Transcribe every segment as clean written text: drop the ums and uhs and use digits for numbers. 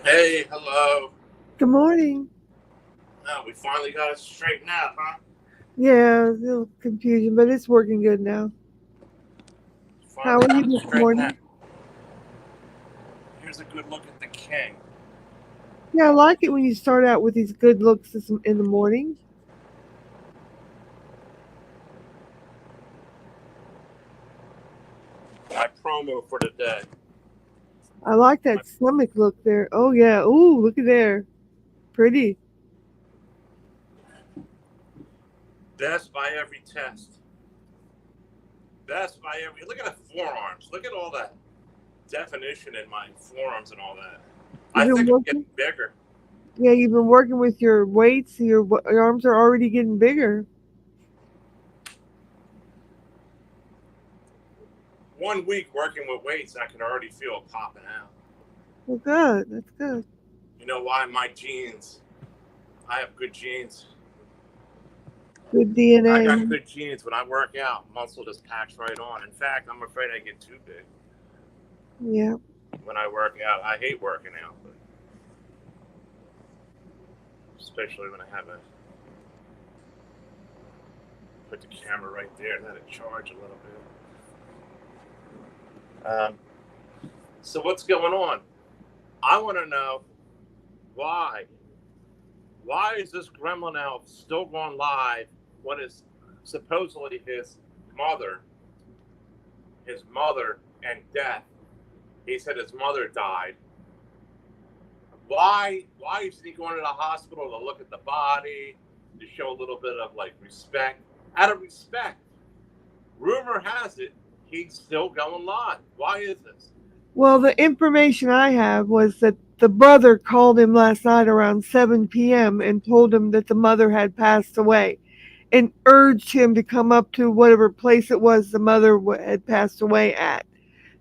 Hey, hello. Good morning. Oh, we finally got it straightened out, huh? Yeah, a little confusion, but it's working good now. How Finally are you got it this straightened out. morning? Here's a good look at the king. Yeah, I like it when you start out with these good looks in the morning. My promo for the day. I like My that stomach look there. Oh yeah. Ooh, look at there. Pretty. best by every test. Best by every. Look at the forearms. Look at all that definition in my forearms and all that. You've I been think I'm working. getting bigger. Yeah, you've been working with your weights. Your arms are already getting bigger. 1 week working with weights, I can already feel it popping out. Well, good. That's good. You know why? My genes. I have good genes. Good I DNA. got good genes. When I work out, muscle just packs right on. In fact, I'm afraid I get too big Yeah. when I work out. I hate working out, but especially when I have a put the camera right there, let it charge a little bit. So what's going on? I want to know why. Why is this gremlin elf still going live when is supposedly mother, his mother and death? He said his mother died. Why isn't he going to the hospital to look at the body, to show a little bit of like respect? Out of respect. Rumor has it he's still going live. Why is this? Well, the information I have was that the brother called him last night around 7 p.m. and told him that the mother had passed away and urged him to come up to whatever place it was the mother had passed away at.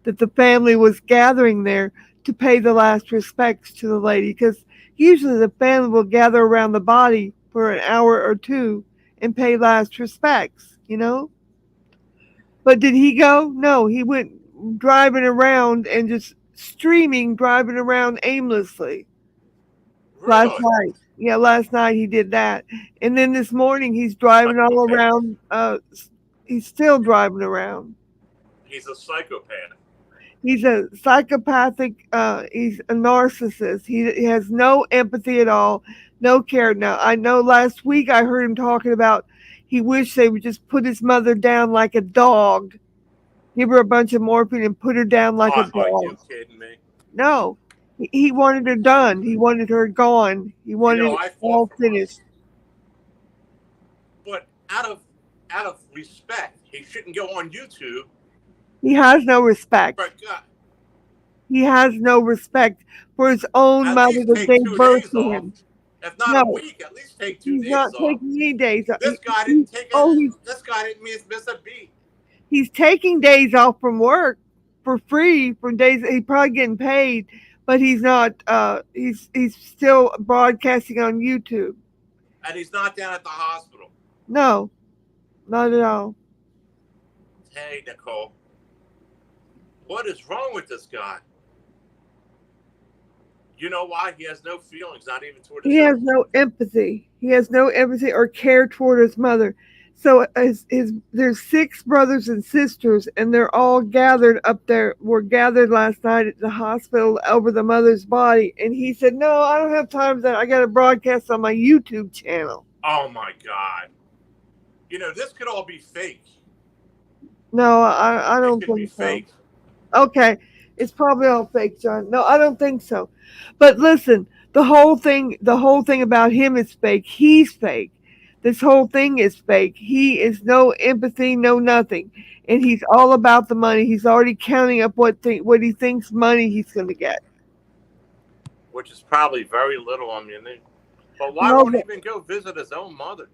That the family was gathering there to pay the last respects to the lady because usually the family will gather around the body for an hour or two and pay last respects. But did he go? No, he went driving around and just streaming, driving around aimlessly last Really? night. Yeah, last night he did that. And then this morning he's driving all Psychopath. around. He's still driving around. He's a psychopath. He's a psychopathic, he's a narcissist. He has no empathy at all, no care. Now, I know last week I heard him talking about he wished they would just put his mother down like a dog, give her a bunch of morphine and put her down like a Are you dog. kidding me? No, he wanted her done. He wanted her gone. He You wanted know, it I fought all for mine. finished. But out of respect, he shouldn't go on YouTube. He has no respect. But God, He has no respect for his own at mother least that take gave two birth days to off. him. If not a No, week, at least take two he's days not off. taking any days. This guy didn't take a. Oh, This guy didn't miss a beat. he's taking days off from work for free for days he probably getting paid, but he's not. He's still broadcasting on YouTube. And he's not down at the hospital. No, not at all. Hey, Nicole, what is wrong with this guy? You know why? He has no feelings, not even toward He his has own no mother. empathy. He has no empathy or care toward his mother. So there's six brothers and sisters, and they're all gathered up there. Were gathered last night at the hospital over the mother's body, and he said, "No, I don't have time for that. I got to broadcast on my YouTube channel." Oh my God. You know, this could all be fake. No, I It don't could be think so. fake. Okay, it's probably all fake, John. No, I don't think so. But listen, the whole thing about him is fake. He's fake. This whole thing is fake. He is no empathy, no nothing, and he's all about the money. He's already counting up what he thinks money he's going to get. Which is probably very little. I mean, but why Well, won't he even go visit his own mother?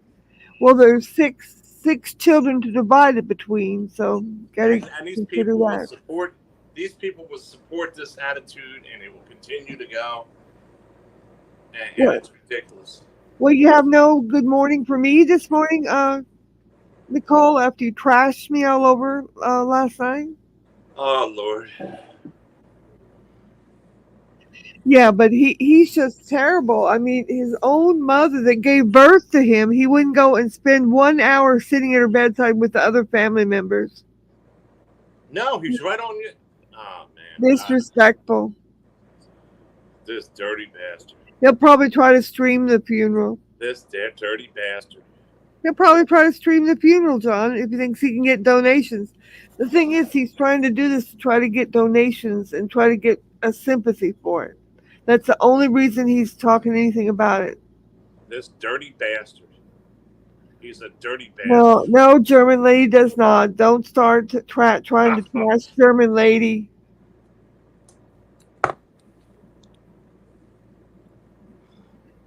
well, there's six children to divide it between, so got to And these consider people will that. support. These people will support this attitude, and it will continue to go. And What? it's ridiculous. Well, you have no good morning for me this morning, Nicole, after you trashed me all over last night. Oh Lord. Yeah, but he's just terrible. I mean, his own mother that gave birth to him, he wouldn't go and spend 1 hour sitting at her bedside with the other family members. No, he's right on you. Oh man, Disrespectful. this dirty bastard. He'll probably try to stream the funeral. This dirty bastard. He'll probably try to stream the funeral, John, if he thinks he can get donations. The thing is, he's trying to do this to try to get donations and try to get a sympathy for it. That's the only reason he's talking anything about it. This dirty bastard. He's a dirty Well, bastard. no, German lady does not. Don't start trying to trash German lady.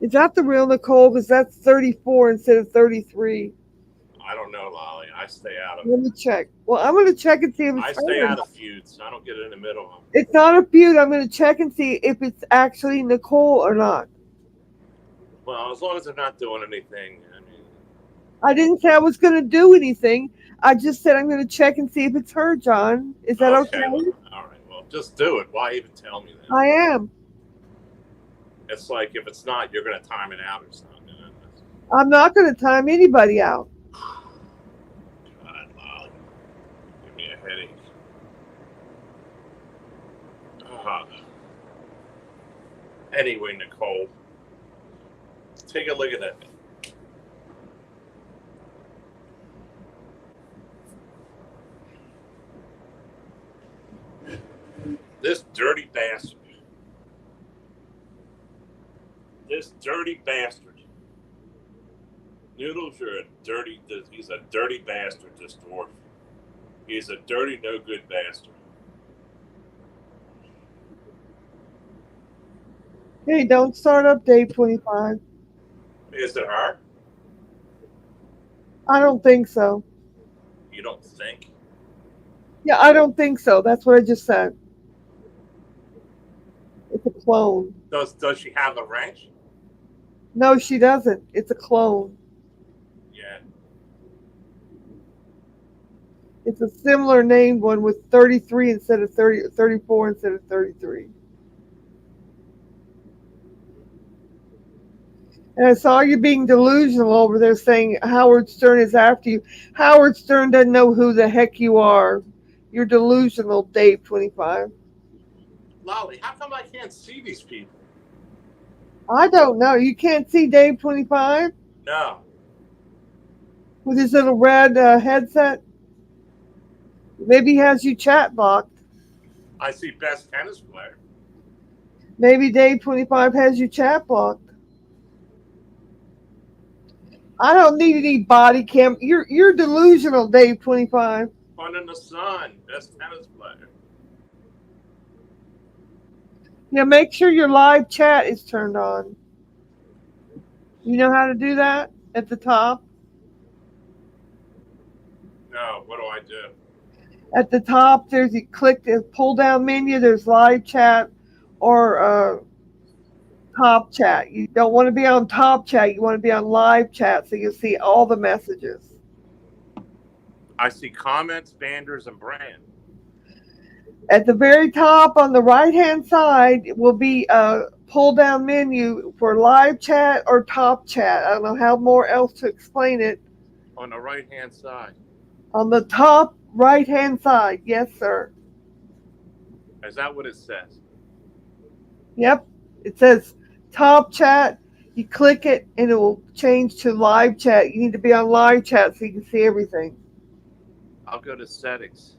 Is that the real Nicole? Because that's 34 instead of 33. I don't know, Lolly. I stay out of it. Let me check. Well, I'm going to check and see if I it's stay her. out of feuds. I don't get in the middle of them. It's not a feud. I'm going to check and see if it's actually Nicole or not. Well, as long as they're not doing anything. I mean, I didn't say I was going to do anything. I just said I'm going to check and see if it's her, John. Is that okay? well, all right. Well, just do it. Why even tell me that? I am. It's like if it's not, you're going to time it out or something. I'm not going to time anybody out. God, Lolly. Give me a headache. Anyway, Nicole, take a look at that. This dirty bastard. This dirty bastard. Noodles are a dirty. He's a dirty bastard. This dwarf. He's a dirty, no good bastard. Hey, don't start up day 25. Is it her? I don't think so. You don't think? Yeah, I don't think so. That's what I just said. It's a clone. Does she have a ranch? No, she doesn't. It's a clone. Yeah. It's a similar named one with 33 instead of 30, 34 instead of 33. And I saw you being delusional over there saying Howard Stern is after you. Howard Stern doesn't know who the heck you are. You're delusional, Dave 25. Lolly, how come I can't see these people? I don't know. You can't see Dave 25 No. with his little red headset? Maybe he has you chat blocked. I see best tennis player. Maybe Dave 25 has you chat blocked. I don't need any body cam. You're delusional, Dave 25. Fun in the sun. Best tennis player. Yeah, make sure your live chat is turned on. You know how to do that at the top? No, what do I do? At the top, you click the pull down menu. There's live chat or top chat. You don't want to be on top chat. You want to be on live chat so you see all the messages. I see comments, banders, and brand. At the very top on the right-hand side will be a pull-down menu for live chat or top chat. I don't know how more else to explain it. On the right-hand side. On the top right-hand side. Yes, sir. Is that what it says? Yep. It says top chat. You click it and it will change to live chat. You need to be on live chat so you can see everything. I'll go to settings.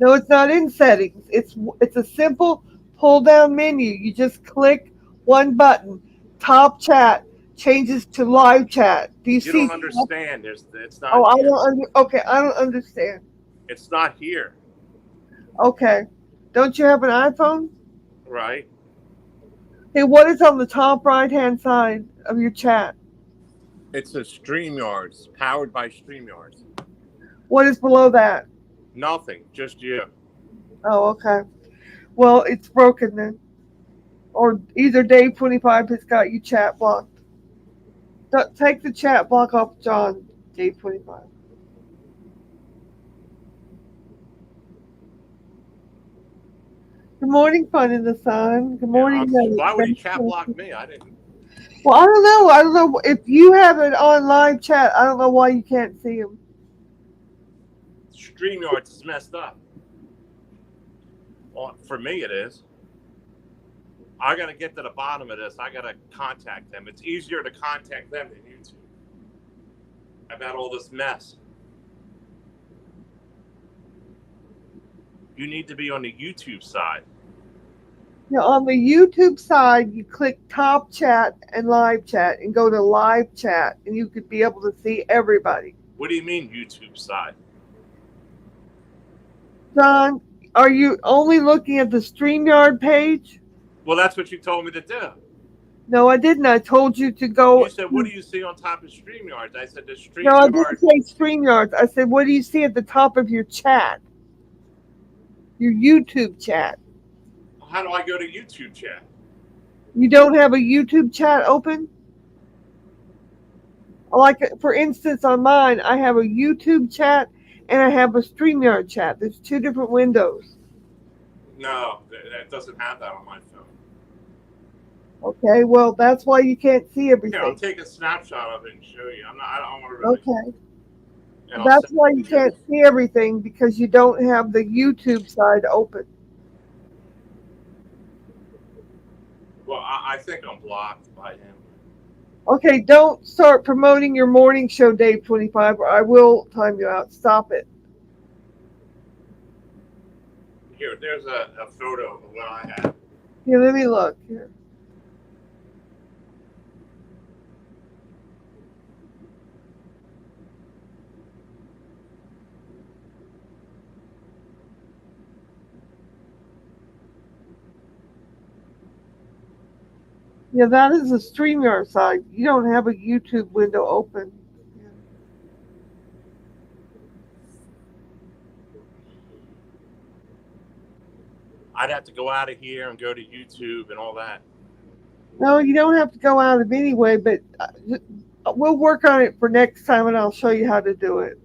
No, it's not in settings. It's a simple pull down menu. You just click one button. Top chat changes to live chat. Do you see? You don't understand. It's not. Oh, I don't. Okay, I don't understand. It's not here. Okay, don't you have an iPhone? Right. Hey, what is on the top right hand side of your chat? It's a StreamYards, powered by StreamYards. What is below that? Nothing, just you. Oh, okay. Well, it's broken then. Or either Dave 25 has got you chat blocked. Take the chat block off John, Dave 25. morning, Fun in the Sun. Good morning. Why would he chat block me? I didn't. Well, I don't know. I don't know if you have it on live chat. I don't know why you can't see him. StreamYards is messed up. Well, for me, it is. I got to get to the bottom of this. I got to contact them. It's easier to contact them than YouTube about all this mess. You need to be on the YouTube side. Now, on the YouTube side, you click top chat and live chat and go to live chat, and you could be able to see everybody. What do you mean YouTube side? John, are you only looking at the StreamYard page? Well, that's what you told me to do. No, I didn't. I told you to go. You said, what do you see on top of StreamYards? I said, the StreamYard. No, I didn't say StreamYards. I said, what do you see at the top of your chat? Your YouTube chat. How do I go to YouTube chat? You don't have a YouTube chat open? Like, for instance, on mine, I have a YouTube chat and I have a StreamYard chat. There's two different windows. No, that doesn't have that on my phone. Okay, well, that's why you can't see everything. Here, I'll take a snapshot of it and show you. I don't want to really. Okay. That's why you can't see everything, because you don't have the YouTube side open. Well, I think I'm blocked by him. Okay, don't start promoting your morning show, Dave 25, or I will time you out. Stop it. Here, there's a photo of what I have. Here, let me look. Here. Yeah, that is the StreamYard side. You don't have a YouTube window open. I'd have to go out of here and go to YouTube and all that. No, you don't have to go out of anyway, but we'll work on it for next time, and I'll show you how to do it.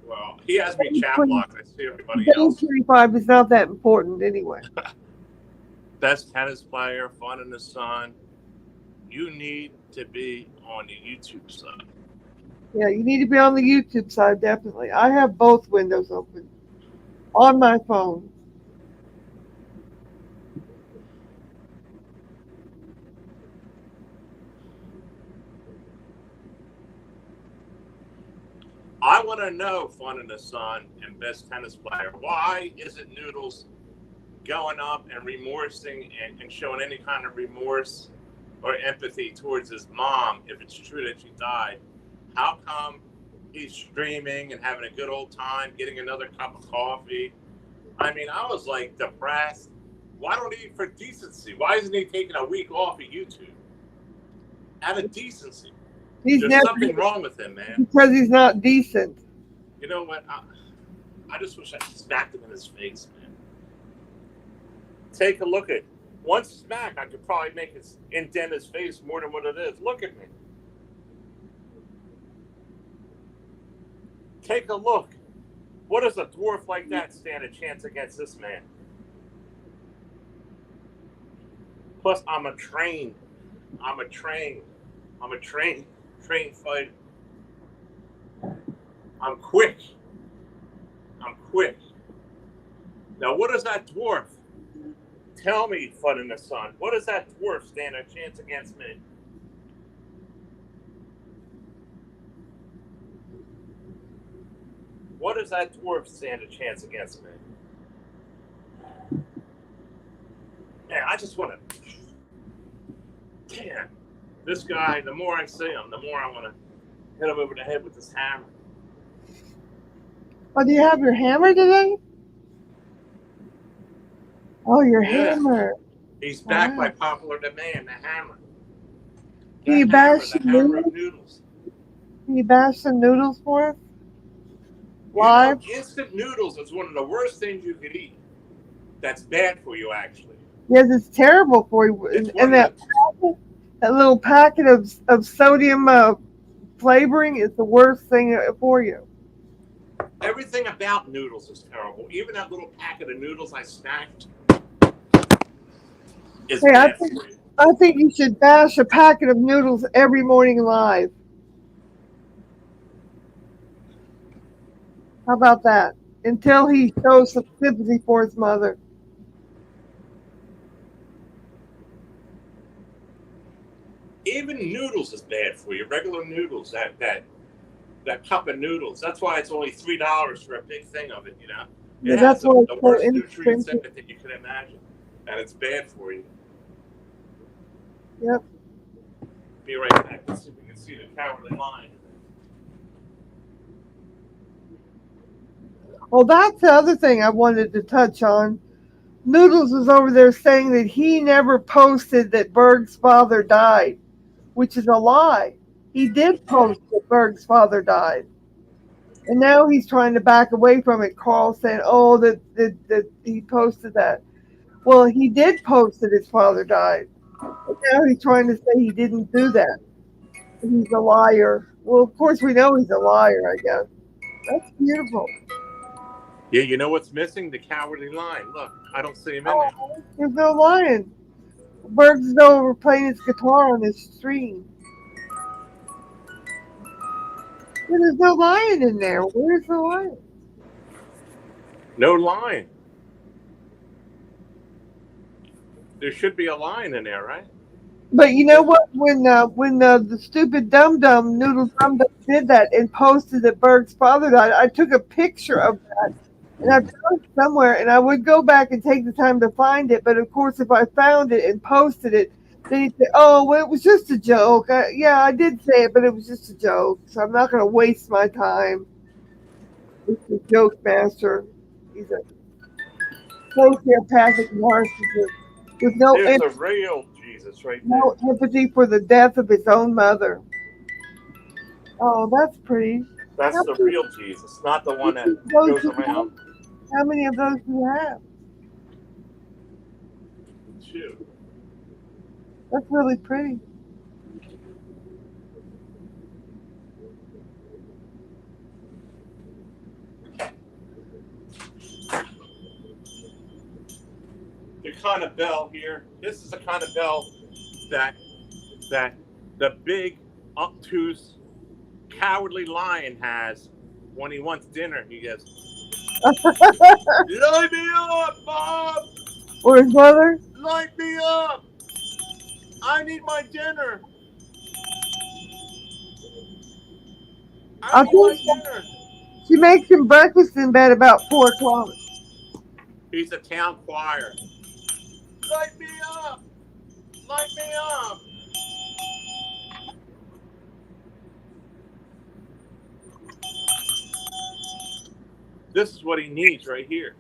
Well, he has me chat blocked. I see everybody else. 25 is not that important anyway. Best tennis player, Fun in the Sun. You need to be on the YouTube side. Yeah, you need to be on the YouTube side, definitely. I have both windows open on my phone. I want to know, Fun in the Sun and Best Tennis Player, why isn't Noodles going up and remorsing and showing any kind of remorse or empathy towards his mom if it's true that she died? How come he's streaming and having a good old time, getting another cup of coffee? I mean, I was like depressed. Why don't he, for decency, why isn't he taking a week off of YouTube? Out of decency. There's something wrong with him, man. Because he's not decent. You know what? I just wish I smacked him in his face, man. Take a look at one smack. I could probably make it indent his face more than what it is. Look at me. Take a look. What does a dwarf like that stand a chance against this man? Plus, I'm a trained fighter. I'm quick. Now, what does that dwarf? Tell me, Fun in the Sun. What does that dwarf stand a chance against me? What does that dwarf stand a chance against me? Man, I just want to... Damn. This guy, the more I see him, the more I want to hit him over the head with this hammer. Oh, do you have your hammer today? Oh, your hammer. He's back by popular demand, the hammer. Can you bash the hammer of noodles? Can you bash some noodles for us? Live? You know, instant noodles is one of the worst things you could eat. That's bad for you, actually. Yes, it's terrible for you. And that little packet of sodium flavoring is the worst thing for you. Everything about noodles is terrible. Even that little packet of noodles I snacked, is Hey, bad for you. I think you should bash a packet of noodles every morning live. How about that? Until he shows some sympathy for his mother. Even noodles is bad for you. Regular noodles, that cup of noodles. That's why it's only $3 for a big thing of it. You know, Yeah, it that's has why the it's so worst nutrients in inexpensive. it that you can imagine, and it's bad for you. Yep. Be right back. Let's see if we can see the cowardly lion. Well, that's the other thing I wanted to touch on. Noodles was over there saying that he never posted that Berg's father died, which is a lie. He did post that Berg's father died. And now he's trying to back away from it. Carl saying, oh, that he posted that. Well, he did post that his father died. And now he's trying to say he didn't do that. He's a liar. Well, of course, we know he's a liar, I guess. That's beautiful. Yeah, you know what's missing? The cowardly lion. Look, I don't see him in there. Oh, there's no lion. Berg's over playing his guitar on his stream. There's no lion in there. Where's the lion? No lion. There should be a lion in there, right? But you know what? When the stupid dum dum noodle dum dum did that and posted that Berg's father died, I took a picture of that and I found it somewhere, and I would go back and take the time to find it. But of course, if I found it and posted it, then he'd say, "Oh, well, it was just a joke." Yeah, I did say it, but it was just a joke. So I'm not going to waste my time with the joke master. He's a sociopathic narcissist with There's the real Jesus right there. no empathy for the death of his own mother. Oh, that's pretty. That's How the many real Jesus, not the one that of those goes do you have? around. How many of those do you have? Shoot. That's really pretty. The kind of bell here. This is the kind of bell that that the big obtuse cowardly lion has when he wants dinner. He goes, "Light me up, Bob! Or his mother? Light me up! I need my dinner! I I'll need tell my you, dinner!" she makes him breakfast in bed about 4 o'clock. He's a town choir. Light me up! Light me up! This is what he needs right here.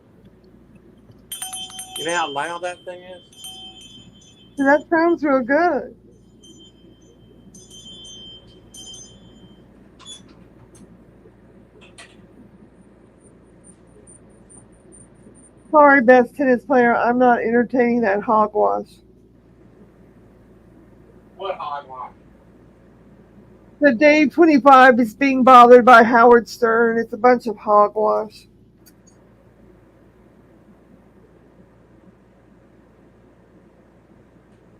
You know how loud that thing is? So that sounds real good. Sorry, best tennis player, I'm not entertaining that hogwash. What hogwash? The Dave 25 is being bothered by Howard Stern. It's a bunch of hogwash.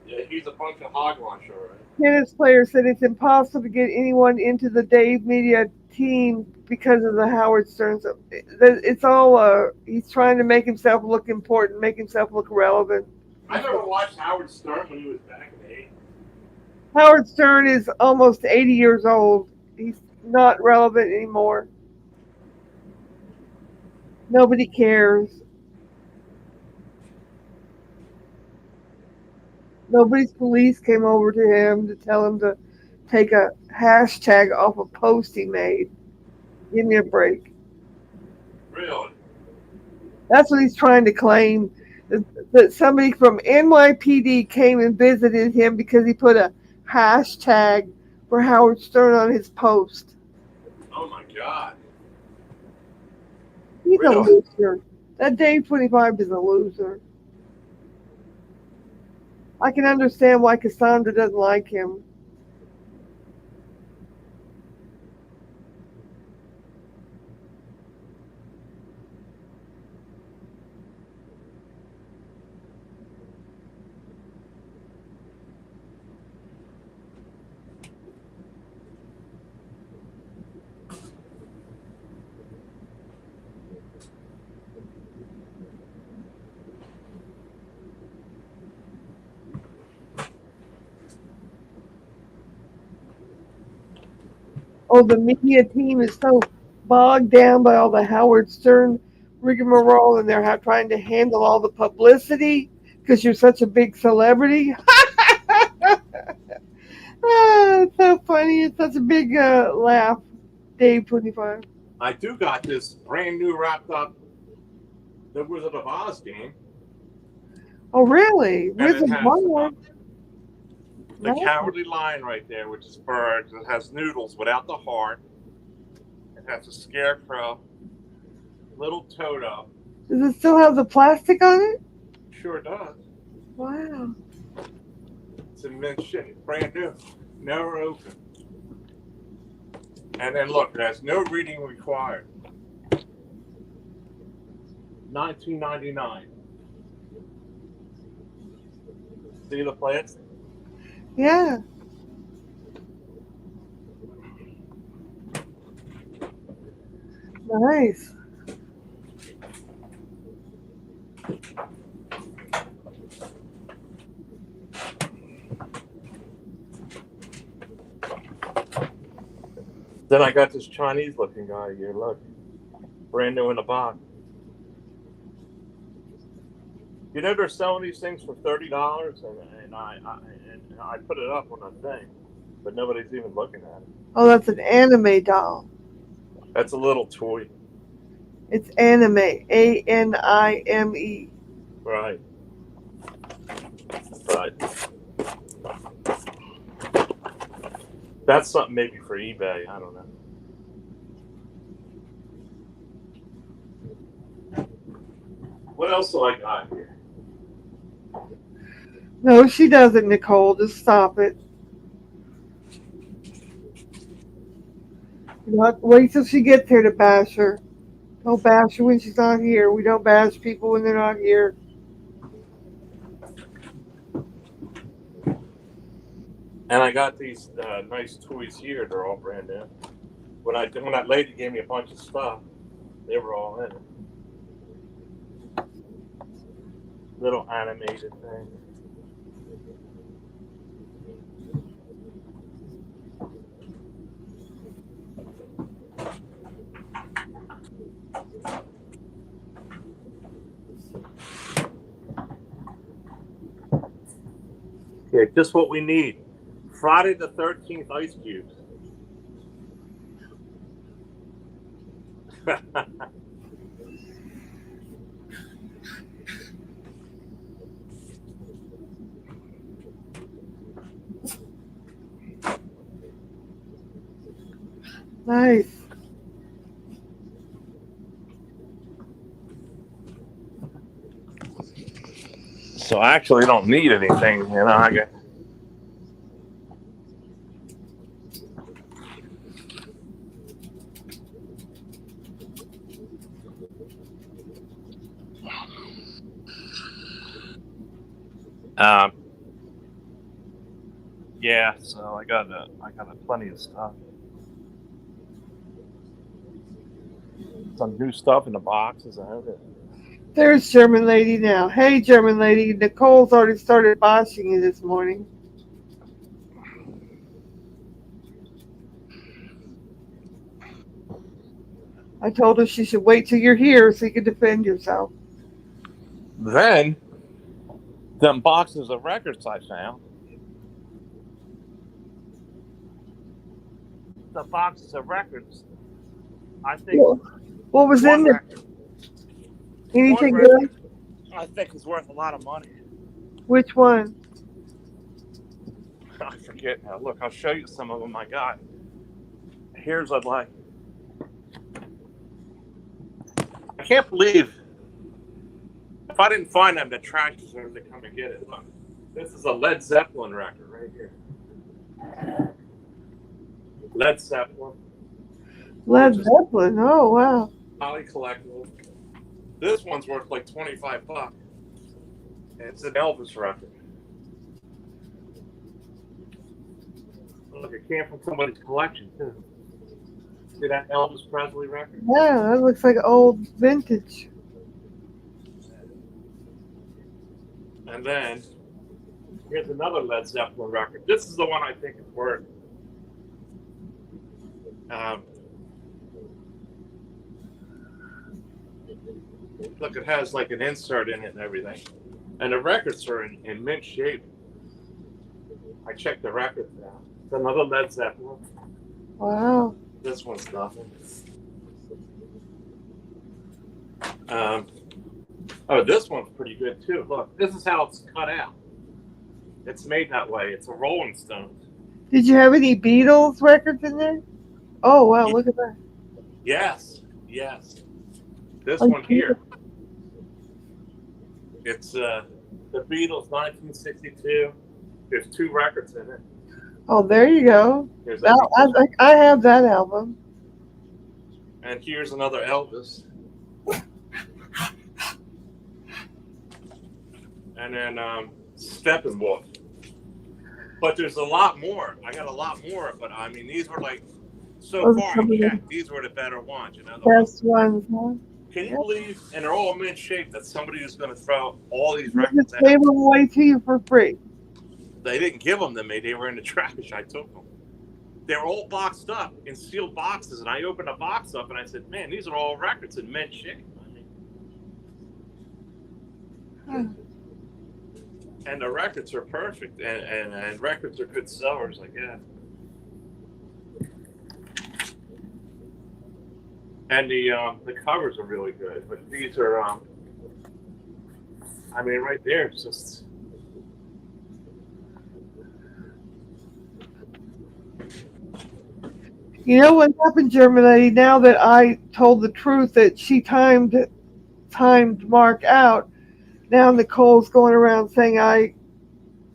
Yeah, he's a bunch of hogwash, all right. Tennis player said it's impossible to get anyone into the Dave Media team because of the Howard Stern. So it's all he's trying to make himself look important, make himself look relevant. I never watched Howard Stern when he was back in the 80s. Howard Stern is almost 80 years old. He's not relevant anymore. Nobody cares. Nobody's police came over to him to tell him to take a hashtag off a post he made. Give me a break. Really? That's what he's trying to claim. That somebody from NYPD came and visited him because he put a hashtag for Howard Stern on his post. Oh my God. He's a Really? loser. That Dave 25 is a loser. I can understand why Cassandra doesn't like him. know the media team is so bogged down by all the Howard Stern rigmarole, and they're trying to handle all the publicity because you're such a big celebrity. It's so funny. It's such a big laugh. Dave 25. I do got this brand new wrapped up The Wizard of Oz game. Oh, really? And it Wizard has One. the Cowardly Lion right there, which is birds. It has Noodles without the heart. It has a Scarecrow, Little Toto. Does it still have the plastic on it? Sure does. Wow. It's in mint shape, brand new, never open. And then look, it has no reading required. $19.99. See the plants? Yeah. Nice. Then I got this Chinese looking guy here, look. Brand new in the box. You know they're selling these things for $30 and I put it up on a thing, but nobody's even looking at it. Oh, that's an anime doll. That's a little toy. It's anime. ANIME. Right. But that's something maybe for eBay. I don't know. What else do I got here? No, she doesn't, Nicole. Just stop it. Wait till she gets here to bash her. Don't bash her when she's not here. We don't bash people when they're not here. And I got these nice toys here. They're all brand new. When that lady gave me a bunch of stuff, they were all in it. Little animated thing. Yeah, just what we need. Friday the 13th ice cubes. Nice. So I actually don't need anything, you know. I got yeah, so I got plenty of stuff. Some new stuff in the boxes. I have it. There's German lady now. Hey, German lady. Nicole's already started bashing you this morning. I told her she should wait till you're here so you can defend yourself. Then, them boxes of records I found. The boxes of records. I think. What was in there? Anything good? I think is worth a lot of money. Which one? I forget now. Look, I'll show you some of them I got. Here's what I can't believe if I didn't find them, the trash deserves to come and get it. Look, this is a Led Zeppelin record right here. Led Zeppelin. Led Zeppelin. Oh, wow. Highly collectible. This one's worth like $25. It's an Elvis record. Look, it came from somebody's collection too. See that Elvis Presley record? Yeah, that looks like old vintage. And then here's another Led Zeppelin record. This is the one I think is worth. Um, Look, it has like an insert in it and everything. And the records are in mint shape. I checked the records out. It's another Led Zeppelin. Wow. This one's nothing. Um, oh, this one's pretty good too. Look, this is how it's cut out. It's made that way. It's a Rolling Stones. Did you have any Beatles records in there? Oh wow, look at that. Yes, yes. This Oh, one here. It's the Beatles 1962. There's 2 records in it. Oh, there you go. Here's I have that album. And here's another Elvis. And then Steppenwolf. But there's a lot more. I got a lot more, but I mean, these were like, so far, these were the better ones, you know? Best ones, huh? Can you believe, and they're all mint shape, that somebody is going to throw all these records out? They gave them away to you for free. They didn't give them to me. They were in the trash. I took them. They were all boxed up in sealed boxes, and I opened a box up, and I said, man, these are all records in mint shape. And the records are perfect, and records are good sellers, I guess. And the covers are really good, but these are, I mean, right there, it's just. You know what happened, German lady? Now that I told the truth that she timed Mark out, now Nicole's going around saying I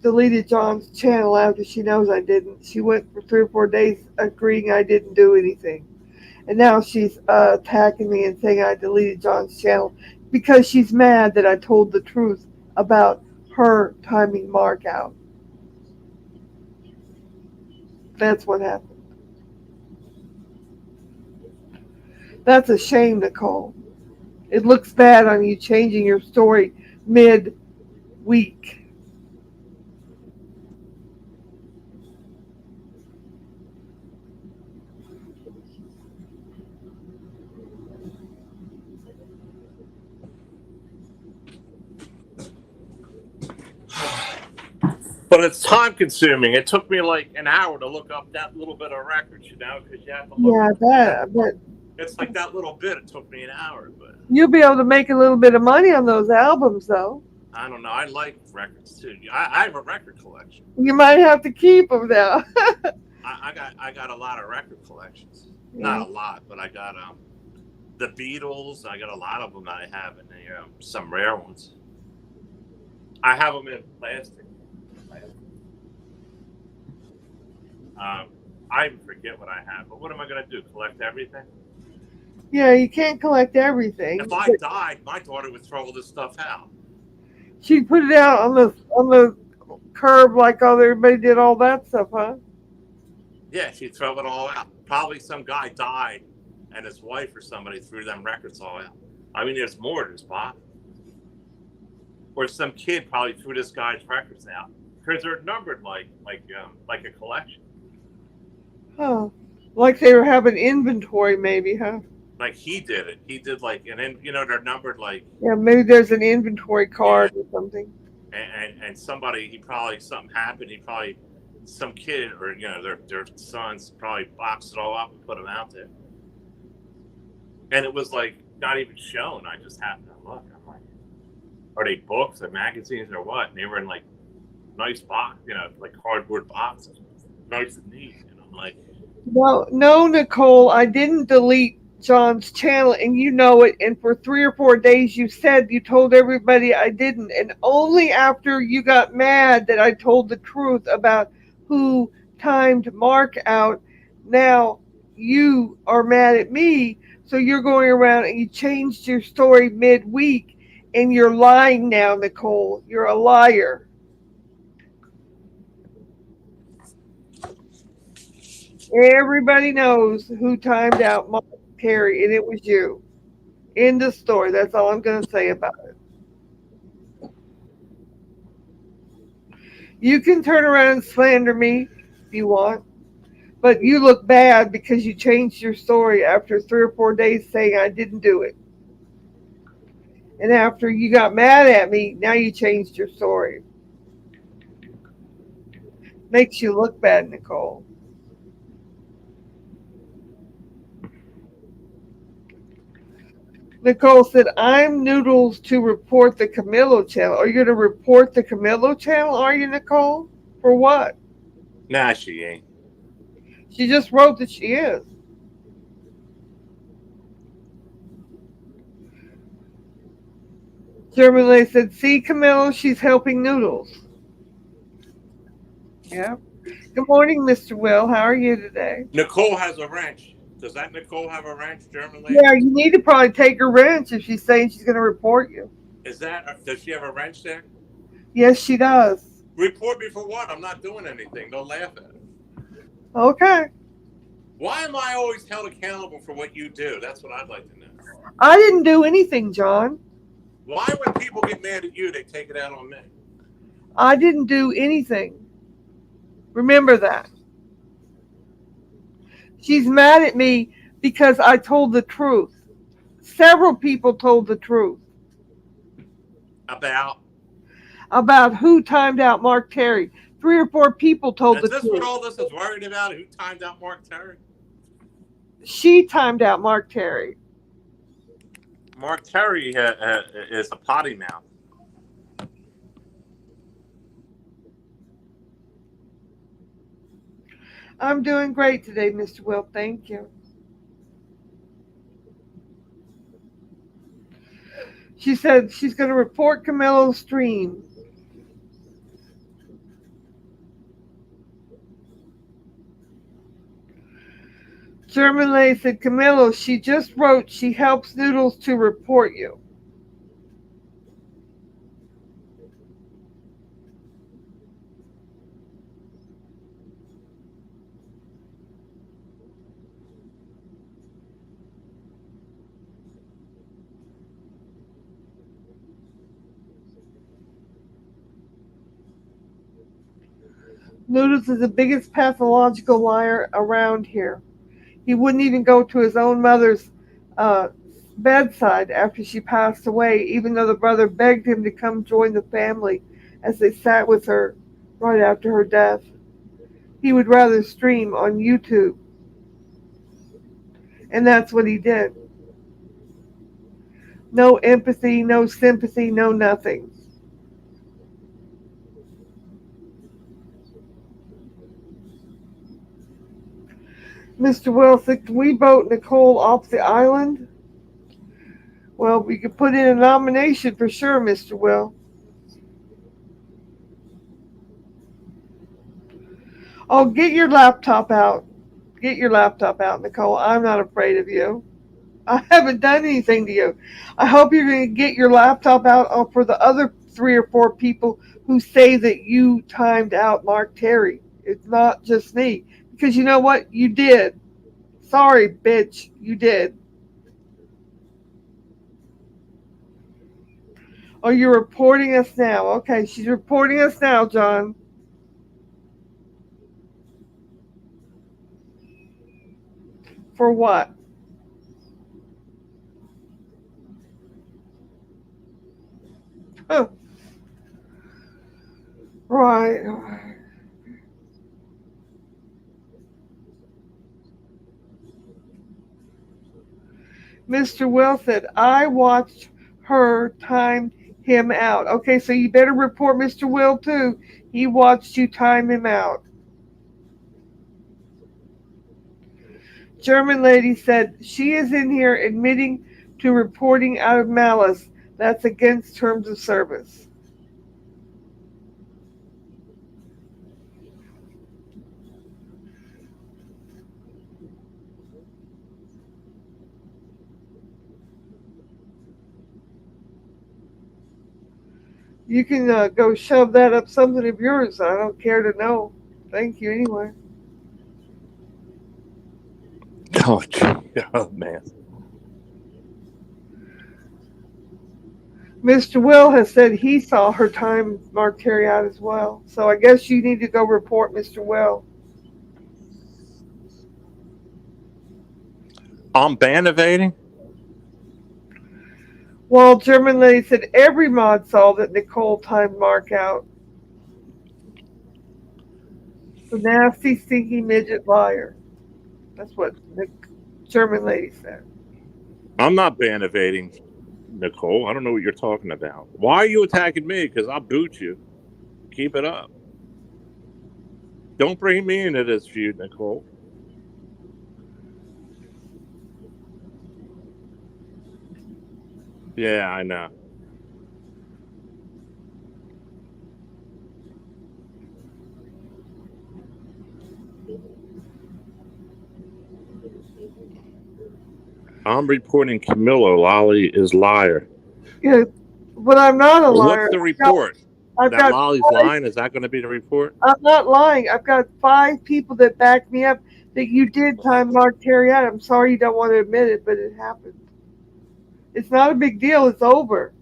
deleted John's channel after she knows I didn't. She went for 3 or 4 days agreeing I didn't do anything. And now she's attacking me and saying I deleted John's channel because she's mad that I told the truth about her timing Mark out. That's what happened. That's a shame, Nicole. It looks bad on you changing your story mid-week. But it's time consuming. It took me like an hour to look up that little bit of records, you know, because you have to look. Yeah, but it's like that little bit. It took me an hour, but you'll be able to make a little bit of money on those albums, though. I don't know. I like records too. I have a record collection. You might have to keep them now. I got a lot of record collections. Yeah. Not a lot, but I got the Beatles. I got a lot of them that I have in there. Some rare ones. I have them in plastic. I even forget what I have, but what am I going to do? Collect everything? Yeah, you can't collect everything. If I died, my daughter would throw all this stuff out. She'd put it out on the curb like everybody did all that stuff, huh? Yeah, she'd throw it all out. Probably some guy died, and his wife or somebody threw them records all out. I mean, there's more to this, Bob. Or some kid probably threw this guy's records out because they're numbered like a collection. Huh. Like they were having inventory, maybe, huh? Like he did it. He did like, and then, you know, they're numbered like. Yeah, maybe there's an inventory card or something. And somebody, something happened. Some kid or, you know, their sons probably boxed it all up and put them out there. And it was like not even shown. I just happened to look. I'm like, are they books or magazines or what? And they were in like nice box, you know, like cardboard boxes. Nice and neat. And I'm like, well, no, Nicole, I didn't delete John's channel, and you know it. And for 3 or 4 days, you told everybody I didn't. And only after you got mad that I told the truth about who timed Mark out. Now you are mad at me, so you're going around and you changed your story midweek, and you're lying now, Nicole. You're a liar. Everybody knows who timed out Mark Carey, and it was you. End of story. That's all I'm going to say about it. You can turn around and slander me if you want, But you look bad because you changed your story after 3 or 4 days saying I didn't do it. And after you got mad at me, now you changed your story. Makes you look bad, Nicole. Nicole said, I'm Noodles to report the Camillo channel. Are you going to report the Camillo channel, are you, Nicole? For what? Nah, she ain't. She just wrote that she is. German said, see, Camillo, she's helping Noodles. Yeah. Good morning, Mr. Will. How are you today? Nicole has a wrench. Does that Nicole have a wrench, German Yeah, lady? you need to probably take her wrench if she's saying she's going to report you. Does she have a wrench there? Yes, she does. Report me for what? I'm not doing anything. Don't laugh at it. Okay. Why am I always held accountable for what you do? That's what I'd like to know. I didn't do anything, John. Why, when people get mad at you, they take it out on me? I didn't do anything. Remember that. She's mad at me because I told the truth. Several people told the truth About? about who timed out Mark Terry. 3 or 4 people told Is the this what truth. all this is worried about? Who timed out Mark Terry? She timed out Mark Terry. Mark Terry is a potty mouth. I'm doing great today, Mr. Will. Thank you. She said she's going to report Camilo's stream. German lady said, Camilo, she just wrote she helps Noodles to report you. Noodles is the biggest pathological liar around here. He wouldn't even go to his own mother's uh, bedside after she passed away, even though the brother begged him to come join the family as they sat with her right after her death. He would rather stream on YouTube, and that's what he did. No empathy, no sympathy, no nothing. Mr. Wilson, can we vote Nicole off the island? Well, we could put in a nomination for sure, Mr. Will. Oh, get your laptop out. Get your laptop out, Nicole. I'm not afraid of you. I haven't done anything to you. I hope you're going to get your laptop out for the other 3 or 4 people who say that you timed out Mark Terry. It's not just me. Because you know what? You did. Sorry, bitch. You did. Oh, you're reporting us now. Okay, she's reporting us now, John. For what? Huh. Right. Mr. Will said, I watched her time him out. Okay, so you better report Mr. Will too. He watched you time him out. German lady said, she is in here admitting to reporting out of malice. That's against terms of service. You can go shove that up something of yours. I don't care to know. Thank you anyway. Oh, oh man. Mr. Will has said he saw her time Mark Terry out as well. So I guess you need to go report Mr. Will. I'm ban evading? Well, German lady said every mod saw that Nicole timed Mark out. The nasty, stinky midget liar. That's what the German lady said. I'm not ban evading, Nicole. I don't know what you're talking about. Why are you attacking me? Because I'll boot you. Keep it up. Don't bring me into this feud, Nicole. Yeah, I know. I'm reporting Camillo Lolly is liar. Yeah, but I'm not a liar. What's the report? I've That got Lolly's lying? Is that going to be the report? I'm not lying. I've got 5 people that back me up that you did time Mark Terry out. I'm sorry you don't want to admit it, but it happened. It's not a big deal. It's over.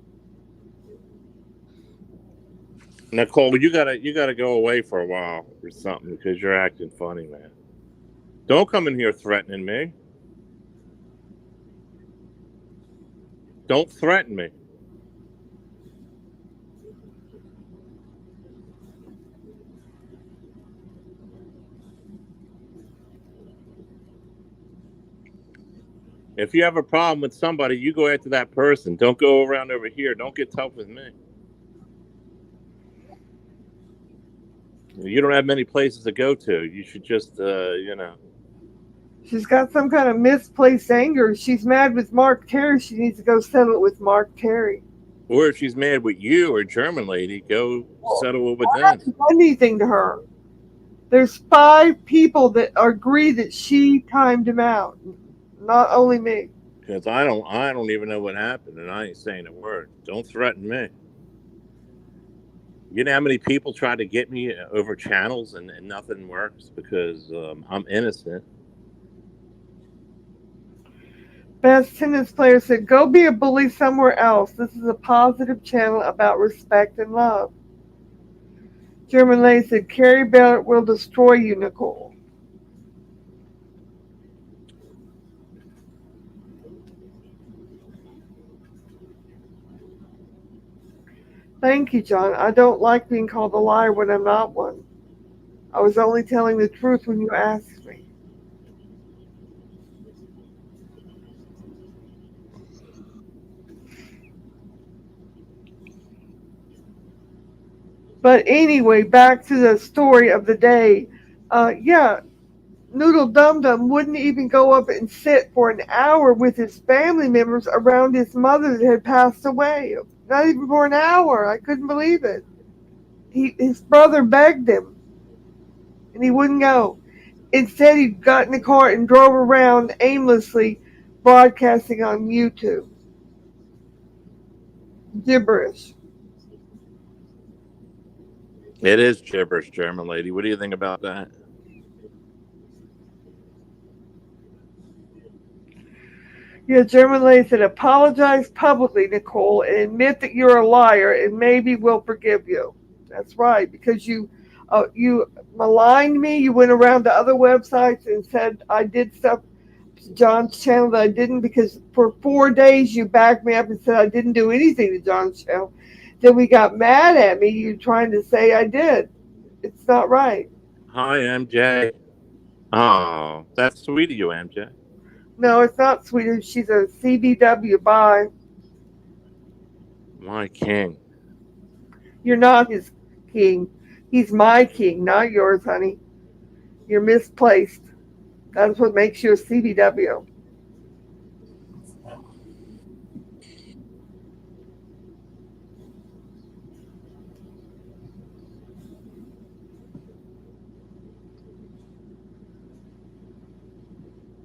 Nicole, you gotta go away for a while or something because you're acting funny, man. Don't come in here threatening me. Don't threaten me. If you have a problem with somebody, you go after that person. Don't go around over here. Don't get tough with me. You don't have many places to go to. You should just, She's got some kind of misplaced anger. She's mad with Mark Terry. She needs to go settle it with Mark Terry. Or if she's mad with you or a German lady, go settle it with I them. haven't done anything to her. There's 5 people that agree that she timed him out, not only me. Because I don't even know what happened, and I ain't saying a word. Don't threaten me. You know how many people try to get me over channels and nothing works because I'm innocent. Best tennis player said, go be a bully somewhere else. This is a positive channel about respect and love. German lady said, Carrie Ballard will destroy you, Nicole. Thank you, John. I don't like being called a liar when I'm not one. I was only telling the truth when you asked me. But anyway, back to the story of the day. Yeah, Noodle Dum Dum wouldn't even go up and sit for an hour with his family members around his mother that had passed away. Not even for an hour. I couldn't believe it. His brother begged him, and he wouldn't go. Instead, he got in the car and drove around aimlessly, broadcasting on YouTube. Gibberish. It is gibberish, German lady. What do you think about that? Yeah, German lady said, apologize publicly, Nicole, and admit that you're a liar, and maybe we'll forgive you. That's right, because you maligned me. You went around to other websites and said I did stuff to John's channel that I didn't, because for 4 days you backed me up and said I didn't do anything to John's channel. Then we got mad at me. You trying to say I did. It's not right. Hi, MJ. Oh, that's sweet of you, MJ. No, it's not Sweden. She's a CBW. Bye. My king. You're not his king. He's my king, not yours, honey. You're misplaced. That's what makes you a CBW.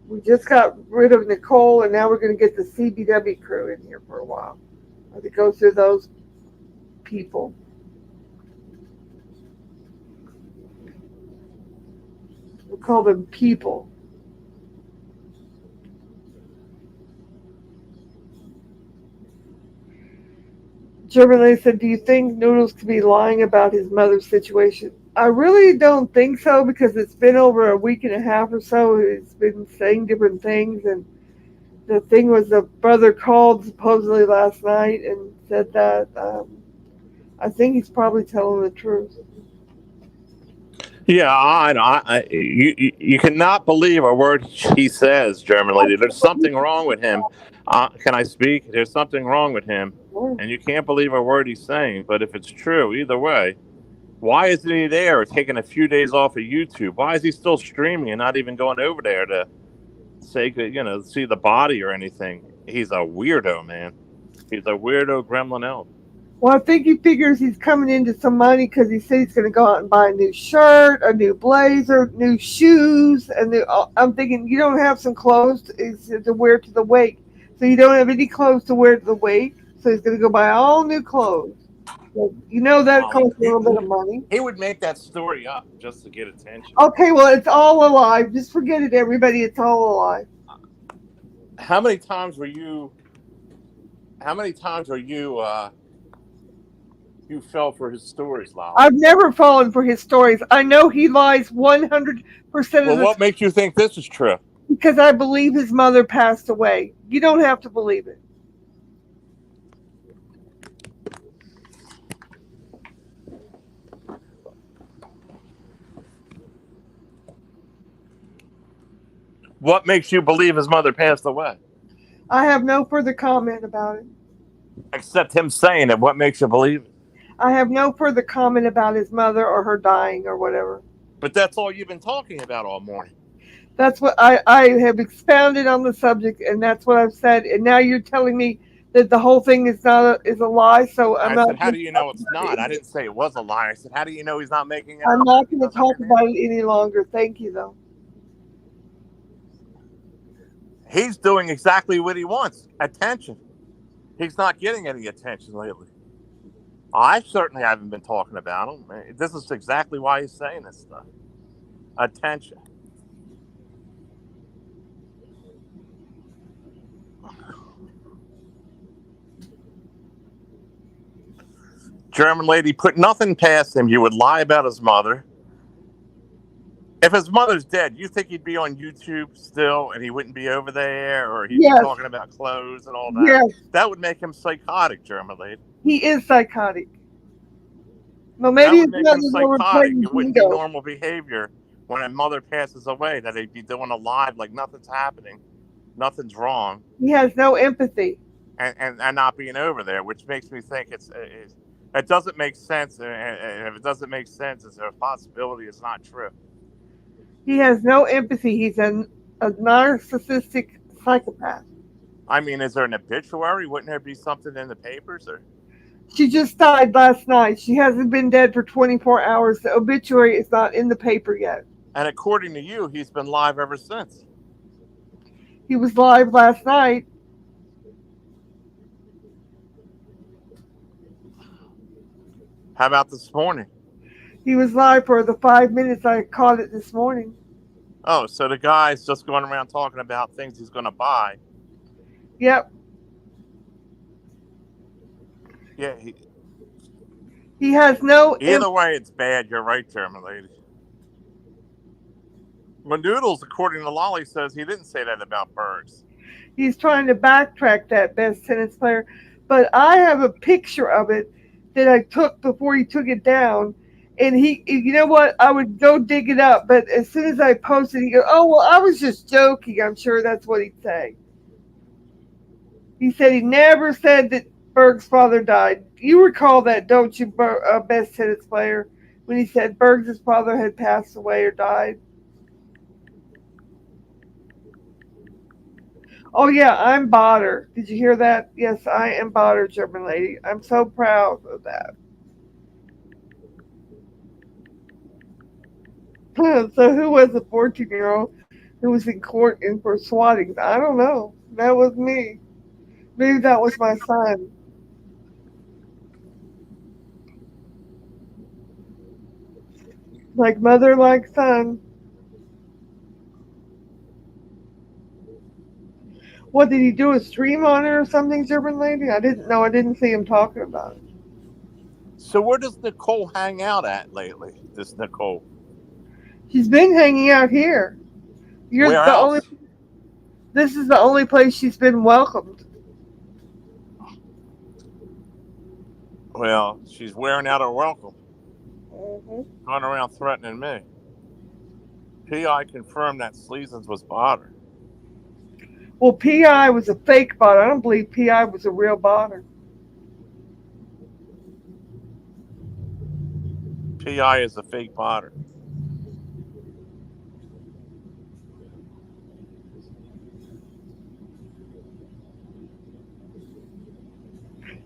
We just got rid of Nicole, and now we're going to get the CBW crew in here for a while. I have to go through those people. We'll call them people. German lady said, do you think Noodles could be lying about his mother's situation? I really don't think so, because it's been over a week and a half or so. It's been saying different things, and the thing was the brother called supposedly last night and said that I think he's probably telling the truth. Yeah, you cannot believe a word he says, German lady. There's something wrong with him. Can I speak? There's something wrong with him, and you can't believe a word he's saying. But if it's true, either way, why isn't he there, taking a few days off of YouTube? Why is he still streaming and not even going over there to say, see the body or anything? He's a weirdo, man. He's a weirdo gremlin elf. Well, I think he figures he's coming into some money because he said he's going to go out and buy a new shirt, a new blazer, new shoes, and I'm thinking you don't have some clothes to wear to the wake, so you don't have any clothes to wear to the wake, so he's going to go buy all new clothes. So, that costs a little bit of money. He would make that story up just to get attention. Okay, well, it's all a lie. Just forget it, everybody. It's all a lie. How many times were you? You fell for his stories, Lyle? I've never fallen for his stories. I know he lies 100% of the time. Well, what makes you think this is true? Because I believe his mother passed away. You don't have to believe it. What makes you believe his mother passed away? I have no further comment about it. Except him saying it. What makes you believe it? I have no further comment about his mother or her dying or whatever. But that's all you've been talking about all morning. That's what I have expounded on the subject, and that's what I've said. And now you're telling me that the whole thing is a lie. So I said, how do you know it's not? I didn't say it was a lie. I said, how do you know he's not making it up? I'm not going to talk about it any longer. Thank you, though. He's doing exactly what he wants. Attention. He's not getting any attention lately. I certainly haven't been talking about him. This is exactly why he's saying this stuff. Attention. German lady, put nothing past him. You would lie about his mother. If his mother's dead, you think he'd be on YouTube still and he wouldn't be over there, or he'd be talking about clothes and all that? Yes. That would make him psychotic, German lady. He is psychotic. Well, maybe that would make him psychotic. It wouldn't be normal behavior when a mother passes away, that he'd be doing a live like nothing's happening, nothing's wrong. He has no empathy. And not being over there, which makes me think it doesn't make sense. And if it doesn't make sense, it's a possibility it's not true. He has no empathy. He's a narcissistic psychopath. I mean, is there an obituary? Wouldn't there be something in the papers? Or she just died last night. She hasn't been dead for 24 hours. The obituary is not in the paper yet. And according to you, he's been live ever since. He was live last night. How about this morning? He was live for the 5 minutes I caught it this morning. Oh, so the guy's just going around talking about things he's going to buy. Yep. Yeah. He has no... Either way, it's bad. You're right, German lady. When Noodles, according to Lolly, says he didn't say that about Bergs. He's trying to backtrack that best tennis player. But I have a picture of it that I took before he took it down. And he, you know what? I would go dig it up. But as soon as I posted, he goes, "Oh, well, I was just joking." I'm sure that's what he'd say. He said he never said that Berg's father died. You recall that, don't you, best tennis player? When he said Berg's father had passed away or died. Oh, yeah, I'm Botter. Did you hear that? Yes, I am Botter, German lady. I'm so proud of that. So who was the 14-year-old who was in court for swatting? I don't know. That was me. Maybe that was my son. Like mother, like son. What did he do? A stream on it or something, German lady? I didn't know. I didn't see him talking about it. So where does Nicole hang out at lately? This Nicole. She's been hanging out here. Where else? This is the only place she's been welcomed. Well, she's wearing out her welcome, Mm-hmm. going around threatening me. P.I. confirmed that Sleazans was botter. Well, PI was a fake bot. I don't believe PI was a real botter. P.I. is a fake botter.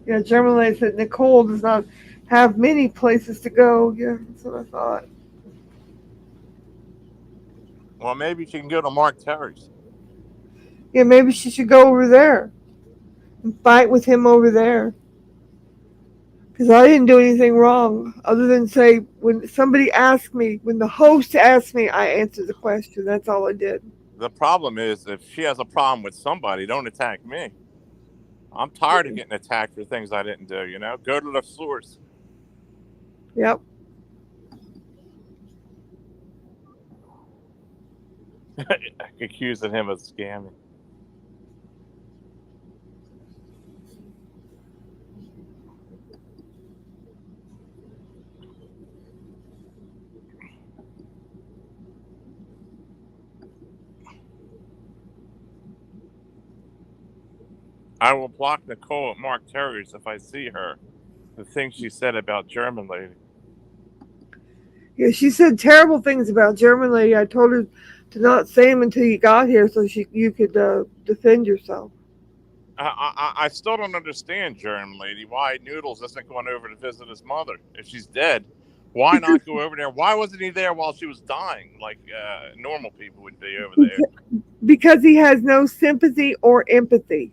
Yeah, German lady said Nicole does not have many places to go. Yeah, that's what I thought. Well, maybe she can go to Mark Terry's. Yeah, maybe she should go over there and fight with him over there. Because I didn't do anything wrong other than say, when somebody asked me, when the host asked me, I answered the question. That's all I did. The problem is, if she has a problem with somebody, don't attack me. I'm tired of getting attacked for things I didn't do, Go to the source. Yep. Accusing him of scamming. I will block Nicole at Mark Terry's if I see her. The things she said about German lady. Yeah, she said terrible things about German lady. I told her to not say them until you got here so you could defend yourself. I still don't understand, German lady, why Noodles isn't going over to visit his mother. If she's dead, why not go over there? Why wasn't he there while she was dying, like normal people would be over there? Because he has no sympathy or empathy.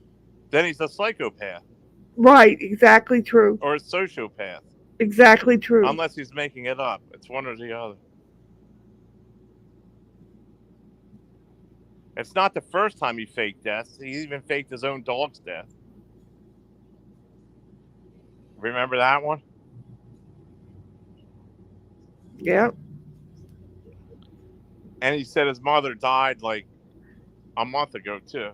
Then he's a psychopath. Right, exactly true. Or a sociopath. Exactly true. Unless he's making it up. It's one or the other. It's not the first time he faked deaths. He even faked his own dog's death. Remember that one? Yeah. And he said his mother died like a month ago, too.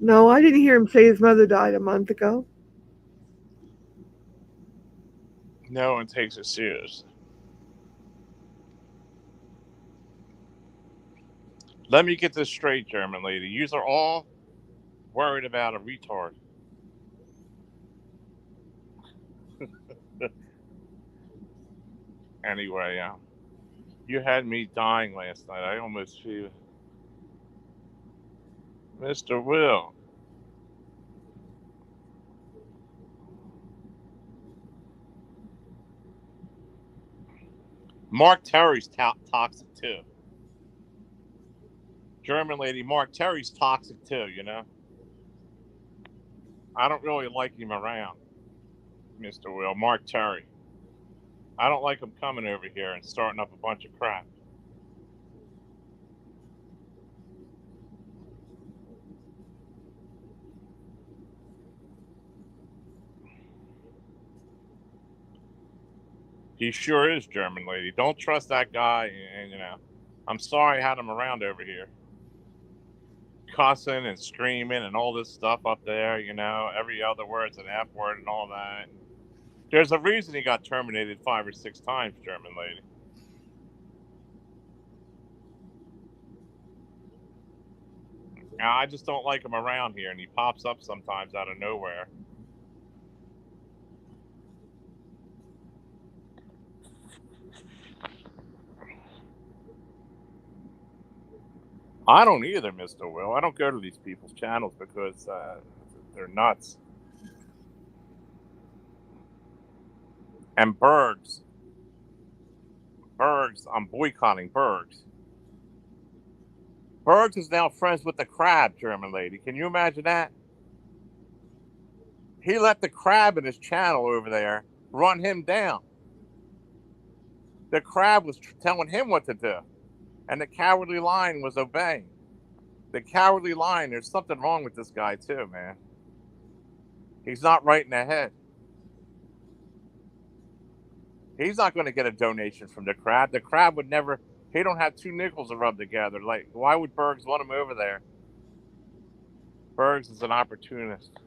No, I didn't hear him say his mother died a month ago. No one takes it serious. Let me get this straight, German lady. You are all worried about a retard. Anyway, you had me dying last night. I almost feel... Mr. Will. Mark Terry's toxic, too. German lady, Mark Terry's toxic, too, I don't really like him around, Mr. Will. Mark Terry. I don't like him coming over here and starting up a bunch of crap. He sure is, German lady. Don't trust that guy. And I'm sorry I had him around over here. Cussing and screaming and all this stuff up there, every other word's an F word and all that. There's a reason he got terminated 5 or 6 times, German lady. I just don't like him around here, and he pops up sometimes out of nowhere. I don't either, Mr. Will. I don't go to these people's channels because they're nuts. And Bergs, I'm boycotting Bergs. Bergs is now friends with the Crab, German lady. Can you imagine that? He let the Crab in his channel over there run him down. The Crab was telling him what to do, and the Cowardly Lion was obeying. The Cowardly Lion, there's something wrong with this guy too, man. He's not right in the head. He's not going to get a donation from the Crab. The Crab would never... He don't have 2 nickels to rub together. Like, why would Bergs want him over there Burns is an opportunist.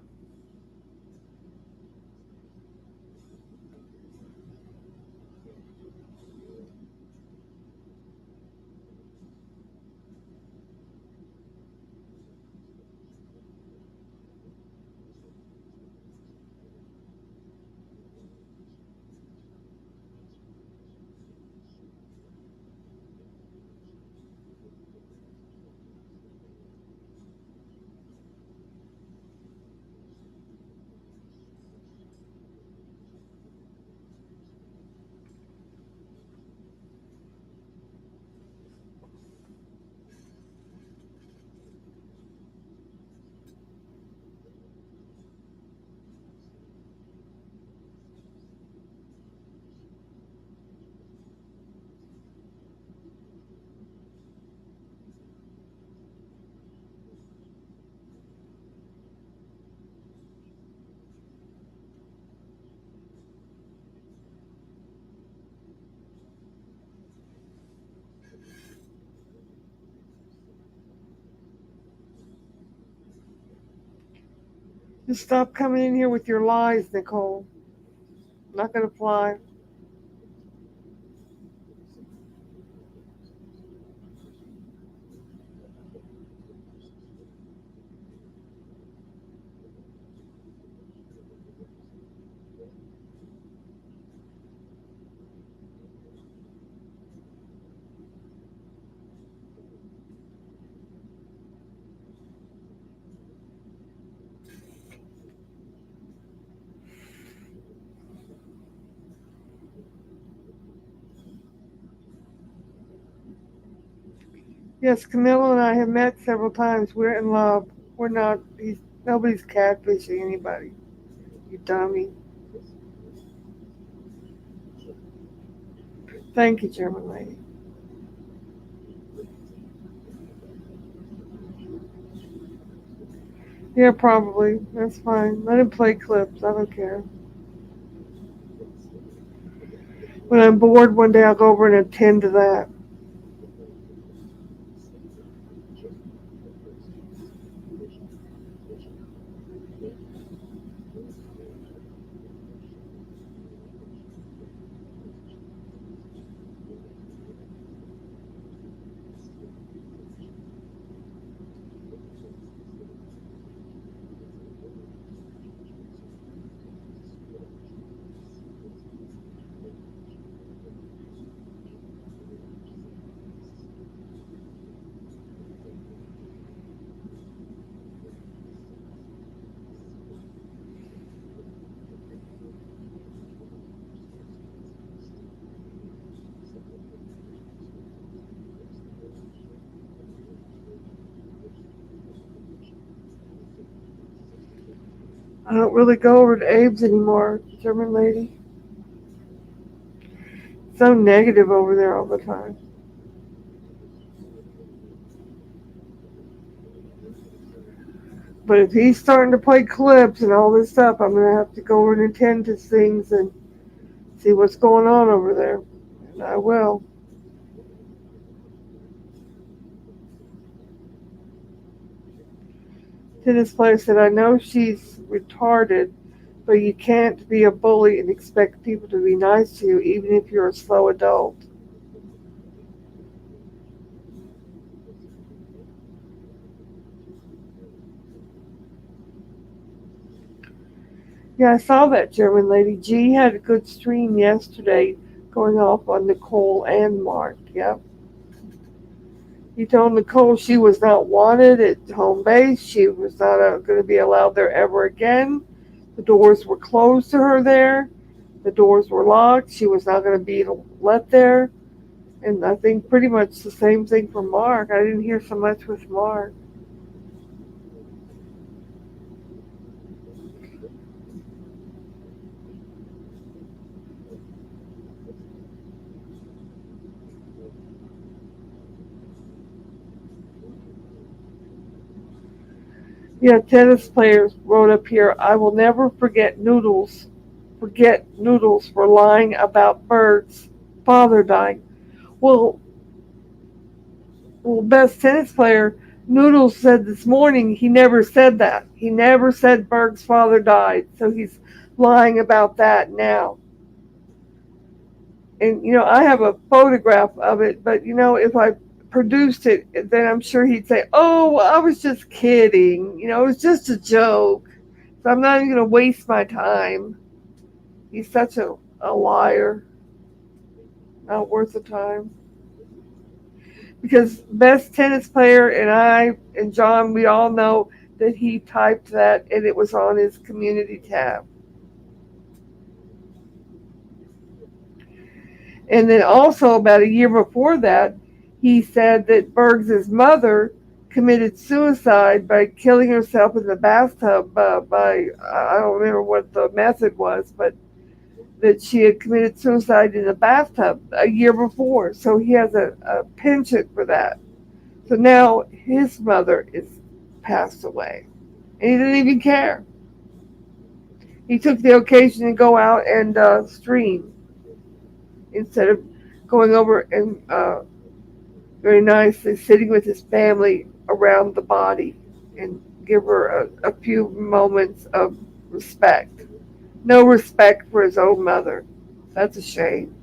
Just stop coming in here with your lies, Nicole. Not gonna fly. Yes, Camilla and I have met several times. We're in love. We're not. Nobody's catfishing anybody. You dummy. Thank you, German lady. Yeah, probably. That's fine. Let him play clips. I don't care. When I'm bored one day, I'll go over and attend to that. I don't really go over to Abe's anymore, German lady. So negative over there all the time. But if he's starting to play clips and all this stuff, I'm gonna have to go over and attend to things and see what's going on over there. And I will. Tennis player said, I know she's retarded, but you can't be a bully and expect people to be nice to you, even if you're a slow adult. Yeah, I saw that German lady. G had a good stream yesterday going off on Nicole and Mark. Yep. He told Nicole she was not wanted at home base. She was not going to be allowed there ever again. The doors were closed to her there. The doors were locked. She was not going to be let there. And I think pretty much the same thing for Mark. I didn't hear so much with Mark. Yeah, tennis players wrote up here, I will never forget Noodles for lying about Bert's father dying. Well, best tennis player, Noodles said this morning he never said that. He never said Berg's father died, so he's lying about that now. And I have a photograph of it, but if I produced it, then I'm sure he'd say, "Oh, well, I was just kidding. It was just a joke. So I'm not even going to waste my time." He's such a liar. Not worth the time. Because best tennis player and I and John, we all know that he typed that and it was on his community tab. And then also about a year before that, he said that Berg's mother committed suicide by killing herself in the bathtub by I don't remember what the method was, but that she had committed suicide in the bathtub a year before. So he has a penchant for that. So now his mother is passed away. And he didn't even care. He took the occasion to go out and stream instead of going over and very nicely sitting with his family around the body and give her a few moments of respect. No respect for his own mother. That's a shame.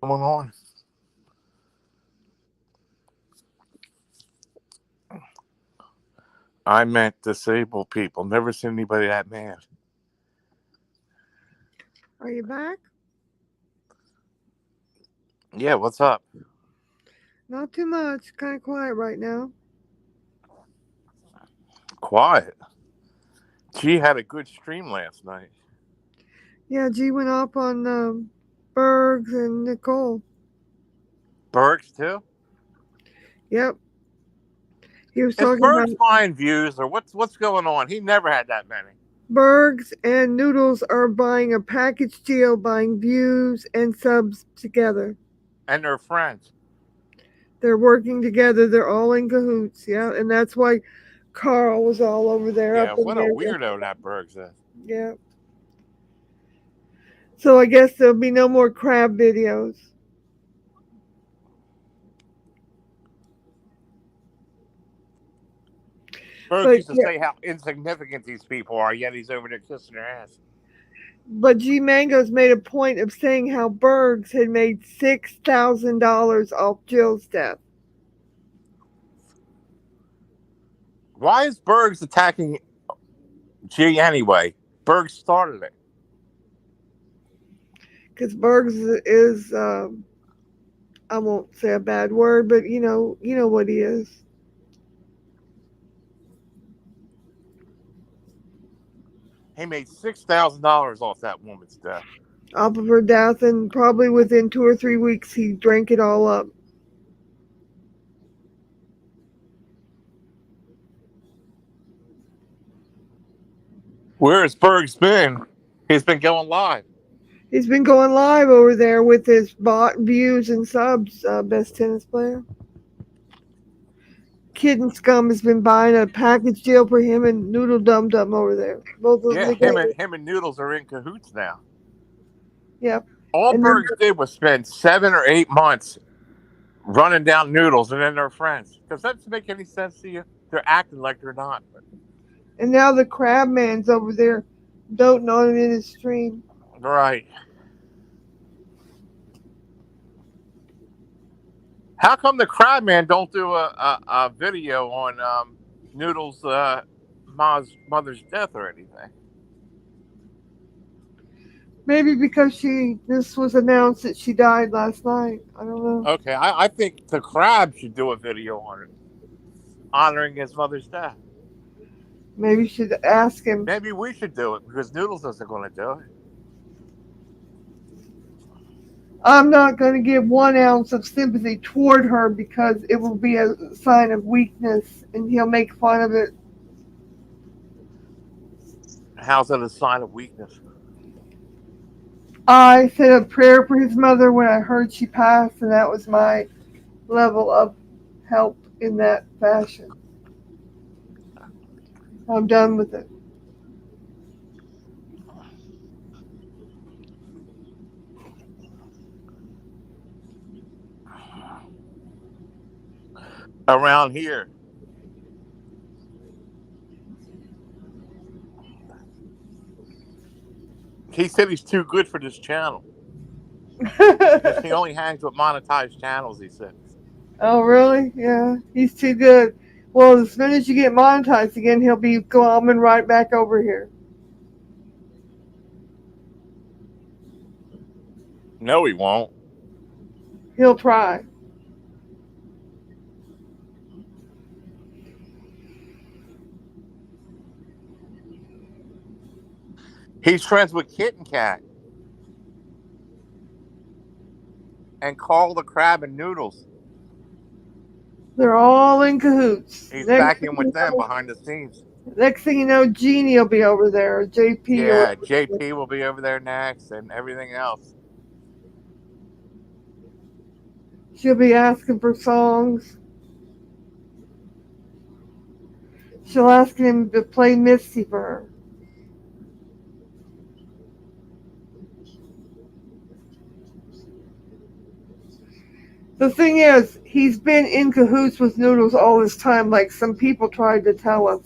going on? I meant disabled people. Never seen anybody that mad. Are you back? Yeah, what's up? Not too much. Kind of quiet right now. Quiet. She had a good stream last night. Yeah, G went off on Bergs and Nicole. Bergs too. Yep. He was Is talking about Bergs buying views or what's going on? He never had that many. Bergs and Noodles are buying a package deal, buying views and subs together. And they're friends. They're working together. They're all in cahoots. Yeah, and that's why Carl was all over there, Yeah, up in what a there. weirdo that Bergs is. Yeah. So I guess there'll be no more crab videos. Bergs But used to yeah, say how insignificant these people are, yet he's over there kissing their ass. but G Mango's made a point of saying how Bergs had made $6,000 off Jill's death. Why is Bergs attacking G anyway? Bergs started it. Because Bergs is, I won't say a bad word, but you know what he is. He made $6,000 off that woman's death. Off of her death, and probably within 2 or 3 weeks, he drank it all up. Where has Bergs been? He's been going live. He's been going live over there with his bot views and subs, best tennis player. Kid and Scum has been buying a package deal for him and Noodle Dum Dum over there. Both of them Yeah, together. him and Noodles are in cahoots now. Yep. All And then Bergs did was spend 7 or 8 months running down Noodles, and then they're friends. Does that make any sense to you? They're acting like they're not. and now the Crab Man's over there doting on him in his stream. Right. How come the Crab Man don't do a video on Noodles' mother's death or anything? Maybe because this was announced that she died last night. I don't know. Okay, I think the Crab should do a video on it, honoring his mother's death. Maybe you should ask him. Maybe we should do it because Noodles isn't going to do it. I'm not going to give 1 ounce of sympathy toward her because it will be a sign of weakness and he'll make fun of it. How's that a sign of weakness? I said a prayer for his mother when I heard she passed, and that was my level of help in that fashion. I'm done with it. Around here, he said he's too good for this channel because he only hangs with monetized channels. He said. Oh, really? Yeah, he's too good. Well, as soon as you get monetized again, he'll be glomming right back over here. No, he won't. He'll try. He's friends with Kitten Cat and Carl the Crab and Noodles. They're all in cahoots. He's back in with them behind the scenes. Next thing you know, Jeannie will be over there, or JP. Yeah, JP will be over there next, and everything else. She'll be asking for songs. She'll ask him to play Misty for her. The thing is, he's been in cahoots with Noodles all this time, like some people tried to tell us.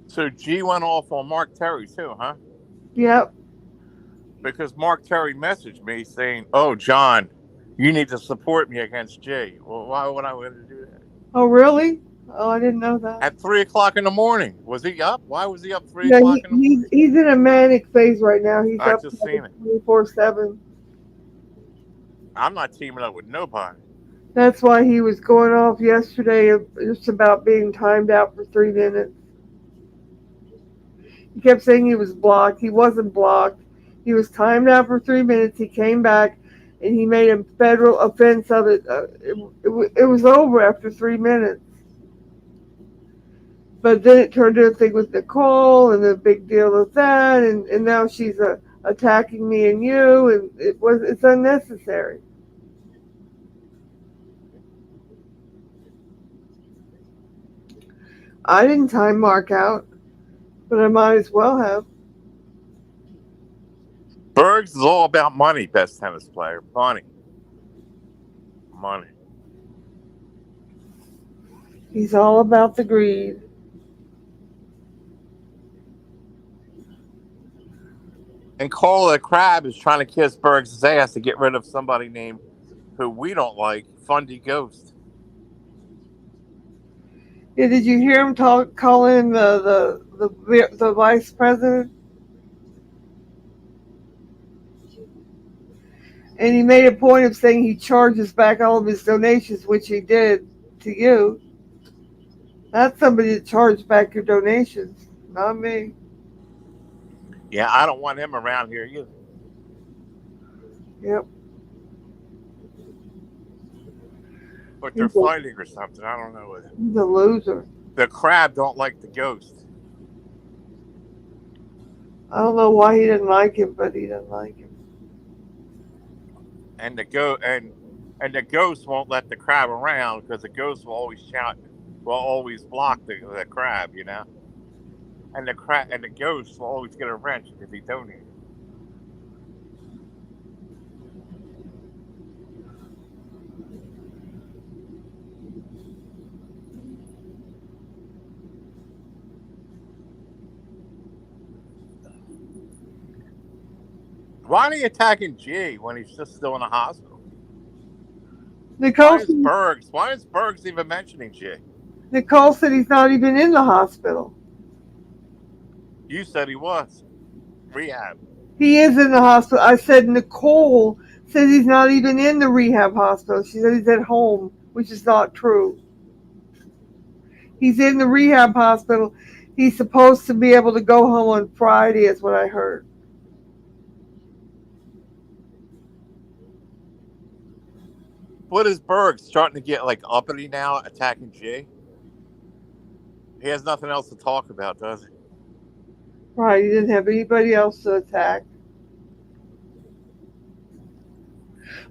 So G went off on Mark Terry too, huh? Yep. Because Mark Terry messaged me saying, "Oh, John, you need to support me against G." Well, why would I want to do that? Oh, really? Oh, I didn't know that. At 3 o'clock in the morning, was he up? Why was he up three Yeah, o'clock in the morning? he's in a manic phase right now. He's I up just like seen it. 24/7. I'm not teaming up with nobody. That's why he was going off yesterday, just about being timed out for 3 minutes. He kept saying he was blocked. He wasn't blocked. He was timed out for 3 minutes. He came back, and he made a federal offense of it. It was over after 3 minutes. But then it turned into a thing with Nicole and the big deal with that, and now she's attacking me and you, and it's unnecessary. I didn't time Mark out, but I might as well have. Bergs is all about money, best tennis player. Money. Money. He's all about the greed. And Cole the Crab is trying to kiss Bergs' ass to get rid of somebody named who we don't like, Fundy Ghost. Yeah, did you hear him calling the vice president? And he made a point of saying he charges back all of his donations, which he did to you. That's somebody that charged back your donations, not me. Yeah, I don't want him around here either. Yep. But they're fighting or something. I don't know. He's a loser. The Crab don't like the Ghost. I don't know why he didn't like him, but he didn't like him. And the Ghost won't let the Crab around because the Ghost will always shout, will always block the Crab, you know. And the Ghost will always get a wrench because he donated. Why are you attacking G when he's just still in the hospital? Why is Bergs even mentioning G? Nicole said he's not even in the hospital. You said he was. Rehab. He is in the hospital. I said Nicole says he's not even in the rehab hospital. She said he's at home, which is not true. He's in the rehab hospital. He's supposed to be able to go home on Friday, is what I heard. What is Berg starting to get like uppity now, attacking G? He has nothing else to talk about, does he? Right, he didn't have anybody else to attack.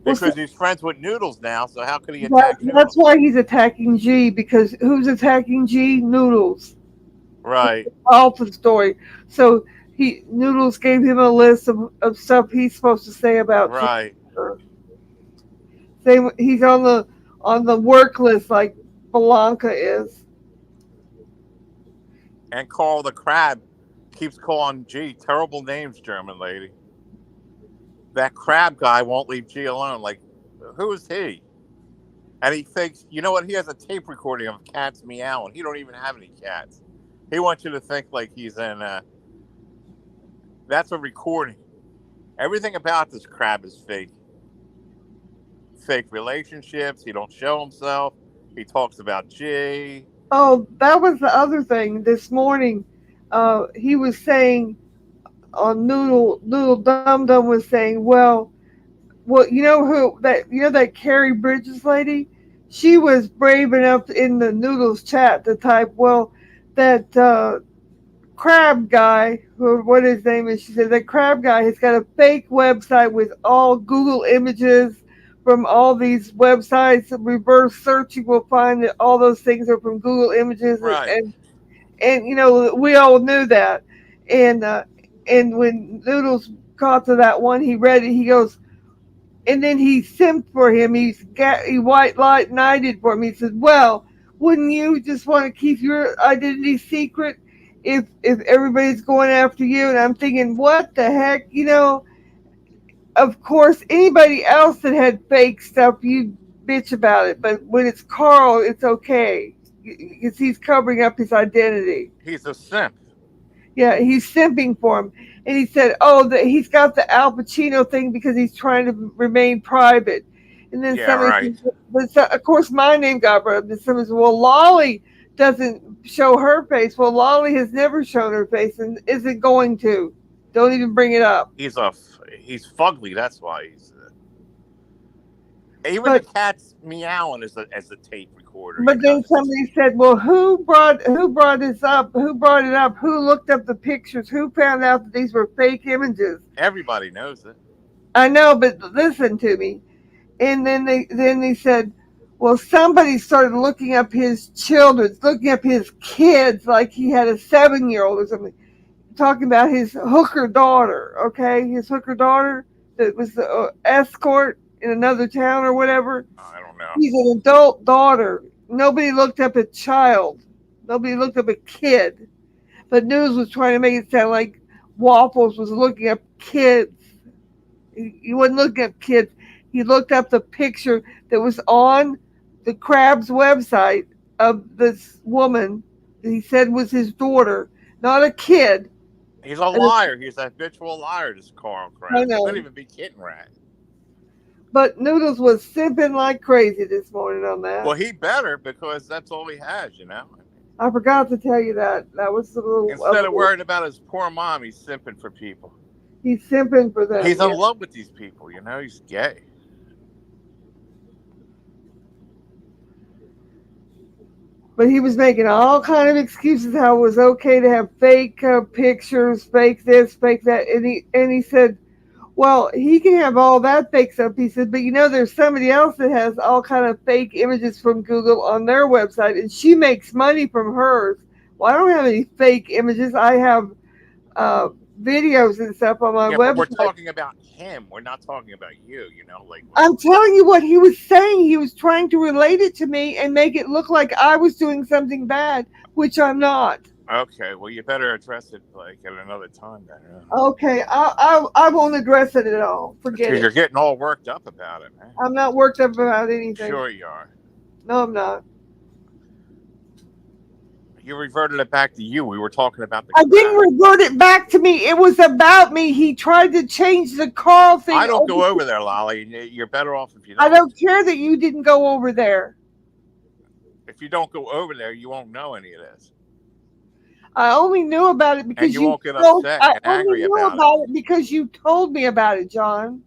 Because he's friends with Noodles now, so how could he attack Noodles? That's why he's attacking G, because who's attacking G? Noodles. Right. Alpha story. So Noodles gave him a list of stuff he's supposed to say about right. Say he's on the work list like Blanca is. And Carl the Crab keeps calling G terrible names, German lady. That Crab guy won't leave G alone. Like, who is he? And he thinks, you know what? He has a tape recording of cats meowing. He don't even have any cats. He wants you to think like he's in. That's a recording. Everything about this Crab is fake. Fake relationships. He don't show himself. He talks about G. Oh, that was the other thing. This morning, he was saying on Noodle Dum Dum was saying, well, you know that Carrie Bridges lady, she was brave enough in the Noodles chat to type, well, that Crab guy, what his name is, she said that Crab guy has got a fake website with all Google images from all these websites. Reverse searching will find that all those things are from Google images, right. and you know we all knew that, and when Noodles got to that one, he read it. He goes, and then he simped for him. He white light knighted for him. He said, "Well, wouldn't you just want to keep your identity secret if everybody's going after you. And I'm thinking, what the heck, of course, anybody else that had fake stuff, you bitch about it. But when it's Carl, it's okay because he's covering up his identity. He's a simp. Yeah, he's simping for him. And he said, oh, he's got the Al Pacino thing because he's trying to remain private. And then Yeah, somebody right. said, but of course, my name got brought up. And somebody said, well, Lolly doesn't show her face. Well, Lolly has never shown her face and isn't going to. Don't even bring it up. He's fugly. That's why he's. Even the But cat's meowing as a tape recorder. but then somebody said, well, who brought this up? Who brought it up? Who looked up the pictures? Who found out that these were fake images? Everybody knows it. I know, but listen to me. And then they said, well, somebody started looking up his children, looking up his kids, like he had a 7-year-old or something, talking about his hooker daughter. Okay, his hooker daughter that was the escort in another town or whatever. I don't know. He's an adult daughter. Nobody looked up a child. Nobody looked up a kid. But news was trying to make it sound like Waffles was looking up kids. He wasn't looking up kids. He looked up the picture that was on the Crab's website of this woman that he said was his daughter, not a kid. He's a liar. He's a habitual liar, this Carl Crab. I know. He couldn't even be kitten rat. But Noodles was simping like crazy this morning on that. Well, he better, because that's all he has, I forgot to tell you that. That was a little. Instead of worrying about his poor mom, he's simping for people. He's simping for them. He's in love with these people, He's gay. But he was making all kind of excuses how it was okay to have fake pictures, fake this, fake that, and he said, well, he can have all that fake stuff. He said, but there's somebody else that has all kind of fake images from Google on their website, and she makes money from hers. Well, I don't have any fake images. I have videos and stuff on my website. But we're talking about him. We're not talking about you. I'm telling you what he was saying. He was trying to relate it to me and make it look like I was doing something bad, which I'm not. Okay, well, you better address it at another time then. Okay, I won't address it at all. Forget it. Because you're getting all worked up about it, man. I'm not worked up about anything. Sure you are. No, I'm not. You reverted it back to you. We were talking about the I didn't revert it back to me. It was about me. He tried to change the Carl thing. I don't go over there, Lolly. You're better off if you don't. I don't care that you didn't go over there. If you don't go over there, you won't know any of this. I only knew about it because and you won't get upset and angry about it. I only knew about it because you told me about it, John.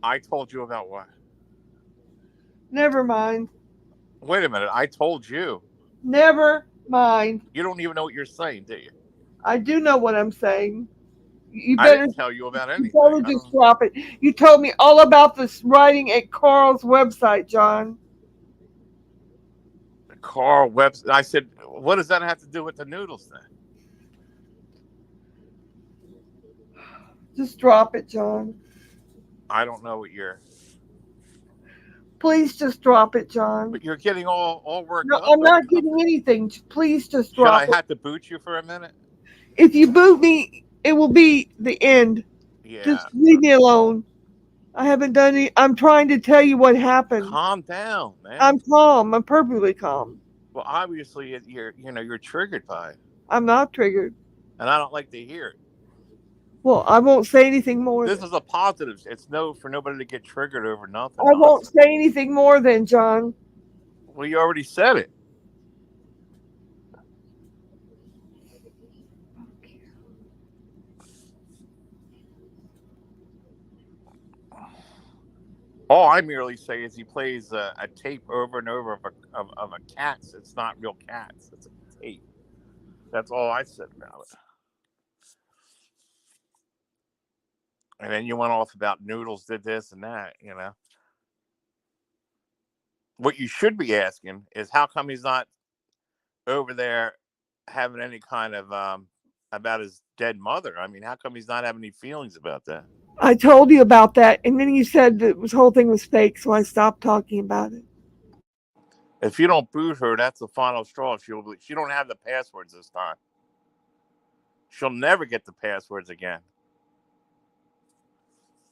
I told you about what? Never mind. Wait a minute. I told you. Never mind. You don't even know what you're saying, do you? I do know what I'm saying. You I better didn't tell you about anything. You better just drop it. You told me all about this writing at Carl's website, John. Carl website. I said, what does that have to do with the noodles then? Just drop it, John. I don't know what you're... Please just drop it, John. But you're getting all worked up. No, I'm not getting anything. Please just drop it. Should I have to boot you for a minute? If you boot me, it will be the end. Yeah. Just leave me alone. I haven't done any. I'm trying to tell you what happened. Calm down, man. I'm calm. I'm perfectly calm. Well, obviously, you're triggered by it. I'm not triggered. And I don't like to hear it. Well, I won't say anything more. This is a positive. It's for nobody to get triggered over nothing. I won't say anything more then, John. Well, you already said it. All I merely say is he plays a tape over and over of a cat's. It's not real cats. It's a tape. That's all I said about it. And then you went off about Noodles did this and that, What you should be asking is how come he's not over there having any kind of about his dead mother? I mean, how come he's not having any feelings about that? I told you about that, and then you said that this whole thing was fake, so I stopped talking about it. If you don't boot her, that's the final straw. She don't have the passwords this time. She'll never get the passwords again.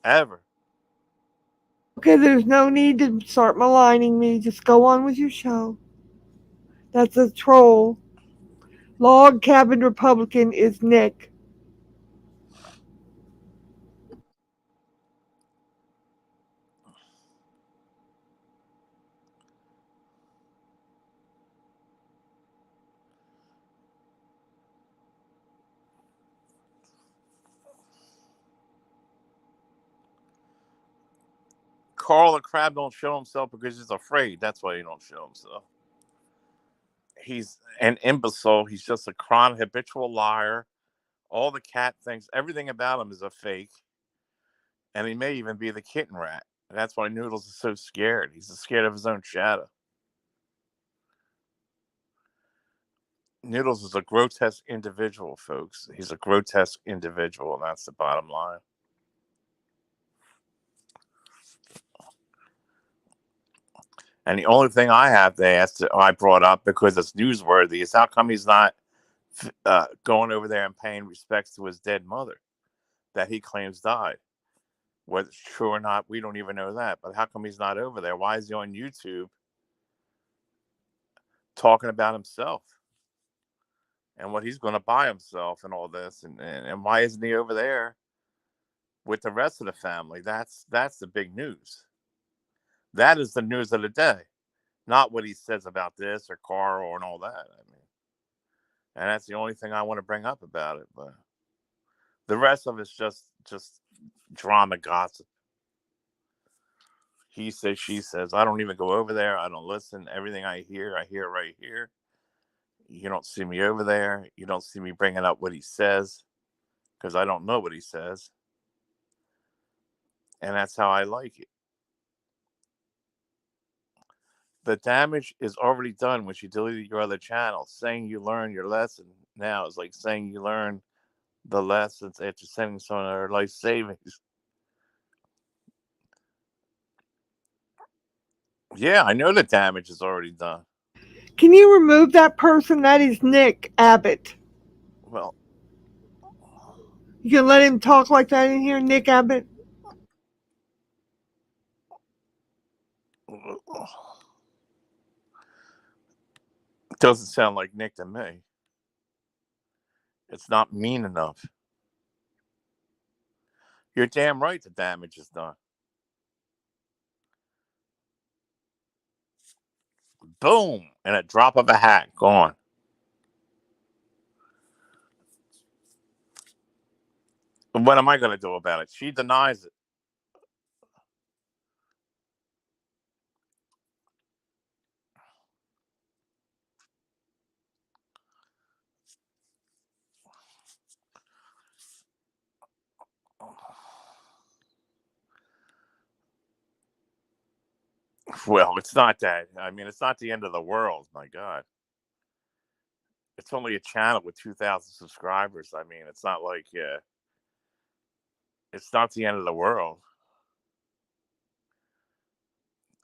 Ever. Okay, there's no need to start maligning me. Just go on with your show. That's a troll. Log Cabin Republican is Nick. Carl the Crab don't show himself because he's afraid. That's why he don't show himself. He's an imbecile. He's just a chronic habitual liar. All the cat things, everything about him is a fake. And he may even be the kitten rat. And that's why Noodles is so scared. He's scared of his own shadow. Noodles is a grotesque individual, folks. He's a grotesque individual, and that's the bottom line. And the only thing I have to ask, I brought up because it's newsworthy, is how come he's not going over there and paying respects to his dead mother that he claims died? Whether it's true or not, we don't even know that. But how come he's not over there? Why is he on YouTube talking about himself and what he's going to buy himself and all this? And why isn't he over there with the rest of the family? That's the big news. That is the news of the day, not what he says about this or Carl and all that. I mean, and that's the only thing I want to bring up about it. But the rest of it's just drama gossip. He says, she says. I don't even go over there. I don't listen. Everything I hear right here. You don't see me over there. You don't see me bringing up what he says because I don't know what he says. And that's how I like it. The damage is already done when you deleted your other channel. Saying you learned your lesson now is like saying you learned the lessons after sending someone their life savings. Yeah, I know the damage is already done. Can you remove that person? That is Nick Abbott. Well, You can let him talk like that in here, Nick Abbott? it doesn't sound like Nick to me. It's not mean enough. You're damn right the damage is done. Boom! And a drop of a hat, gone. What am I going to do about it? She denies it. Well, it's not that. I mean, it's not the end of the world. My God. It's only a channel with 2,000 subscribers. I mean, it's not like, it's not the end of the world.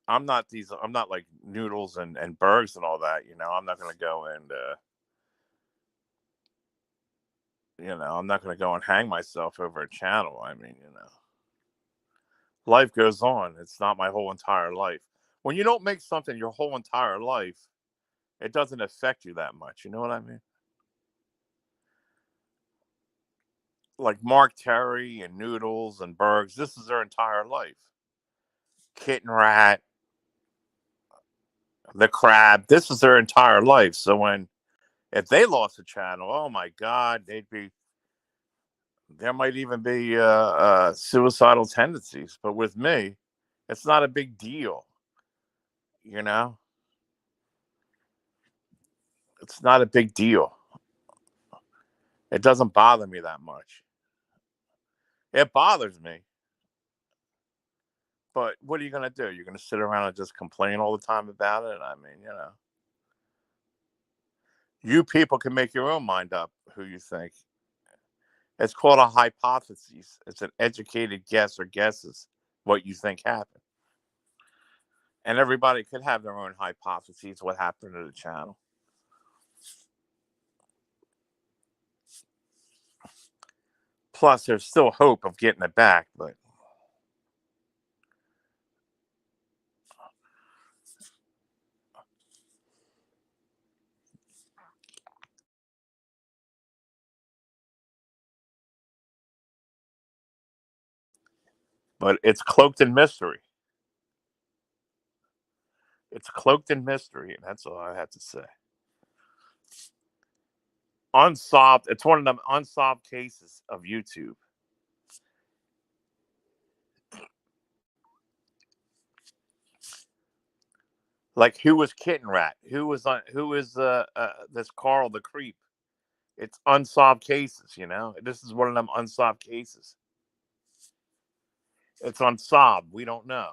I'm not like Noodles and Bergs and all that. I'm not going to go and, I'm not going to go and hang myself over a channel. I mean, life goes on. It's not my whole entire life. When you don't make something your whole entire life, it doesn't affect you that much. You know what I mean? Like Mark Terry and Noodles and Bergs, this is their entire life. Kitten Rat, the Crab, this is their entire life. So if they lost a channel, oh my God, there might even be suicidal tendencies. But with me, it's not a big deal. You know, it's not a big deal. It doesn't bother me that much. It bothers me. But what are you going to do? You're going to sit around and just complain all the time about it? I mean, you people can make your own mind up who you think. It's called a hypothesis. It's an educated guess or guesses what you think happened. And everybody could have their own hypotheses what happened to the channel. Plus, there's still hope of getting it back, but it's cloaked in mystery. It's cloaked in mystery, and that's all I have to say. Unsolved. It's one of them unsolved cases of YouTube. Like, who was Kitten Rat? Who is this Carl the Creep? It's unsolved cases. This is one of them unsolved cases. It's unsolved. We don't know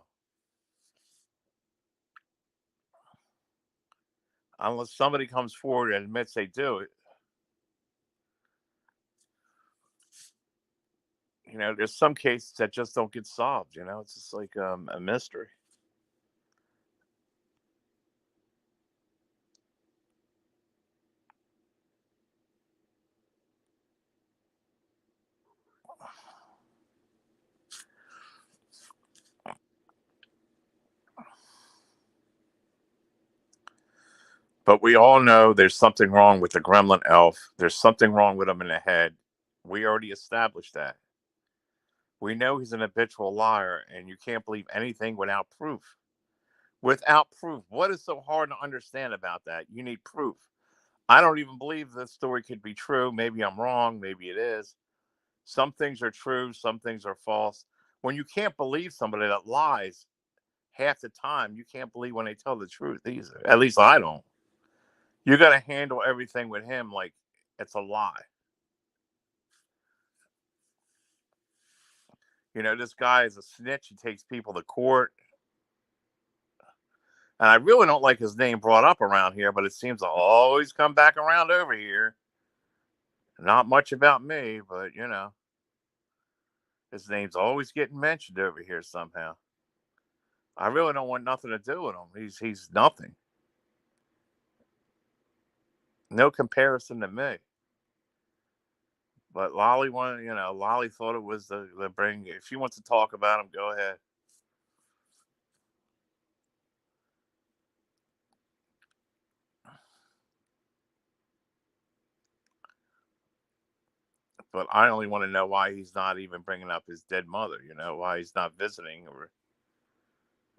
unless somebody comes forward and admits they do it. There's some cases that just don't get solved. It's just like a mystery. But we all know there's something wrong with the gremlin elf. There's something wrong with him in the head. We already established that. We know he's an habitual liar, and you can't believe anything without proof. Without proof. What is so hard to understand about that? You need proof. I don't even believe this story could be true. Maybe I'm wrong. Maybe it is. Some things are true. Some things are false. When you can't believe somebody that lies half the time, you can't believe when they tell the truth either. At least I don't. You got to handle everything with him like it's a lie. This guy is a snitch. He takes people to court. And I really don't like his name brought up around here, but it seems to always come back around over here. Not much about me, but his name's always getting mentioned over here somehow. I really don't want nothing to do with him. He's nothing. No comparison to me. But Lolly Lolly thought it was the bring. If she wants to talk about him, go ahead. But I only want to know why he's not even bringing up his dead mother. Why he's not visiting, or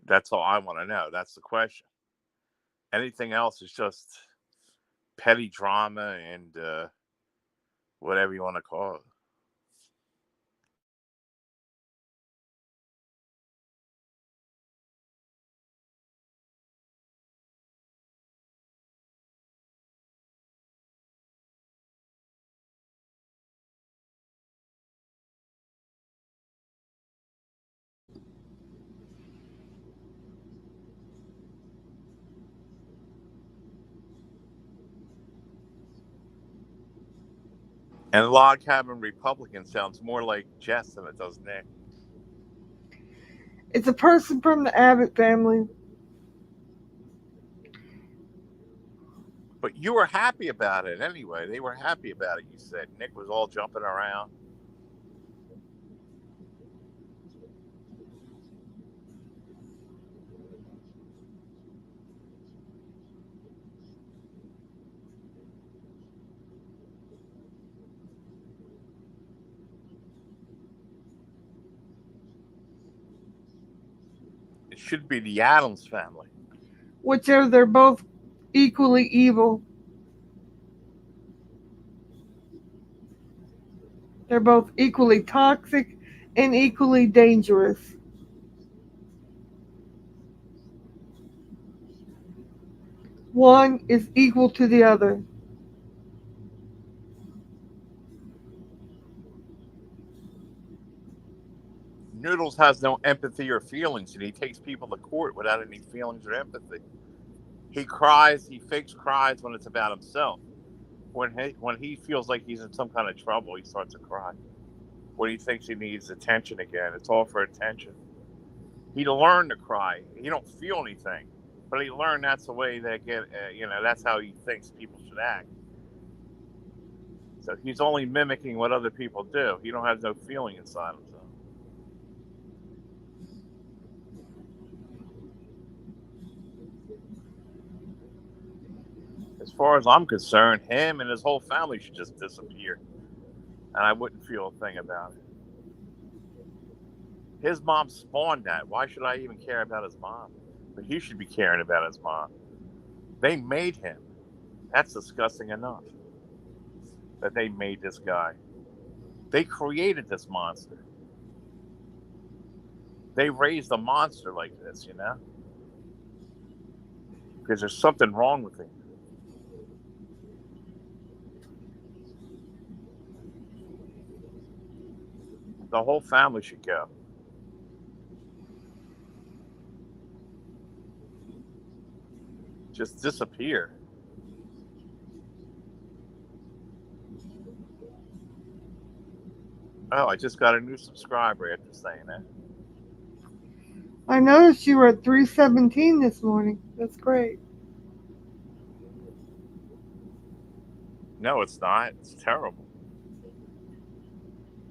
that's all I want to know. That's the question. Anything else is just petty drama and whatever you want to call it. And Log Cabin Republican sounds more like Jess than it does Nick. It's a person from the Abbott family. But you were happy about it anyway. They were happy about it, you said. Nick was all jumping around. It should be the Adams family. Whichever, they're both equally evil. They're both equally toxic and equally dangerous. One is equal to the other. Noodles has no empathy or feelings, and he takes people to court without any feelings or empathy. He cries, he fakes cries when it's about himself. When he feels like he's in some kind of trouble, he starts to cry. When he thinks he needs attention again, it's all for attention. He learned to cry. He don't feel anything, but he learned that's the way they get. That's how he thinks people should act. So he's only mimicking what other people do. He don't have no feeling inside himself. As far as I'm concerned, him and his whole family should just disappear. And I wouldn't feel a thing about it. His mom spawned that. Why should I even care about his mom? But he should be caring about his mom. They made him. That's disgusting enough. That they made this guy. They created this monster. They raised a monster like this, you know? Because there's something wrong with him. The whole family should go. Just disappear. Oh, I just got a new subscriber after saying that. I noticed you were at 317 this morning. That's great. No, it's not. It's terrible.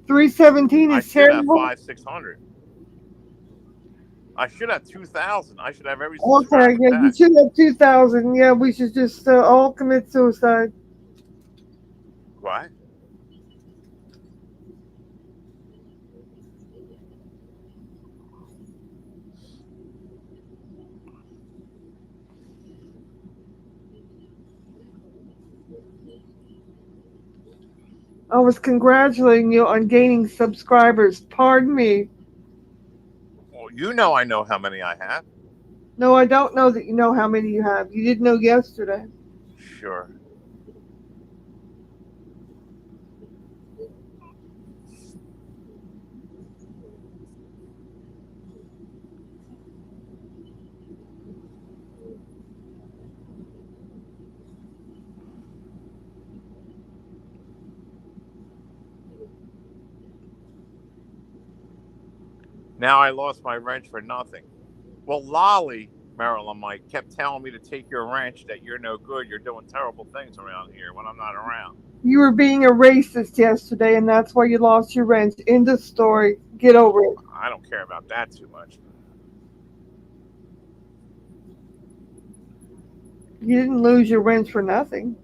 317 I is should have terrible. 600. I should have 2,000. I should have every Okay, subscriber yeah, you back. should have 2,000. Yeah, we should just all commit suicide. What? I was congratulating you on gaining subscribers. Pardon me. Well, you know I know how many I have. No, I don't know that you know how many you have. You didn't know yesterday. Sure. Now I lost my wrench for nothing. Well, Lolly, Marilyn Mike, kept telling me to take your wrench, that you're no good. You're doing terrible things around here when I'm not around. You were being a racist yesterday, and that's why you lost your wrench. End of story. Get over it. I don't care about that too much. You didn't lose your wrench for nothing.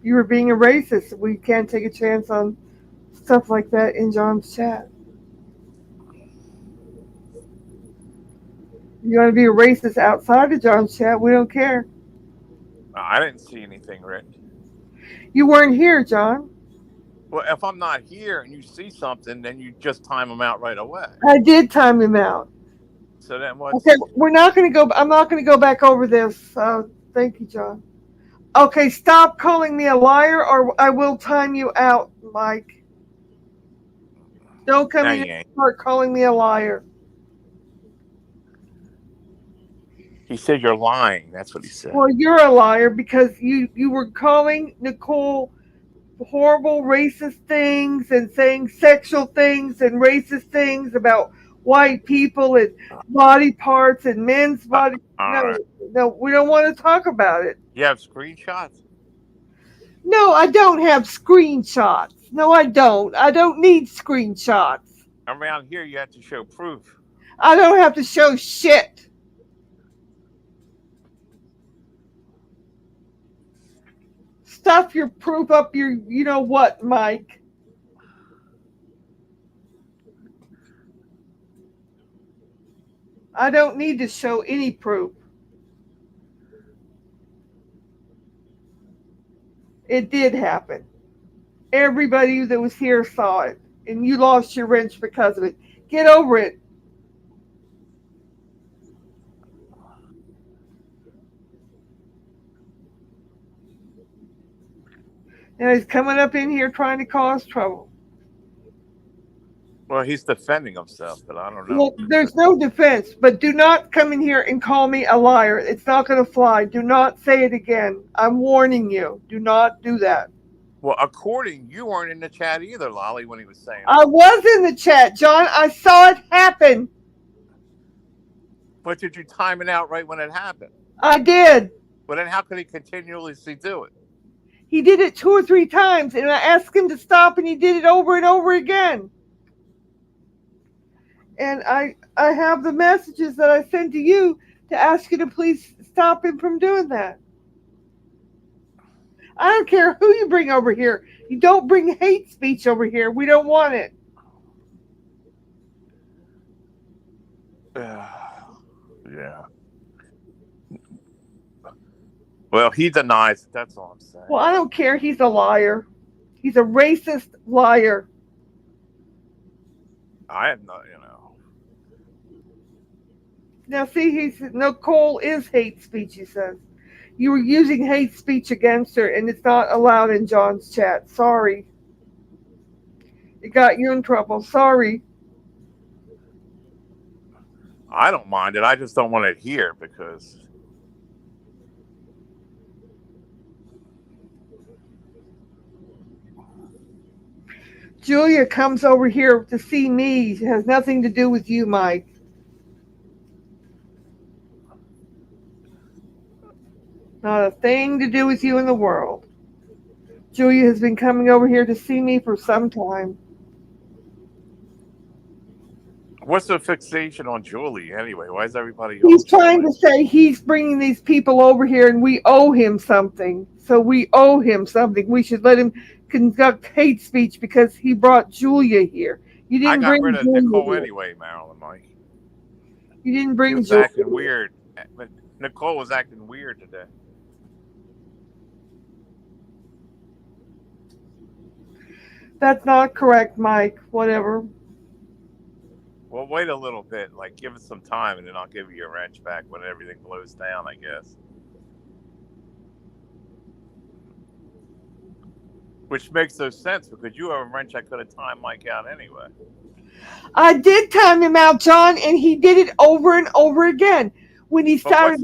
You were being a racist. We can't take a chance on stuff like that in John's chat. You want to be a racist outside of John's chat? We don't care. I didn't see anything written. You weren't here, John. Well, if I'm not here and you see something, then you just time them out right away. I did time him out. So then what's... Okay, we're not going to go. I'm not going to go back over this. Thank you, John. Okay, stop calling me a liar, or I will time you out, Mike. Don't come No, in you and ain't. start calling me a liar. He said you're lying. That's what he said. Well, you're a liar because you were calling Nicole horrible racist things and saying sexual things and racist things about white people and body parts and men's body. All No, right. no, we don't want to talk about it. You have screenshots? No, I don't have screenshots. No, I don't. I don't need screenshots. Around here, you have to show proof. I don't have to show shit. Stuff your proof up your, you know what, Mike. I don't need to show any proof. It did happen. Everybody that was here saw it, and you lost your wrench because of it. Get over it. And he's coming up in here trying to cause trouble. Well, he's defending himself, but I don't know. Look, there's no defense, but do not come in here and call me a liar. It's not going to fly. Do not say it again. I'm warning you. Do not do that. Well, according, you weren't in the chat either, Lolly, when he was saying I was in the chat, John. I saw it happen. But did you time it out right when it happened? I did. Well, then how could he continuously do it? He did it 2 or 3 times, and I asked him to stop, and he did it over and over again. And I have the messages that I sent to you to ask you to please stop him from doing that. I don't care who you bring over here. You don't bring hate speech over here. We don't want it. Yeah. Well, he denies it. That's all I'm saying. Well, I don't care. He's a liar. He's a racist liar. I have not, Now, see, Nicole is hate speech, he says. You were using hate speech against her, and it's not allowed in John's chat. Sorry. It got you in trouble. Sorry. I don't mind it. I just don't want it here because. Julia comes over here to see me. It has nothing to do with you, Mike. Not a thing to do with you in the world. Julia has been coming over here to see me for some time. What's the fixation on Julie anyway? Why is everybody? He's trying to say he's bringing these people over here and we owe him something. So we owe him something. We should let him conduct hate speech because he brought Julia here. You didn't bring rid of Julia Nicole here. Anyway, Marilyn, Mike. You didn't bring She was Julia. acting weird. Nicole was acting weird today. That's not correct, Mike. Whatever. Well, wait a little bit. Like, give us some time, and then I'll give you your wrench back when everything blows down, I guess. Which makes no sense because you have a wrench I could have timed Mike out anyway. I did time him out, John, and he did it over and over again. When he started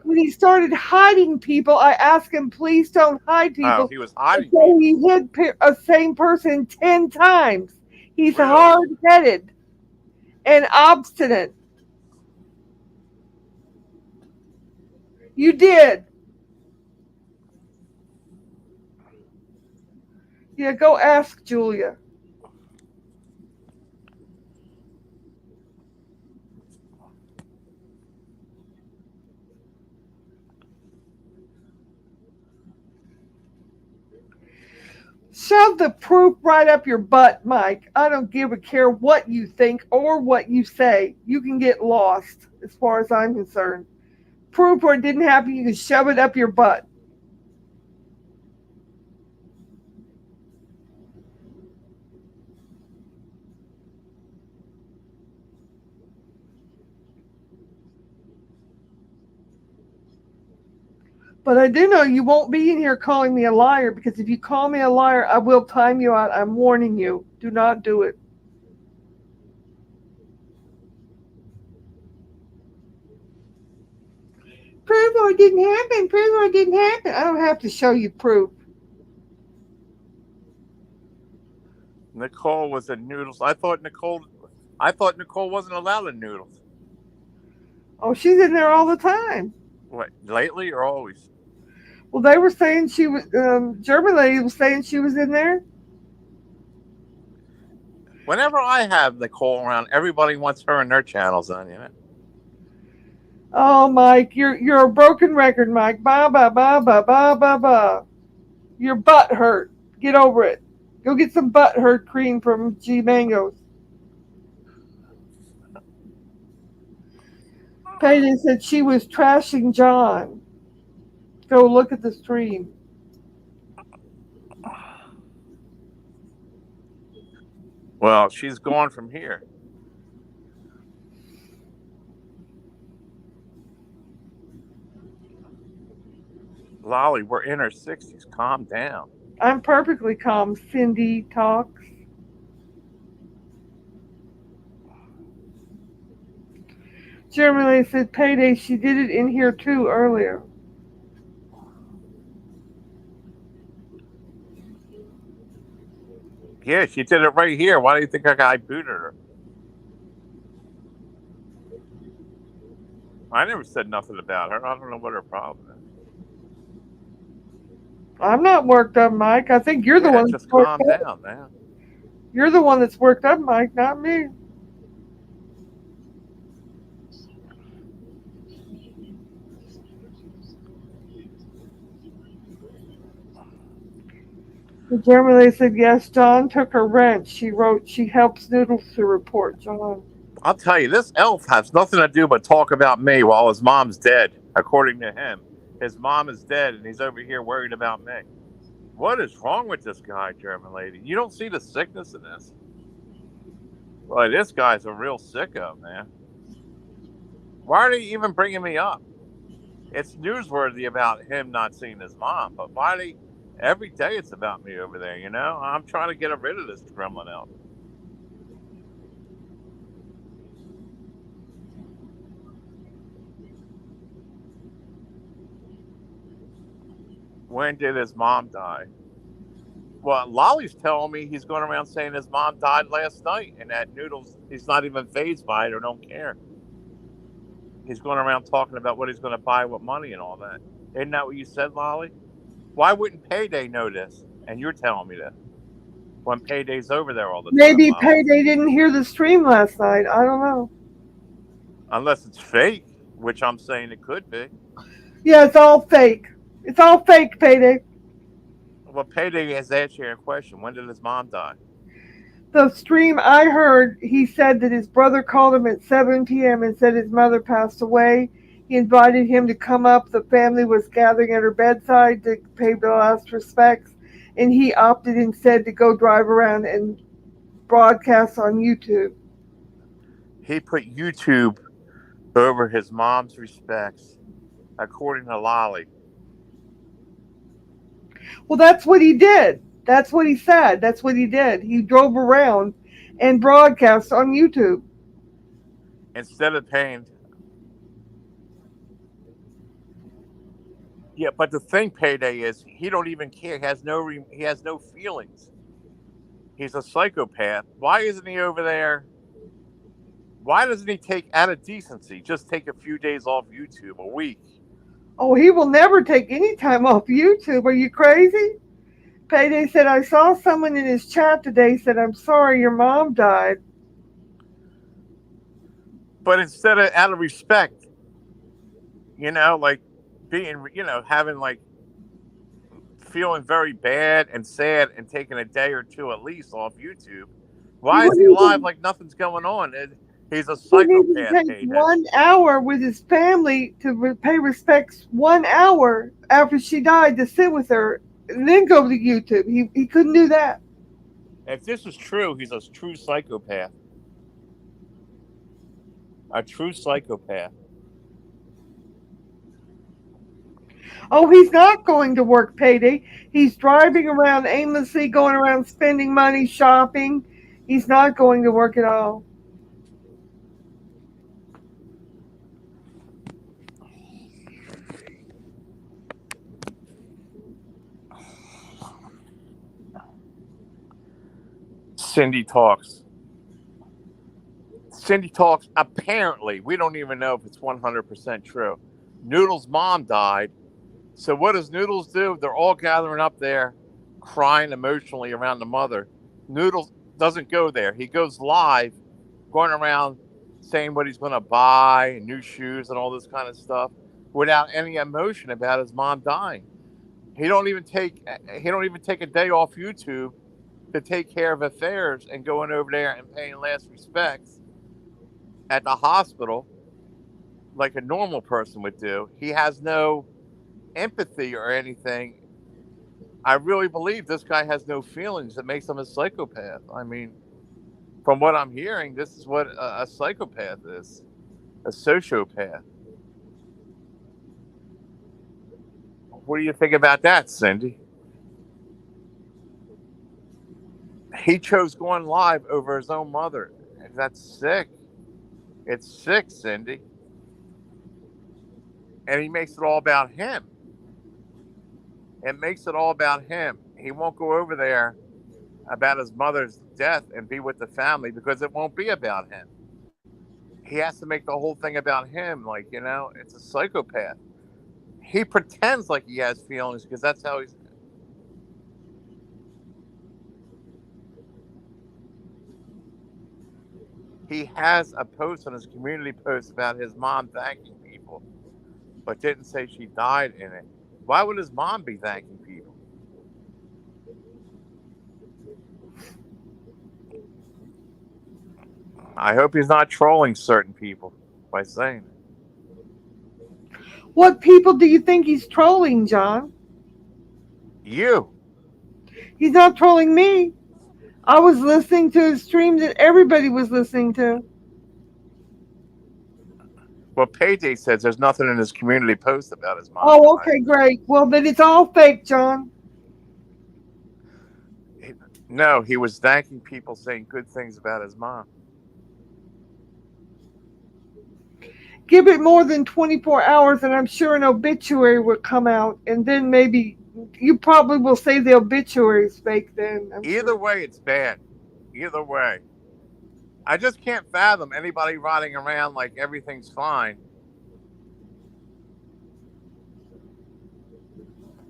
When he started hiding people, I asked him, please don't hide people. Oh, he was hiding so he hid a same person 10 times. He's hard-headed and obstinate. You did. Yeah, go ask Julia. Shove the proof right up your butt, Mike. I don't give a care what you think or what you say. You can get lost as far as I'm concerned. Proof where it didn't happen, you can shove it up your butt. But I do know you won't be in here calling me a liar, because if you call me a liar, I will time you out. I'm warning you. Do not do it. Proof or it didn't happen. Proof or it didn't happen. I don't have to show you proof. Nicole was in Noodles. I thought Nicole wasn't allowed in Noodles. Oh, she's in there all the time. What, lately or always? Well, they were saying she was. German lady was saying she was in there. Whenever I have Nicole around, everybody wants her and their channels on, Oh, Mike, you're a broken record, Mike. Ba ba ba ba ba ba ba. Your butt hurt. Get over it. Go get some butt hurt cream from G Mangoes. Payday said she was trashing John. Go look at the stream. Well, she's gone from here. Lolly, we're in our 60s. Calm down. I'm perfectly calm. Cindy talks. Germany said, Payday, she did it in here too earlier. Yeah, she did it right here. Why do you think I booted her? I never said nothing about her. I don't know what her problem is. I'm not worked up, Mike. I think you're the Yeah, one that's just worked calm up. down, man. You're the one that's worked up, Mike, not me. The German lady said, yes, John took her rent. She wrote, she helps Noodles to report, John. I'll tell you, this elf has nothing to do but talk about me while his mom's dead, according to him. His mom is dead, and he's over here worried about me. What is wrong with this guy, German lady? You don't see the sickness in this? Well, this guy's a real sicko, man. Why are they even bringing me up? It's newsworthy about him not seeing his mom, but why they every day it's about me over there, you know? I'm trying to get rid of this gremlin elf. When did his mom die? Well, Lolly's telling me he's going around saying his mom died last night, and that Noodles, he's not even phased by it or don't care. He's going around talking about what he's going to buy with money and all that. Isn't that what you said, Lolly? Why wouldn't Payday know this? And you're telling me this when Payday's over there all the time, Maybe Lolly. Payday didn't hear the stream last night. I don't know. Unless it's fake, which I'm saying it could be. Yeah, it's all fake. It's all fake, Payday. Well, Payday has asked you a question. When did his mom die? The stream I heard, he said that his brother called him at 7 p.m. and said his mother passed away. He invited him to come up. The family was gathering at her bedside to pay the last respects, and he opted instead to go drive around and broadcast on YouTube. He put YouTube over his mom's respects, according to Lolly. Well, that's what he did. That's what he said. That's what he did. He drove around and broadcast on YouTube. Instead of paying. Yeah, but the thing, Payday, is he don't even care. He has no feelings. He's a psychopath. Why isn't he over there? Why doesn't he take, out of decency, just take a few days off YouTube, a week? Oh, he will never take any time off YouTube. Are you crazy? Payday said, I saw someone in his chat today said, I'm sorry your mom died. But instead of, out of respect, like being, having like feeling very bad and sad and taking a day or two at least off YouTube, why is he live like nothing's going on? He's a He needed to psychopath, take Payday. 1 hour with his family to pay respects 1 hour after she died to sit with her and then go to YouTube. He couldn't do that. If this is true, he's a true psychopath. A true psychopath. Oh, he's not going to work, Payday. He's driving around aimlessly, going around spending money, shopping. He's not going to work at all. Cindy talks. Cindy talks. Apparently, we don't even know if it's 100% true. Noodles' mom died. So what does Noodles do? They're all gathering up there, crying emotionally around the mother. Noodles doesn't go there. He goes live, going around saying what he's going to buy, new shoes and all this kind of stuff, without any emotion about his mom dying. He don't even take a day off YouTube to take care of affairs and going over there and paying last respects at the hospital like a normal person would do. He has no empathy or anything. I really believe this guy has no feelings that makes him a psychopath. I mean, from what I'm hearing, this is what a psychopath is, a sociopath. What do you think about that, Cindy? He chose going live over his own mother. That's sick. It's sick, Cindy. And he makes it all about him. It makes it all about him. He won't go over there about his mother's death and be with the family because it won't be about him. He has to make the whole thing about him. Like, it's a psychopath. He pretends like he has feelings because that's how He has a post on his community post about his mom thanking people, but didn't say she died in it. Why would his mom be thanking people? I hope he's not trolling certain people by saying it. What people do you think he's trolling, John? You. He's not trolling me. I was listening to his stream that everybody was listening to. Well, Payday says there's nothing in his community post about his mom. Oh, okay, great. Well, then it's all fake, John. No, he was thanking people, saying good things about his mom. Give it more than 24 hours, and I'm sure an obituary will come out, and then maybe you probably will say the obituary is fake then. Either way, it's bad. Either way. I just can't fathom anybody riding around like everything's fine.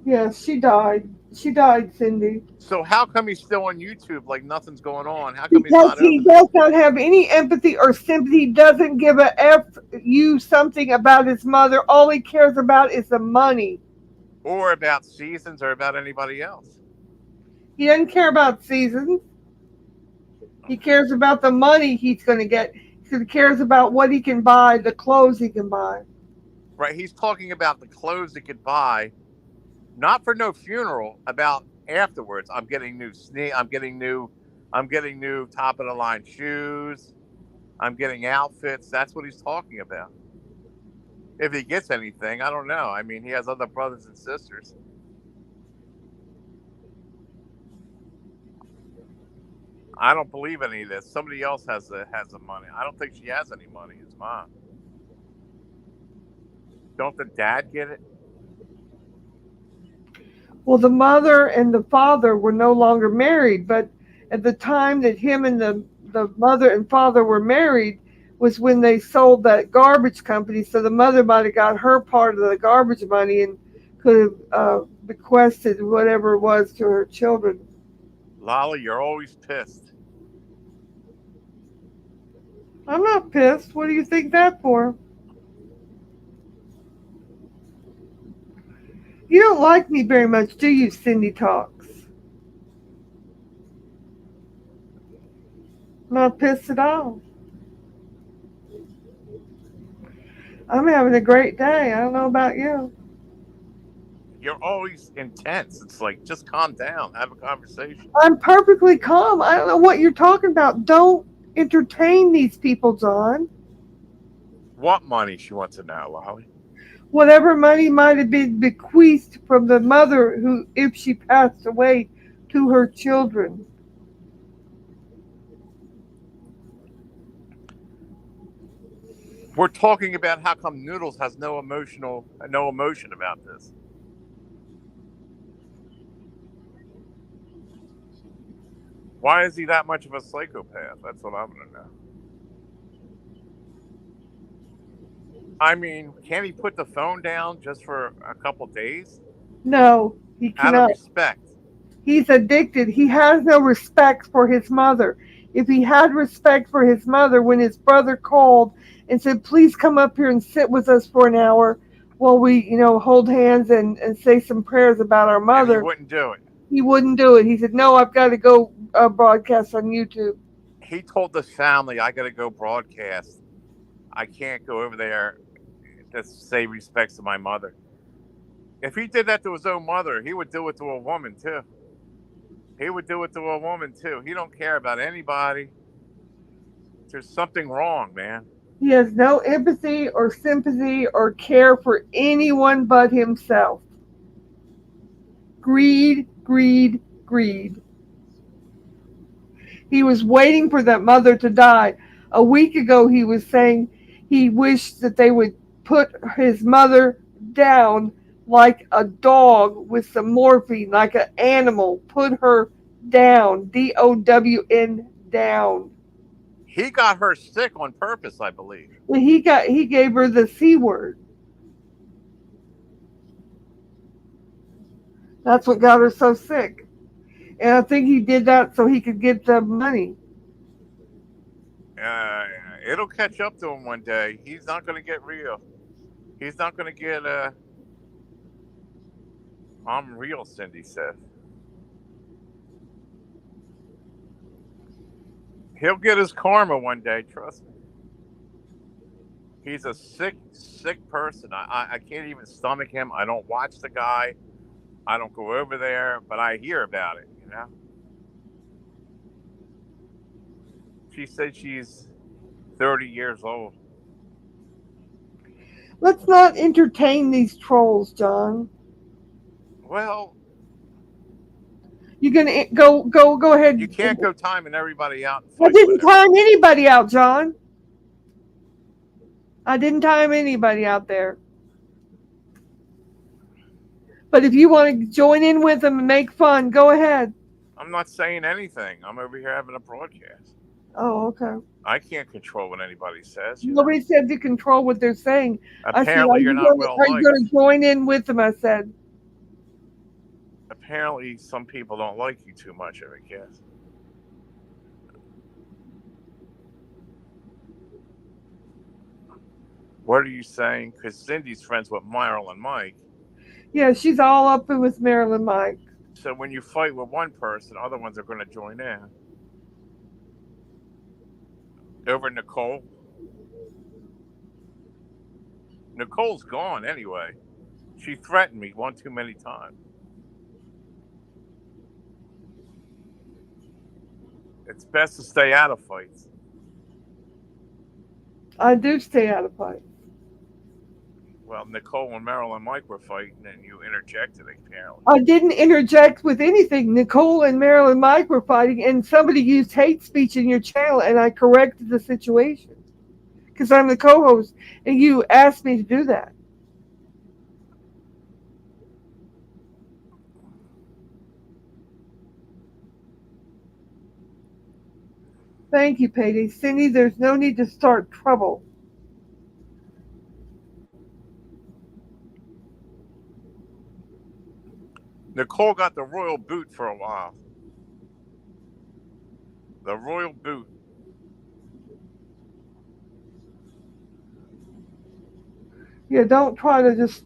Yes, she died. She died, Cindy. So how come he's still on YouTube like nothing's going on? How come Because he does not have any empathy or sympathy. He doesn't give a F you something about his mother. All he cares about is the money. Or about seasons or about anybody else. He doesn't care about seasons. He cares about the money he's going to get. He cares about what he can buy, the clothes he can buy. Right, he's talking about the clothes he could buy, not for no funeral, about afterwards. I'm getting new top of the line shoes. I'm getting outfits. That's what he's talking about. If he gets anything, I don't know. I mean, he has other brothers and sisters. I don't believe any of this. Somebody else has the money. I don't think she has any money. His mom. Don't the dad get it? Well, the mother and the father were no longer married, but at the time that him and the mother and father were married was when they sold that garbage company. So the mother might have got her part of the garbage money and could have bequested whatever it was to her children. Lolly, you're always pissed. I'm not pissed. What do you think that for? You don't like me very much, do you, Cindy Talks? Not pissed at all. I'm having a great day. I don't know about you. You're always intense. It's like, just calm down. Have a conversation. I'm perfectly calm. I don't know what you're talking about. Don't entertain these people, John. What money, she wants to know, Lolly? Whatever money might have been bequeathed from the mother who, if she passed away, to her children. We're talking about how come Noodles has no emotion about this. Why is he that much of a psychopath? That's what I'm going to know. I mean, can he put the phone down just for a couple days? No, he Out cannot. of respect. He's addicted. He has no respect for his mother. If he had respect for his mother, when his brother called and said, please come up here and sit with us for an hour while we, hold hands and say some prayers about our mother. And he wouldn't do it. He wouldn't do it. He said, no, I've got to go broadcast on YouTube. He told the family, I got to go broadcast. I can't go over there to say respects to my mother. If he did that to his own mother, he would do it to a woman too. He don't care about anybody. There's something wrong, man. He has no empathy or sympathy or care for anyone but himself. Greed, greed, greed. He was waiting for that mother to die. A week ago, he was saying he wished that they would put his mother down like a dog with some morphine, like an animal. Put her down. DOWN, down. He got her sick on purpose, I believe. He gave her the C word. That's what got her so sick. And I think he did that so he could get the money. Uh, it'll catch up to him one day. He's not going to get real. He's not going to get I'm real, Cindy says. He'll get his karma one day, trust me. He's a sick, sick person. I can't even stomach him. I don't watch the guy. I don't go over there, but I hear about it, you know? She said she's 30 years old. Let's not entertain these trolls, John. Well, You gonna go ahead. you can't go timing everybody out and I fight didn't with everybody. time anybody out, John. I didn't time anybody out there. But if you want to join in with them and make fun, go ahead. I'm not saying anything. I'm over here having a broadcast. Oh, okay. I can't control what anybody says. You know? Nobody said to control what they're saying. I said, Apparently, you're not well are you liked. going to join in with them? I said. Apparently, some people don't like you too much, I guess. What are you saying? Because Cindy's friends with Meryl and Mike. Yeah, she's all up with Marilyn Mike. So when you fight with one person, other ones are going to join in. Over Nicole. Nicole's gone anyway. She threatened me one too many times. It's best to stay out of fights. I do stay out of fights. Well, Nicole and Meryl and Mike were fighting, and you interjected apparently. I didn't interject with anything. Nicole and Marilyn Mike were fighting, and somebody used hate speech in your channel, and I corrected the situation because I'm the co-host, and you asked me to do that. Thank you, Payday. Cindy, there's no need to start trouble. Nicole got the royal boot for a while. The royal boot. Yeah, don't try to just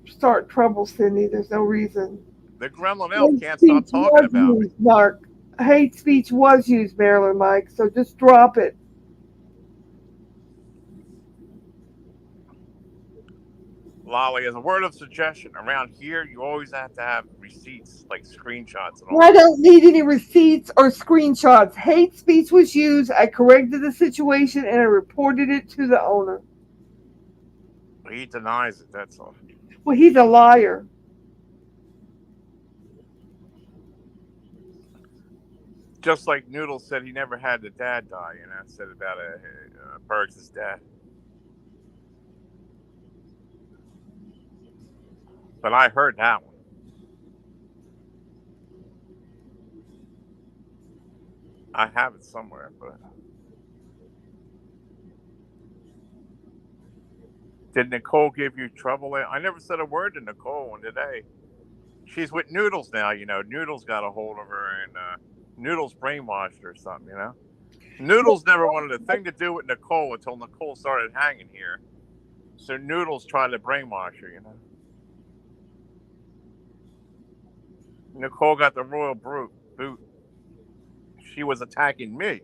start trouble, Cindy. There's no reason. The gremlin elf Hate can't speech stop talking was about me. used, Mark. Hate speech was used, Marilyn Mike, so just drop it. Lolly, as a word of suggestion, around here you always have to have receipts, like screenshots and all I that. don't need any receipts or screenshots. Hate speech was used. I corrected the situation and I reported it to the owner. He denies it, that's all. Well, he's a liar. Just like Noodles said he never had the dad die, said about Berg's dad. But I heard that one. I have it somewhere, but did Nicole give you trouble? I never said a word to Nicole today. She's with Noodles now, Noodles got a hold of her and Noodles brainwashed her or something, Noodles never wanted a thing to do with Nicole until Nicole started hanging here. So Noodles tried to brainwash her, Nicole got the royal boot. She was attacking me.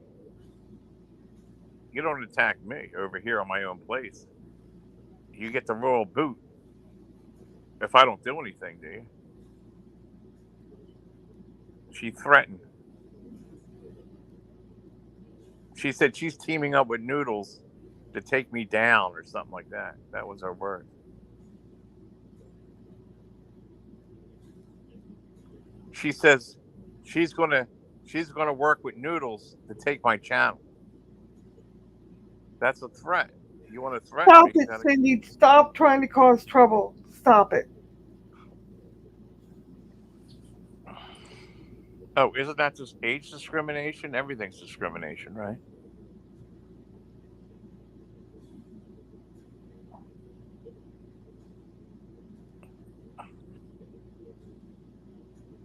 You don't attack me over here on my own place. You get the royal boot if I don't do anything, do you? She threatened. She said she's teaming up with Noodles to take me down or something like that. That was her word. She says she's gonna work with Noodles to take my channel. That's a threat. You want to threaten Stop me? it, Cindy. Stop trying to cause trouble. Stop it. Oh, isn't that just age discrimination? Everything's discrimination, right?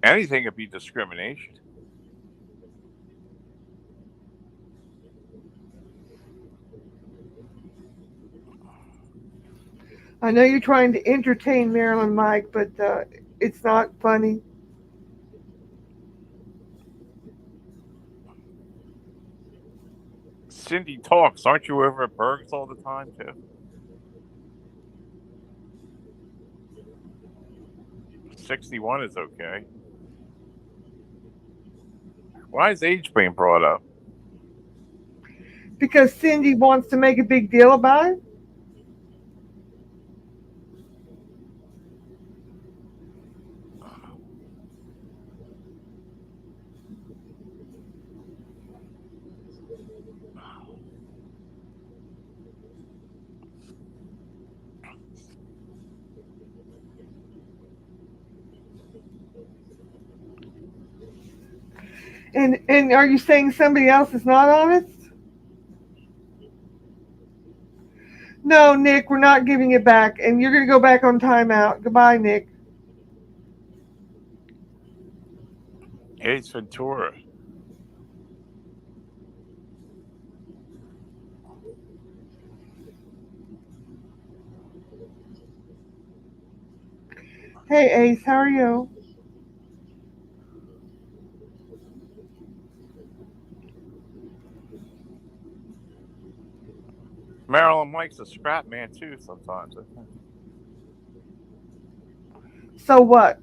Anything could be discrimination. I know you're trying to entertain Marilyn, Mike, but it's not funny. Cindy talks. Aren't you over at Berg's all the time too? 61 is okay. Why is age being brought up? Because Cindy wants to make a big deal about it. And are you saying somebody else is not honest? No, Nick, we're not giving it back, and you're going to go back on timeout. Goodbye, Nick. Ace Ventura. Hey, Ace, how are you? Marilyn Mike's a scrap man too sometimes, I think. So what?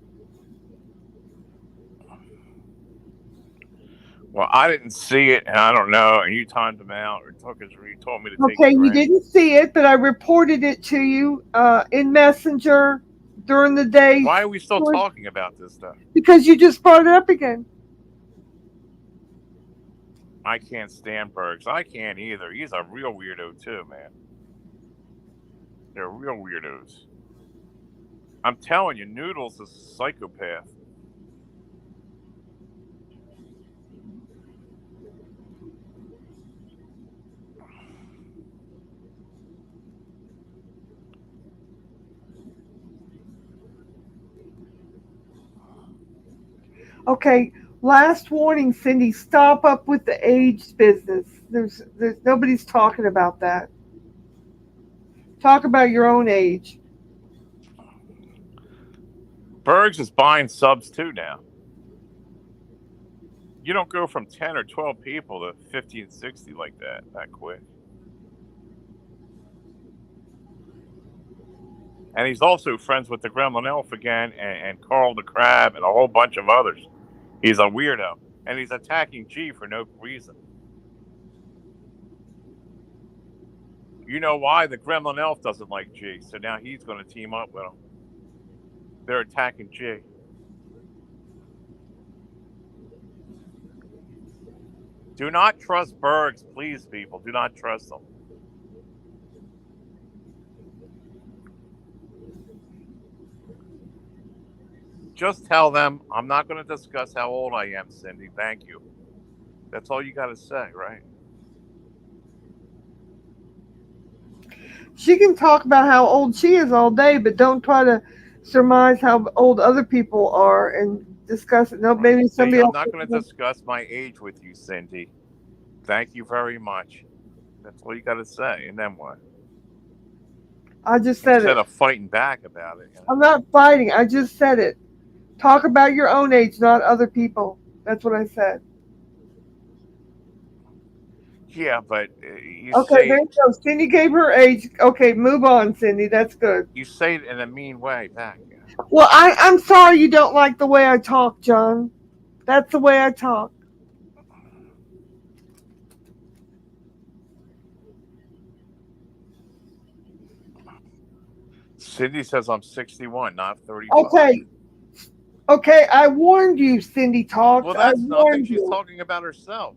Well, I didn't see it, and I don't know. And you timed him out, or you told me to take. Okay, you didn't see it, but I reported it to you in Messenger during the day. Why are we still talking about this stuff? Because you just brought it up again. I can't stand Bergs. I can't either. He's a real weirdo too, man. They're real weirdos. I'm telling you, Noodles is a psychopath. Okay, last warning, Cindy. Stop up with the age business. There's nobody's talking about that. Talk about your own age. Bergs is buying subs too now. You don't go from 10 or 12 people to 50 and 60 like that quick. And he's also friends with the Gremlin Elf again, and Carl the Crab, and a whole bunch of others. He's a weirdo. And he's attacking G for no reason. You know why? The Gremlin Elf doesn't like G, so now he's going to team up with him. They're attacking G. Do not trust Bergs, please, people. Do not trust them. Just tell them, I'm not going to discuss how old I am, Cindy. Thank you. That's all you got to say, right? She can talk about how old she is all day, but don't try to surmise how old other people are and discuss it. No, maybe somebody else. I'm not going to discuss my age with you, Cindy. Thank you very much. That's all you got to say. And then what? I just said it. Instead of fighting back about it. I'm not fighting. I just said it. Talk about your own age, not other people. That's what I said. Yeah, but okay, there you go. Cindy gave her age. Okay, move on, Cindy. That's good. You say it in a mean way back. Well, I'm sorry you don't like the way I talk, John. That's the way I talk. Cindy says I'm 61, not 35. Okay, I warned you, Cindy talks. Well, that's nothing. She's talking about herself.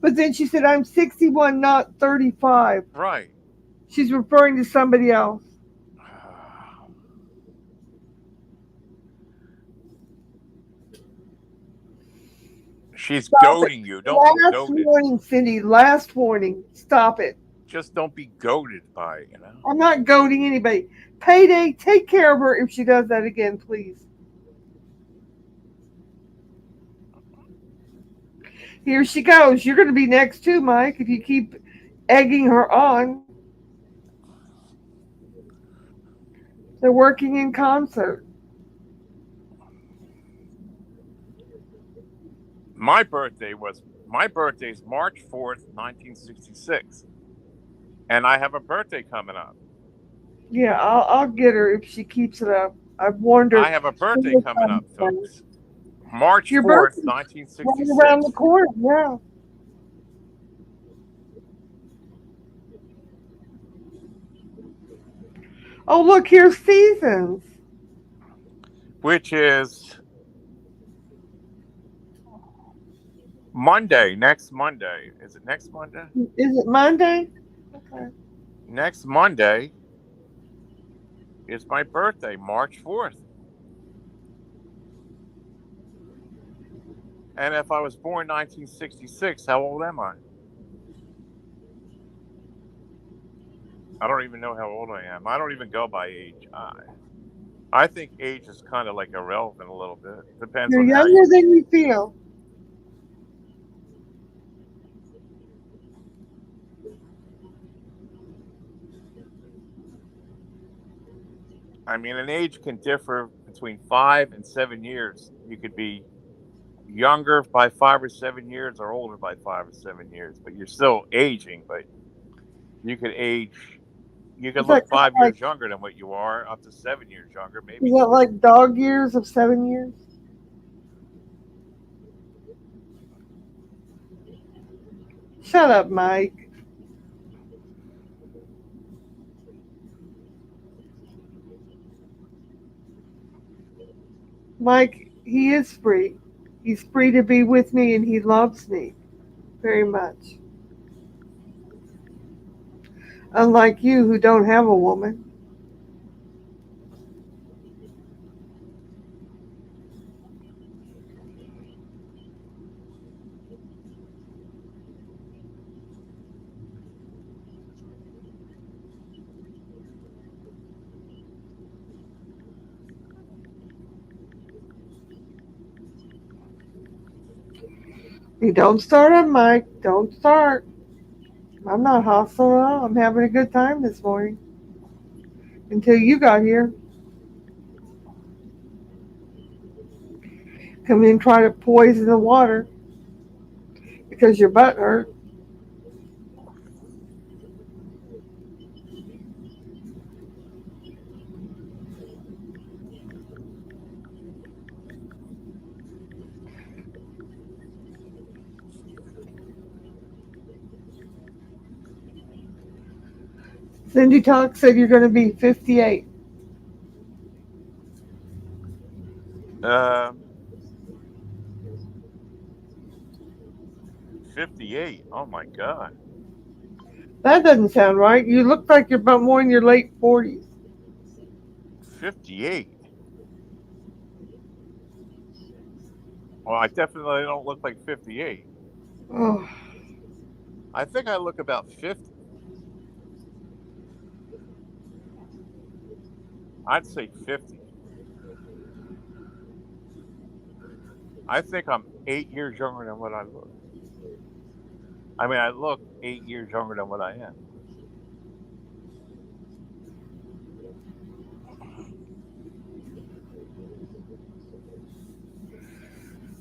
But then she said, I'm 61, not 35. Right. She's referring to somebody else. She's goading you. Don't be goaded. Last warning, Cindy. Last warning. Stop it. Just don't be goaded by it, you know? I'm not goading anybody. Payday, take care of her if she does that again, please. Here she goes. You're going to be next too, Mike, if you keep egging her on. They're working in concert. My birthday's March 4th, 1966. And I have a birthday coming up. Yeah, I'll get her if she keeps it up. I've warned her. I have a birthday coming up, folks. March Your 4th, birthday's right 1966. around the corner. Yeah. Oh, look, here's Seasons. Which is Monday, next Monday. Is it next Monday? Is it Monday? Okay. Next Monday is my birthday, March 4th. And if I was born 1966, how old am I? I don't even know how old I am. I don't even go by age. I think age is kind of like irrelevant a little bit. Depends You're on how younger than you feel. I mean, an age can differ between 5 and 7 years. You could be younger by 5 or 7 years or older by 5 or 7 years, but you're still aging. But you could age, you could Is look that 5 like, years younger than what you are, up to 7 years younger, is maybe. that like dog years of 7 years? Shut up, Mike. Mike, he is free. He's free to be with me and he loves me very much. Unlike you who don't have a woman. You don't start up, Mike. Don't start. I'm not hostile at all. I'm having a good time this morning. Until you got here. Come in and try to poison the water because your butt hurt. Cindy Talk said you're going to be 58. Um, 58. Oh my God. That doesn't sound right. You look like you're about more in your late 40s. 58. Well, I definitely don't look like 58. Oh, I think I look about 50. I'd say 50. I think I'm 8 years younger than what I look. I mean, I look 8 years younger than what I am.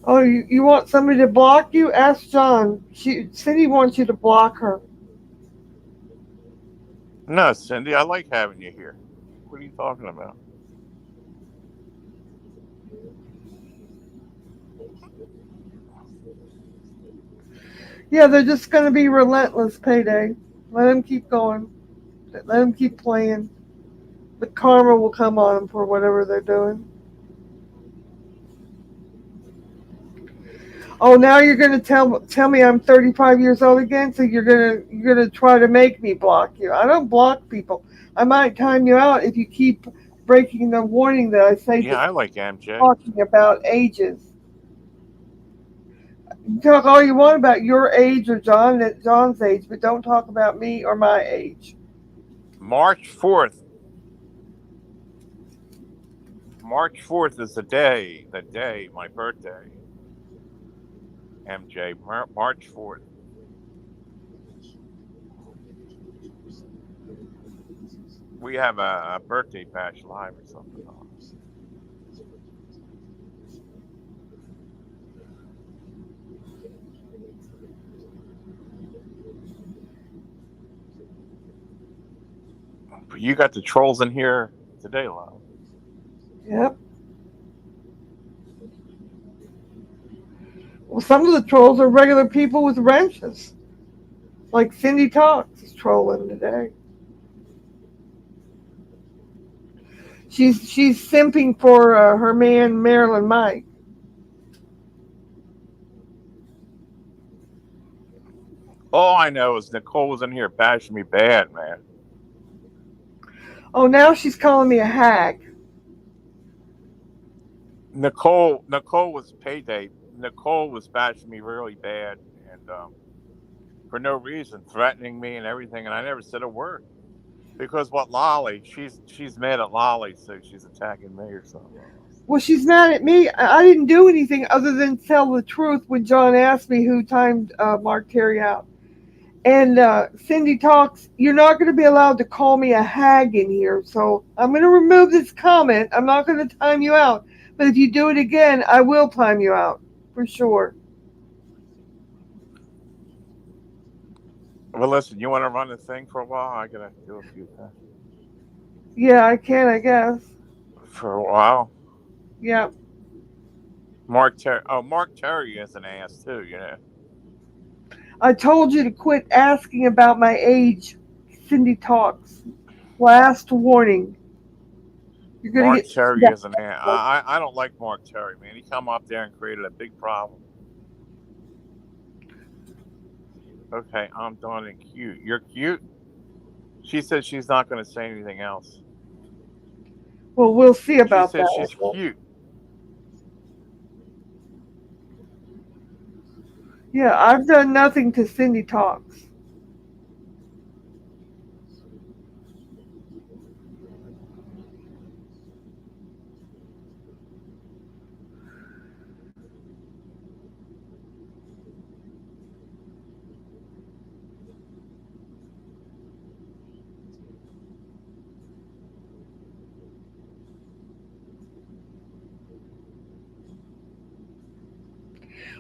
oh, you want somebody to block you? Ask John. Cindy wants you to block her. No, Cindy, I like having you here. What are you talking about? Yeah, they're just going to be relentless, Payday. Let them keep going. Let them keep playing. The karma will come on them for whatever they're doing. Oh, now you're gonna tell me I'm 35 years old again, so you're gonna try to make me block you. I don't block people. I might time you out if you keep breaking the warning that I say. Yeah, I like MJ. Talking about ages. You talk all you want about your age or John's age, but don't talk about me or my age. March 4th. March 4th is the day, my birthday. MJ, March 4th. We have a birthday bash live or something on. But you got the trolls in here today, love. Yep. Well, some of the trolls are regular people with wrenches. Like Cindy Talks is trolling today. She's simping for her man Marilyn Mike. All I know is Nicole was in here bashing me bad, man. Oh, now she's calling me a hag. Nicole was payday. Nicole was bashing me really bad, and for no reason, threatening me and everything, and I never said a word. Because what Lolly, she's mad at Lolly, so she's attacking me or something. Well, she's mad at me. I didn't do anything other than tell the truth when John asked me who timed Mark Terry out. And Cindy Talks, you're not going to be allowed to call me a hag in here. So I'm going to remove this comment. I'm not going to time you out. But if you do it again, I will time you out for sure. Well, listen, you want to run the thing for a while? I gotta do a few things. Yeah, I can, I guess. For a while. Yeah. Mark Terry is an ass too, you know. I told you to quit asking about my age. Cindy Talks. Last warning. You're going to Mark get... Terry is an ass. I don't like Mark Terry, man. He come up there and created a big problem. Okay, I'm done and cute. You're cute? She said she's not going to say anything else. Well, we'll see about that. She said that. she's cute. Yeah, I've done nothing to Cindy Talks.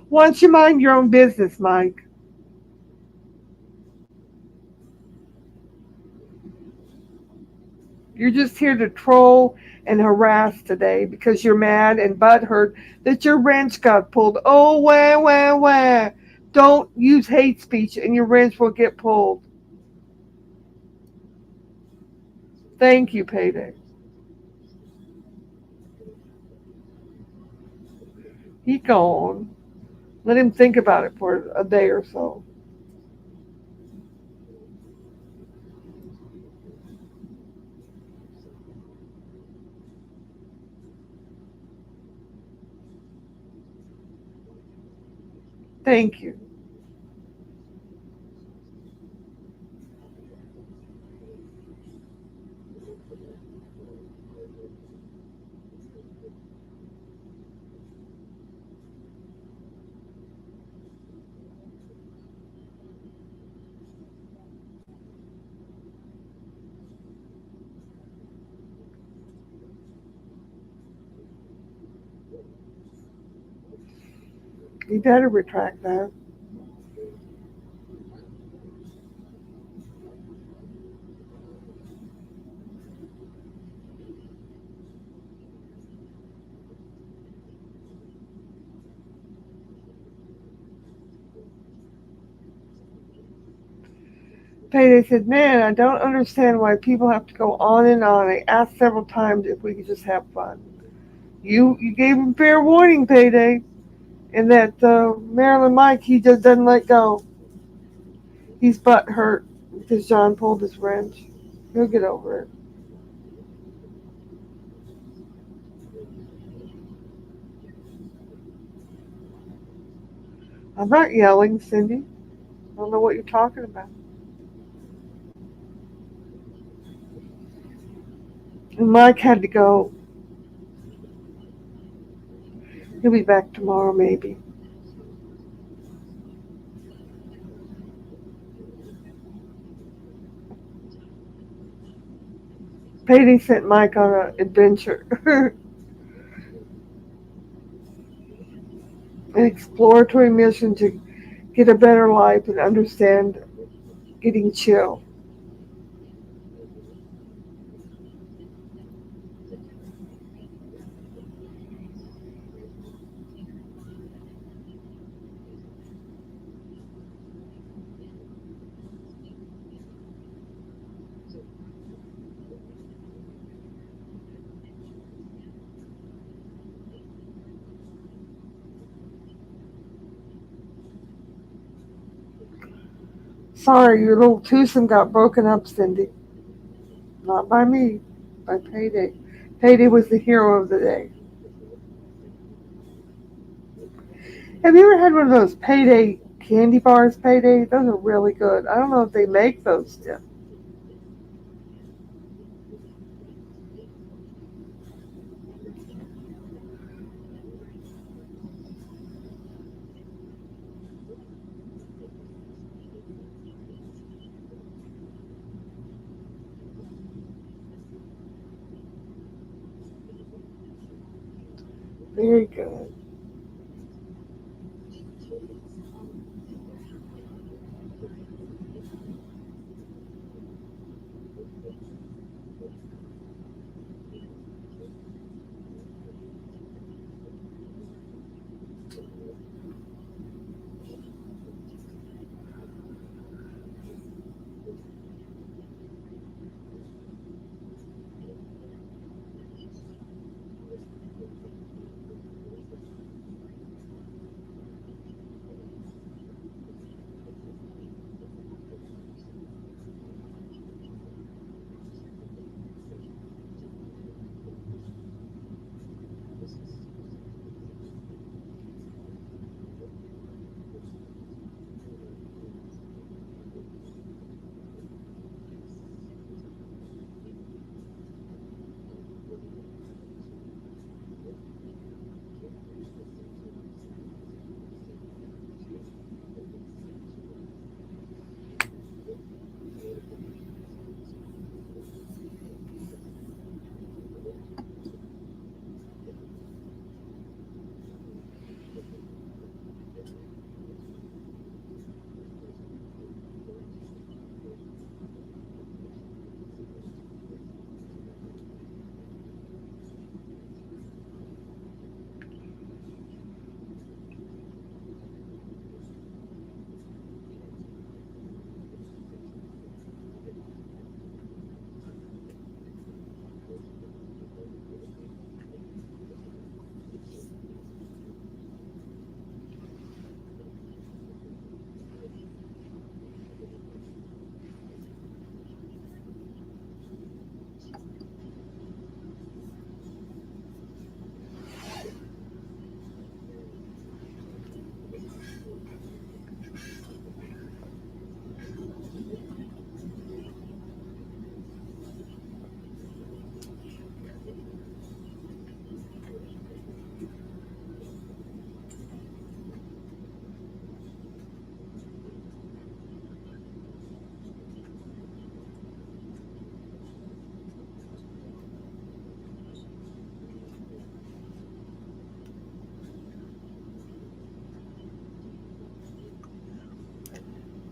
Why don't you mind your own business, Mike? You're just here to troll and harass today because you're mad and butthurt that your wrench got pulled. Oh, wah, wah, wah. Don't use hate speech and your wrench will get pulled. Thank you, Payday. He gone. Let him think about it for a day or so. Thank you. You better retract that. Payday said, man, I don't understand why people have to go on and on. I asked several times if we could just have fun. You gave him fair warning, Payday. And that Marilyn Mike, he just doesn't let go. He's butt hurt because John pulled his wrench. He'll get over it. I'm not yelling, Cindy. I don't know what you're talking about. And Mike had to go. He'll be back tomorrow, maybe. Payday sent Mike on an adventure, an exploratory mission to get a better life and understand getting chill. Sorry, your little twosome got broken up, Cindy. Not by me, by Payday. Payday was the hero of the day. Have you ever had one of those Payday candy bars, Payday? Those are really good. I don't know if they make those still. Very good.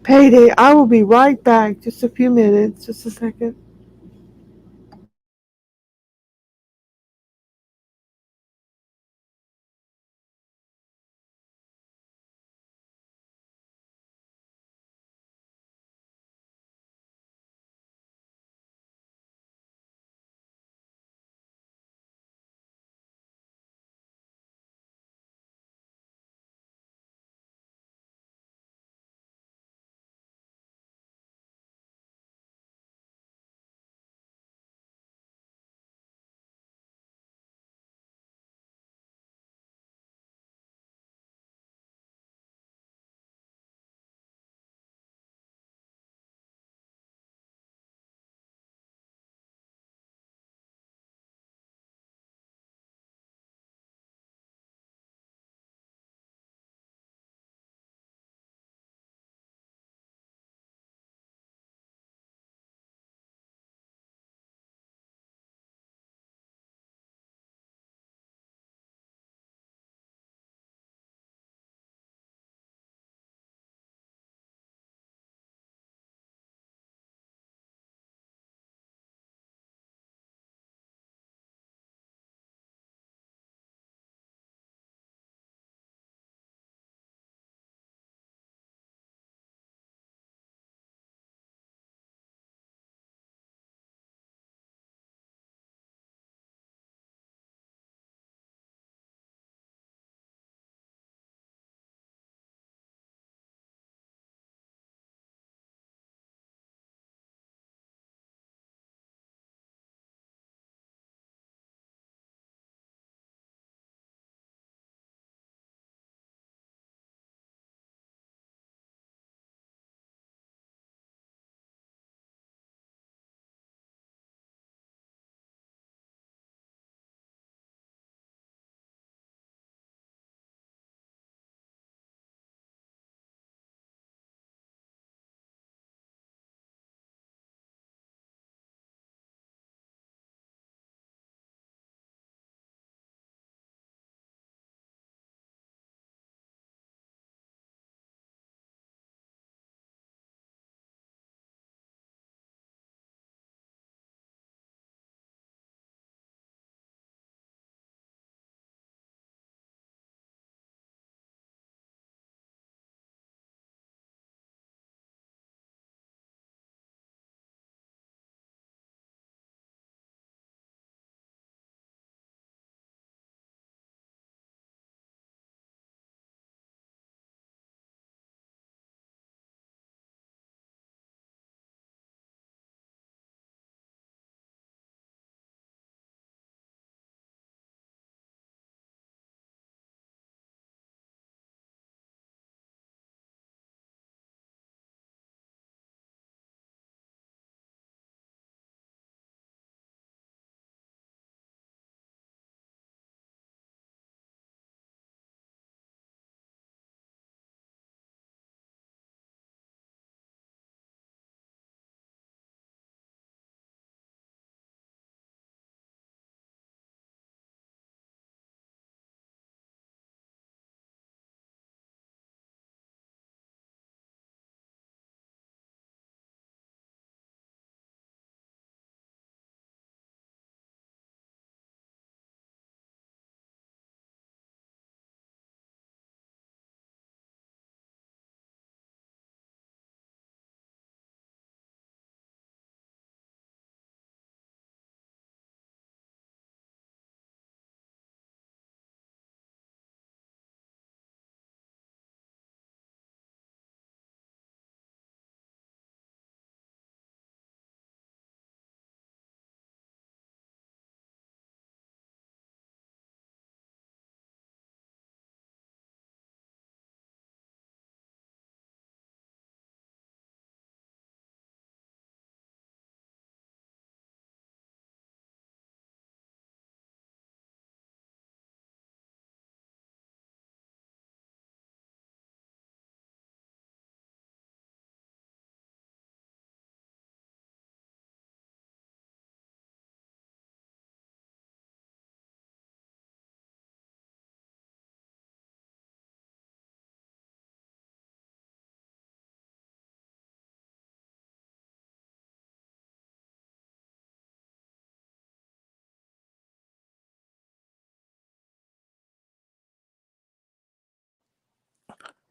Payday, I will be right back. Just a few minutes. Just a second.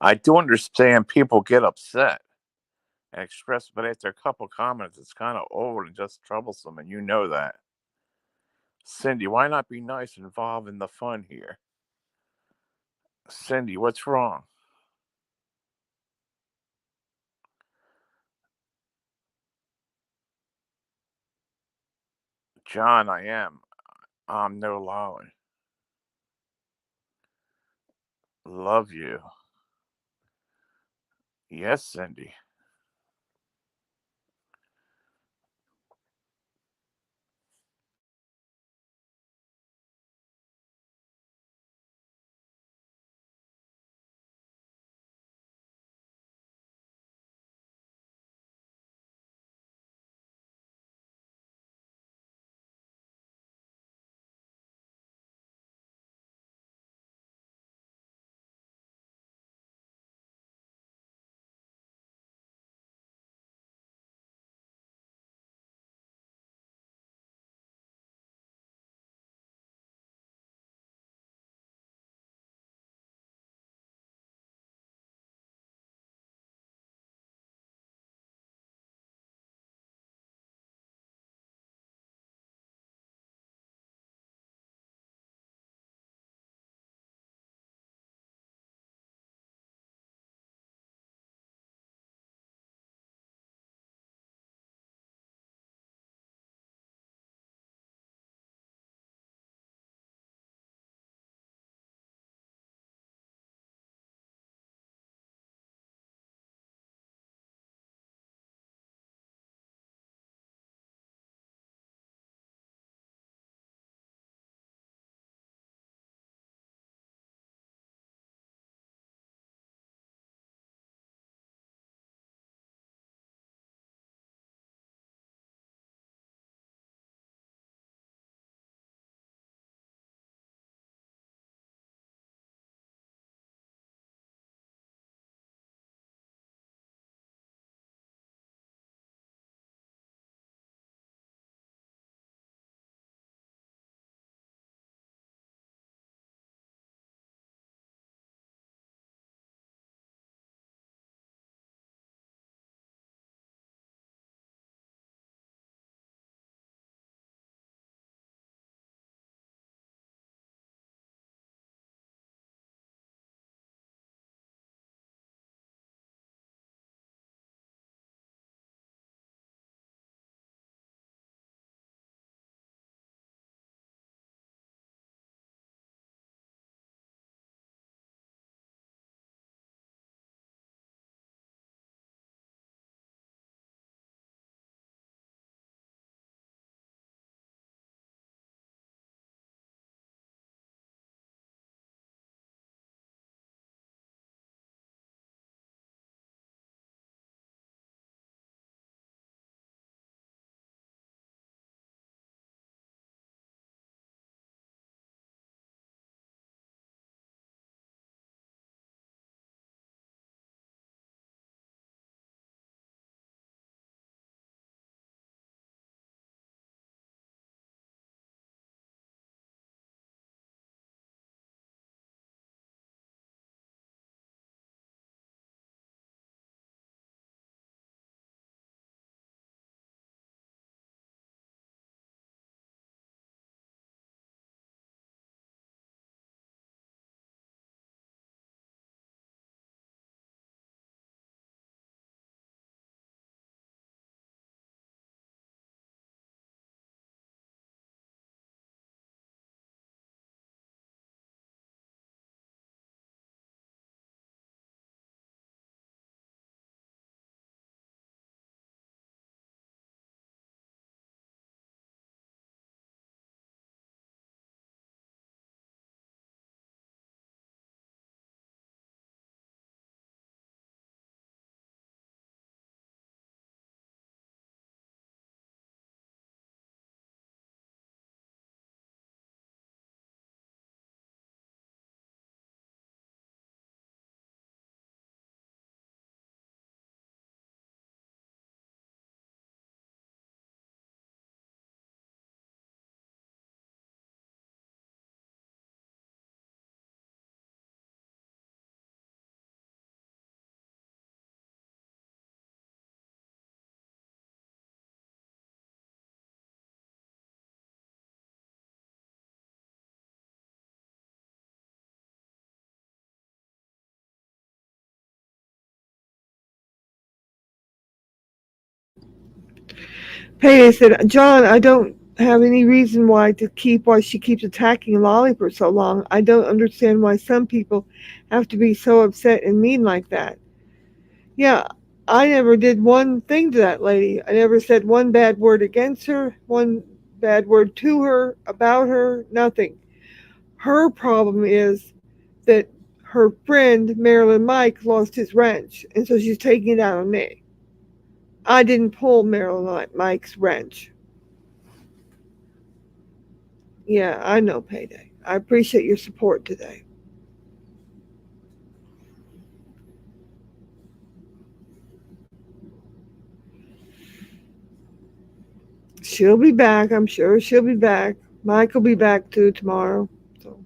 I do understand people get upset and express, but after a couple comments, it's kind of old and just troublesome, and you know that. Cindy, why not be nice and involved in the fun here? Cindy, what's wrong? John, I am. I'm no lolly. Love you. Yes, Cindy. Payday said, John, I don't have any reason why she keeps attacking Lolly for so long. I don't understand why some people have to be so upset and mean like that. Yeah, I never did one thing to that lady. I never said one bad word against her, one bad word to her, about her, nothing. Her problem is that her friend Marilyn Mike lost his wrench, and so she's taking it out on me. I didn't pull Marilyn Mike's wrench. Yeah, I know, Payday. I appreciate your support today. She'll be back. I'm sure she'll be back. Mike will be back too tomorrow. So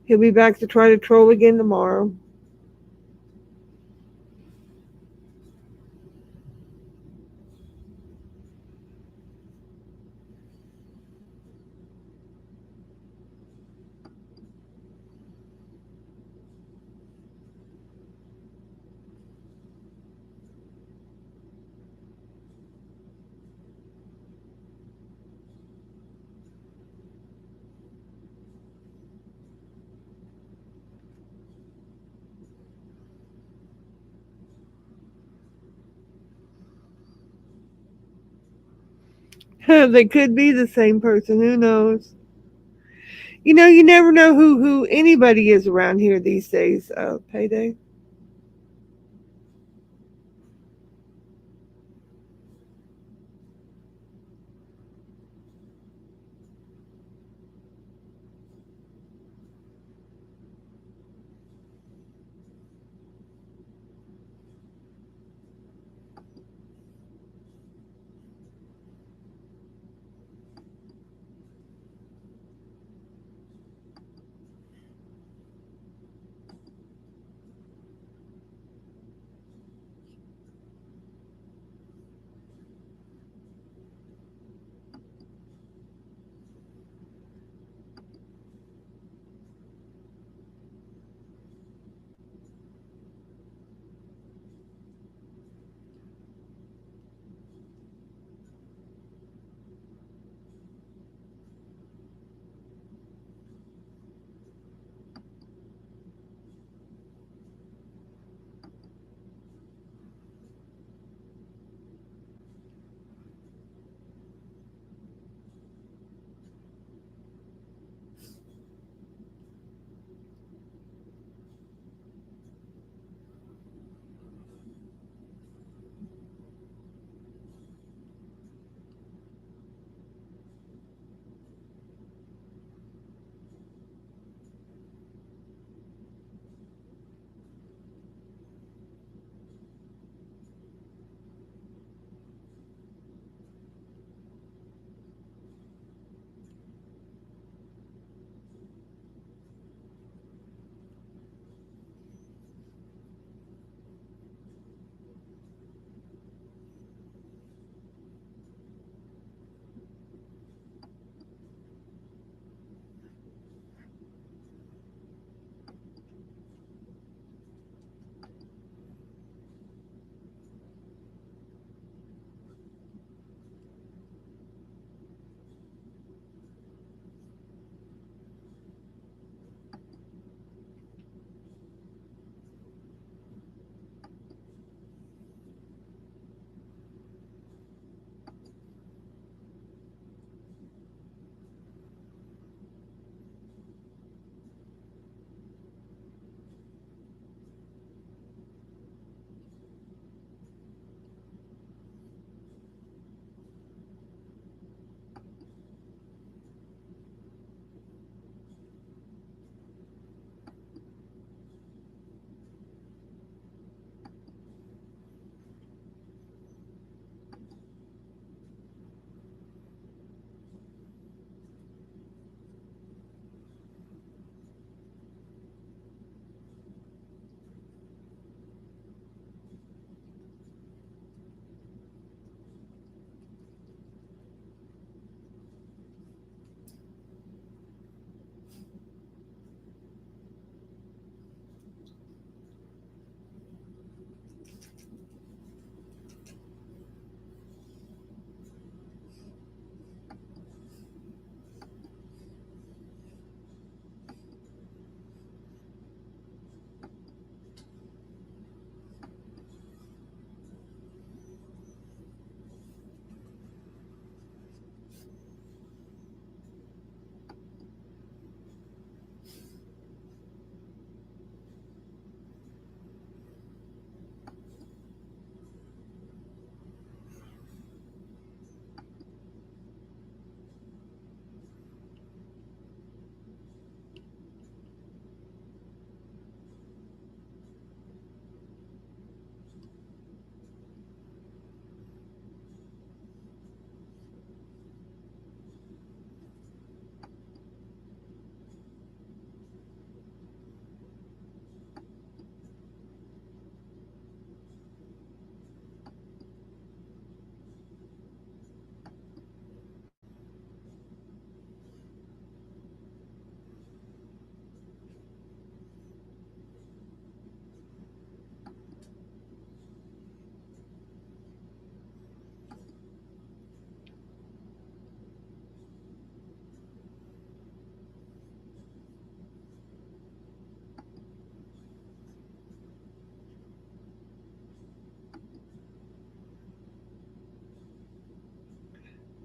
he'll be back to try to troll again tomorrow. They could be the same person. Who knows? You never know who anybody is around here these days. Payday.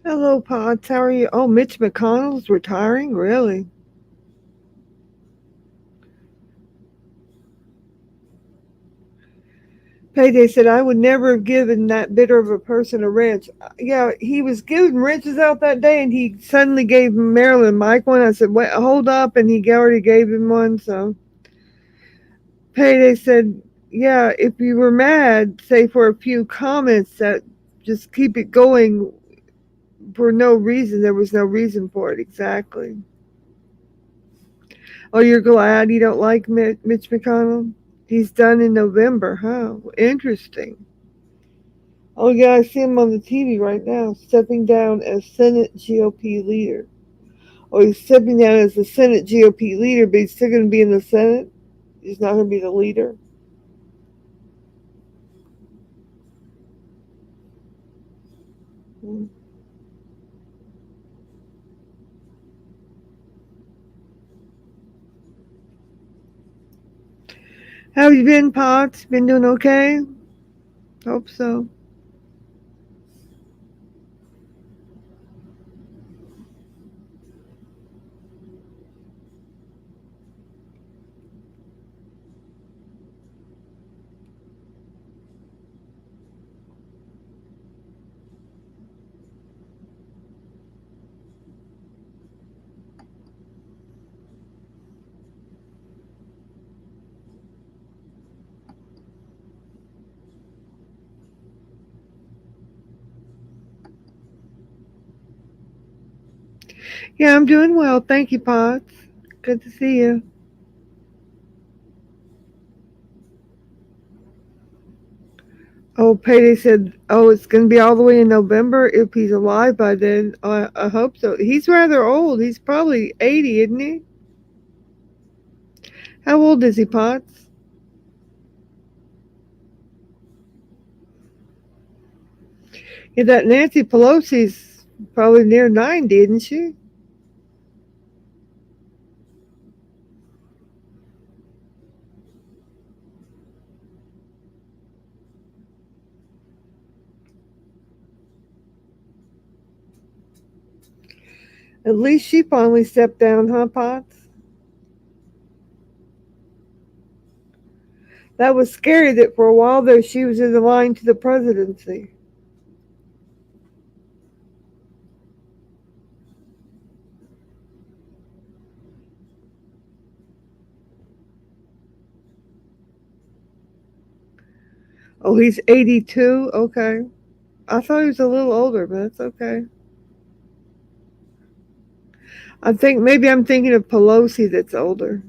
Hello, Potts. How are you? Oh, Mitch McConnell's retiring? Really? Payday said, I would never have given that bitter of a person a wrench. Yeah, he was giving wrenches out that day, and he suddenly gave Marilyn Mike one. I said, wait, hold up, and he already gave him one. So Payday said, yeah, if you were mad, say for a few comments, that just keep it going for no reason. There was no reason for it. Exactly. Oh, you're glad you don't like Mitch McConnell? He's done in November, huh? Interesting. Oh, yeah, I see him on the TV right now, stepping down as Senate GOP leader. Oh, he's stepping down as the Senate GOP leader, but he's still going to be in the Senate? He's not going to be the leader? Hmm. How have you been, Potts? Been doing okay? Hope so. Yeah, I'm doing well. Thank you, Potts. Good to see you. Oh, Payday said, oh, it's going to be all the way in November if he's alive by then. I hope so. He's rather old. He's probably 80, isn't he? How old is he, Potts? Yeah, that Nancy Pelosi's probably near 90, isn't she? At least she finally stepped down, huh, Potts? That was scary that for a while there she was in the line to the presidency. Oh, he's 82? Okay. I thought he was a little older, but that's okay. I think maybe I'm thinking of Pelosi that's older.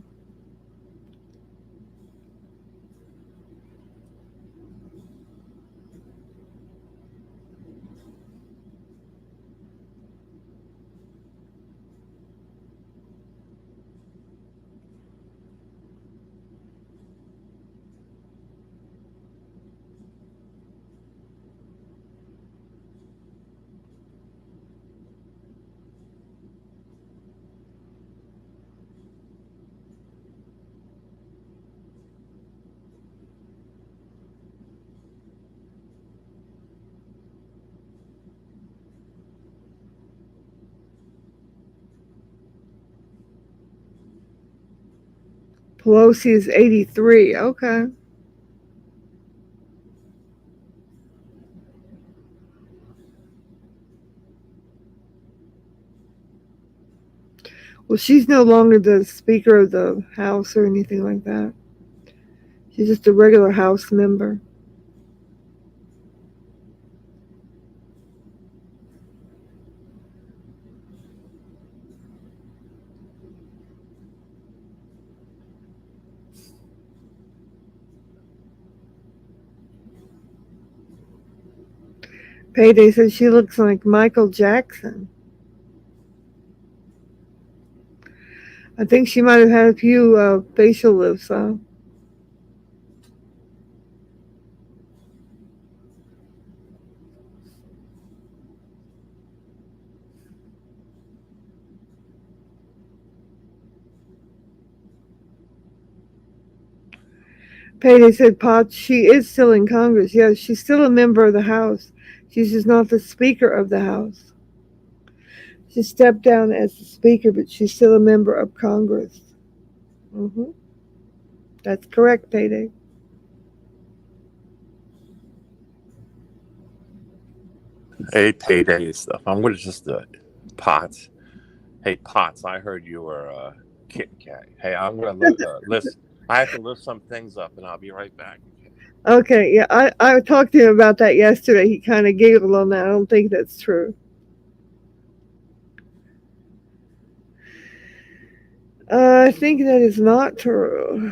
Pelosi is 83. Okay. Well, she's no longer the Speaker of the House or anything like that. She's just a regular House member. Payday says she looks like Michael Jackson. I think she might have had a few facial lifts, huh? Payday said, Potts, she is still in Congress. Yes, she's still a member of the House. She's just not the Speaker of the House. to step down as the speaker, but she's still a member of Congress. Mm-hmm. That's correct, Payday. Hey, payday stuff. I'm gonna just do it. Potts. Hey, Potts. I heard you were a Kit Kat. Hey, I'm gonna list. I have to lift some things up, and I'll be right back. Okay. Okay, yeah, I talked to him about that yesterday. He kind of giggled on that. I don't think that's true. I think that is not true.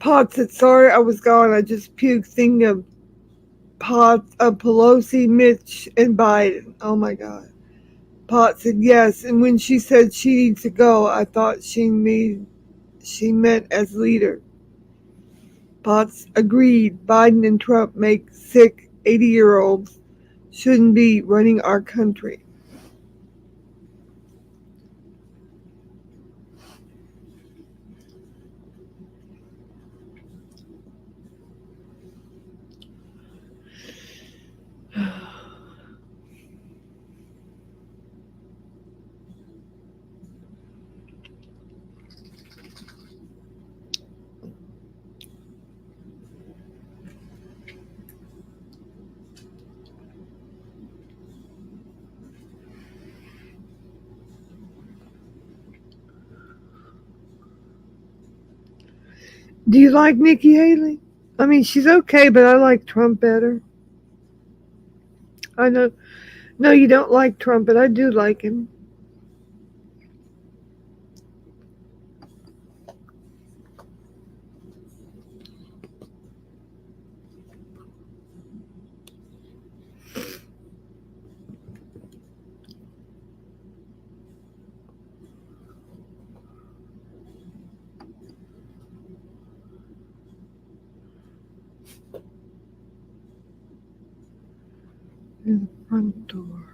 Pot said, sorry I was gone. I just puked thinking of Pelosi, Mitch, and Biden. Oh my God. Pot said, yes. And when she said she needs to go, I thought she meant as leader. Potts agreed. Biden and Trump make sick 80-year-olds shouldn't be running our country. Do you like Nikki Haley? I mean, she's okay, but I like Trump better. I know. No, you don't like Trump, but I do like him. In the front door.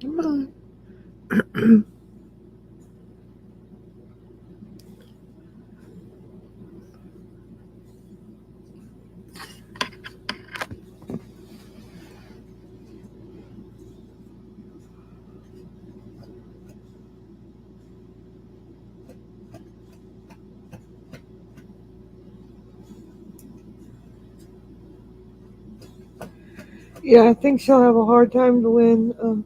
Come on. Yeah, I think she'll have a hard time to win. Come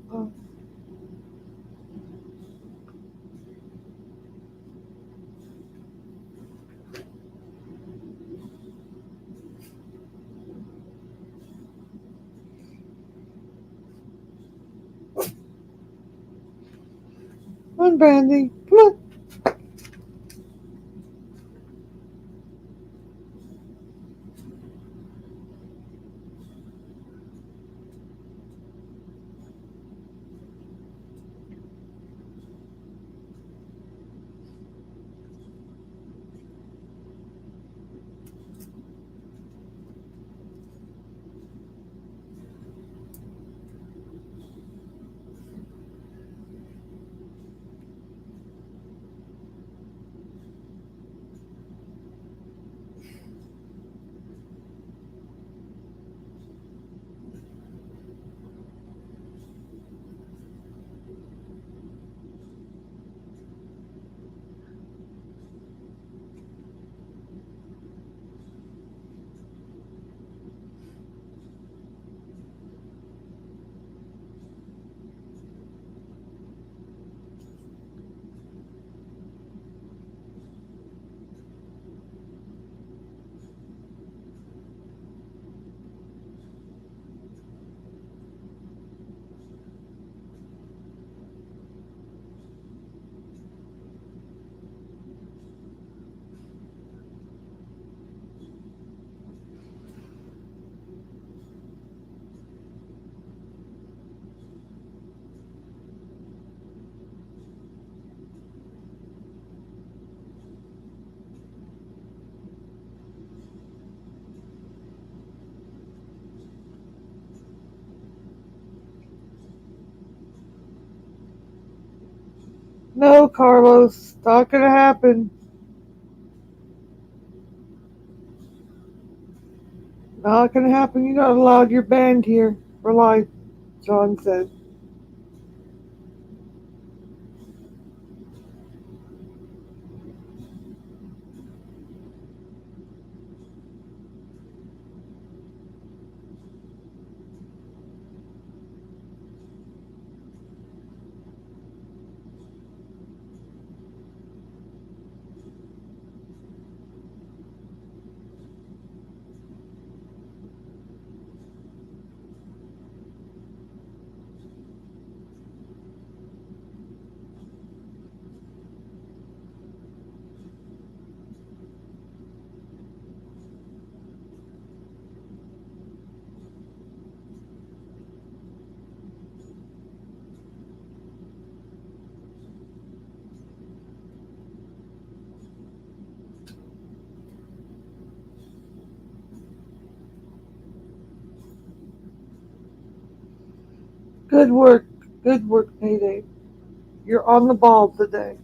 on, Brandy. Come on. No, Carlos, not gonna happen. Not gonna happen. You're not allowed your band here for life, John said. Good work. Good work, Payday. You're on the ball today.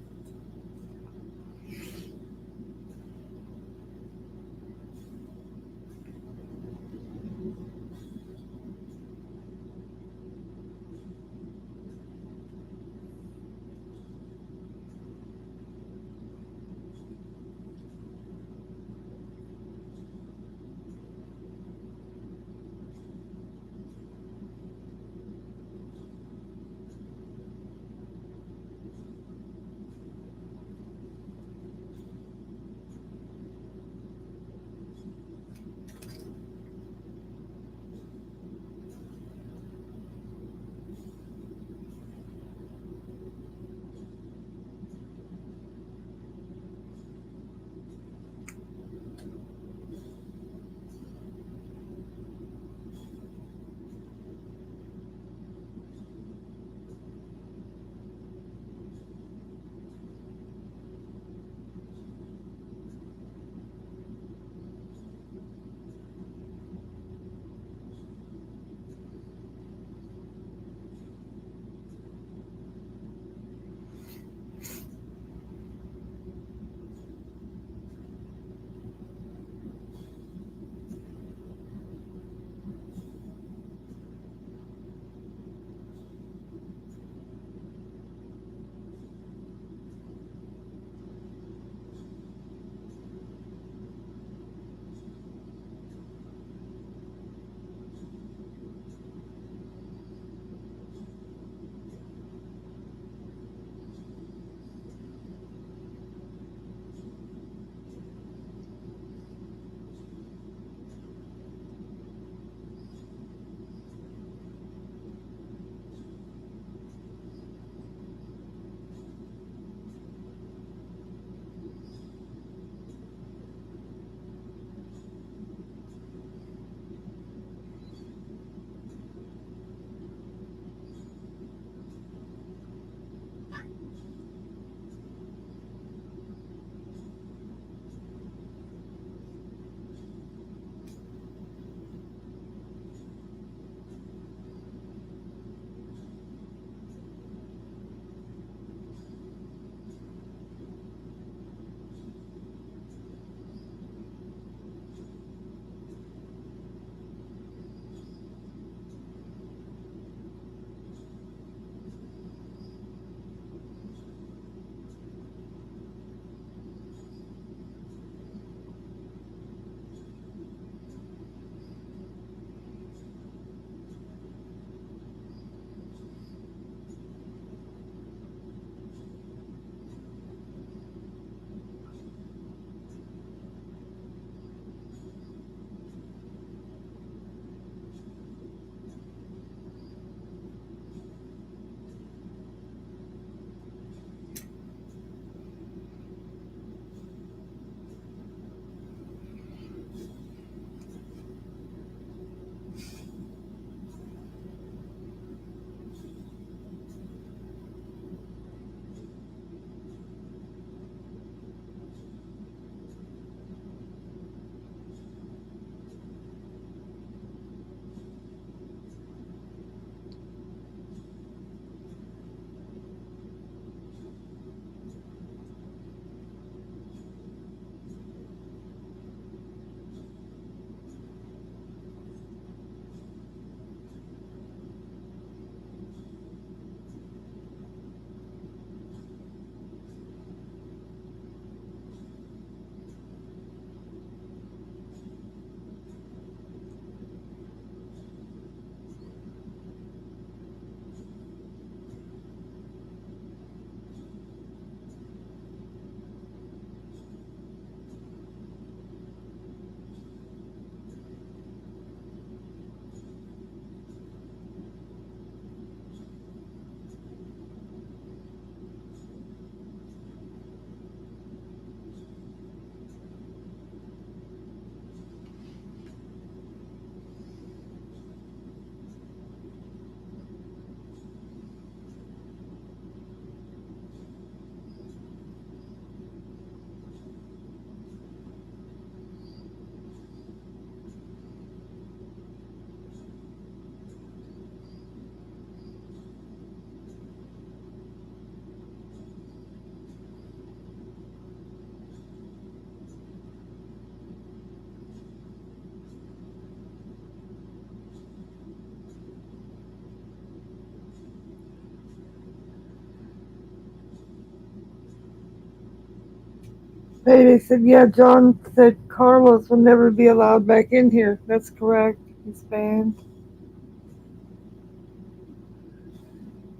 Hey, they said, yeah, John said Carlos will never be allowed back in here. That's correct. He's banned.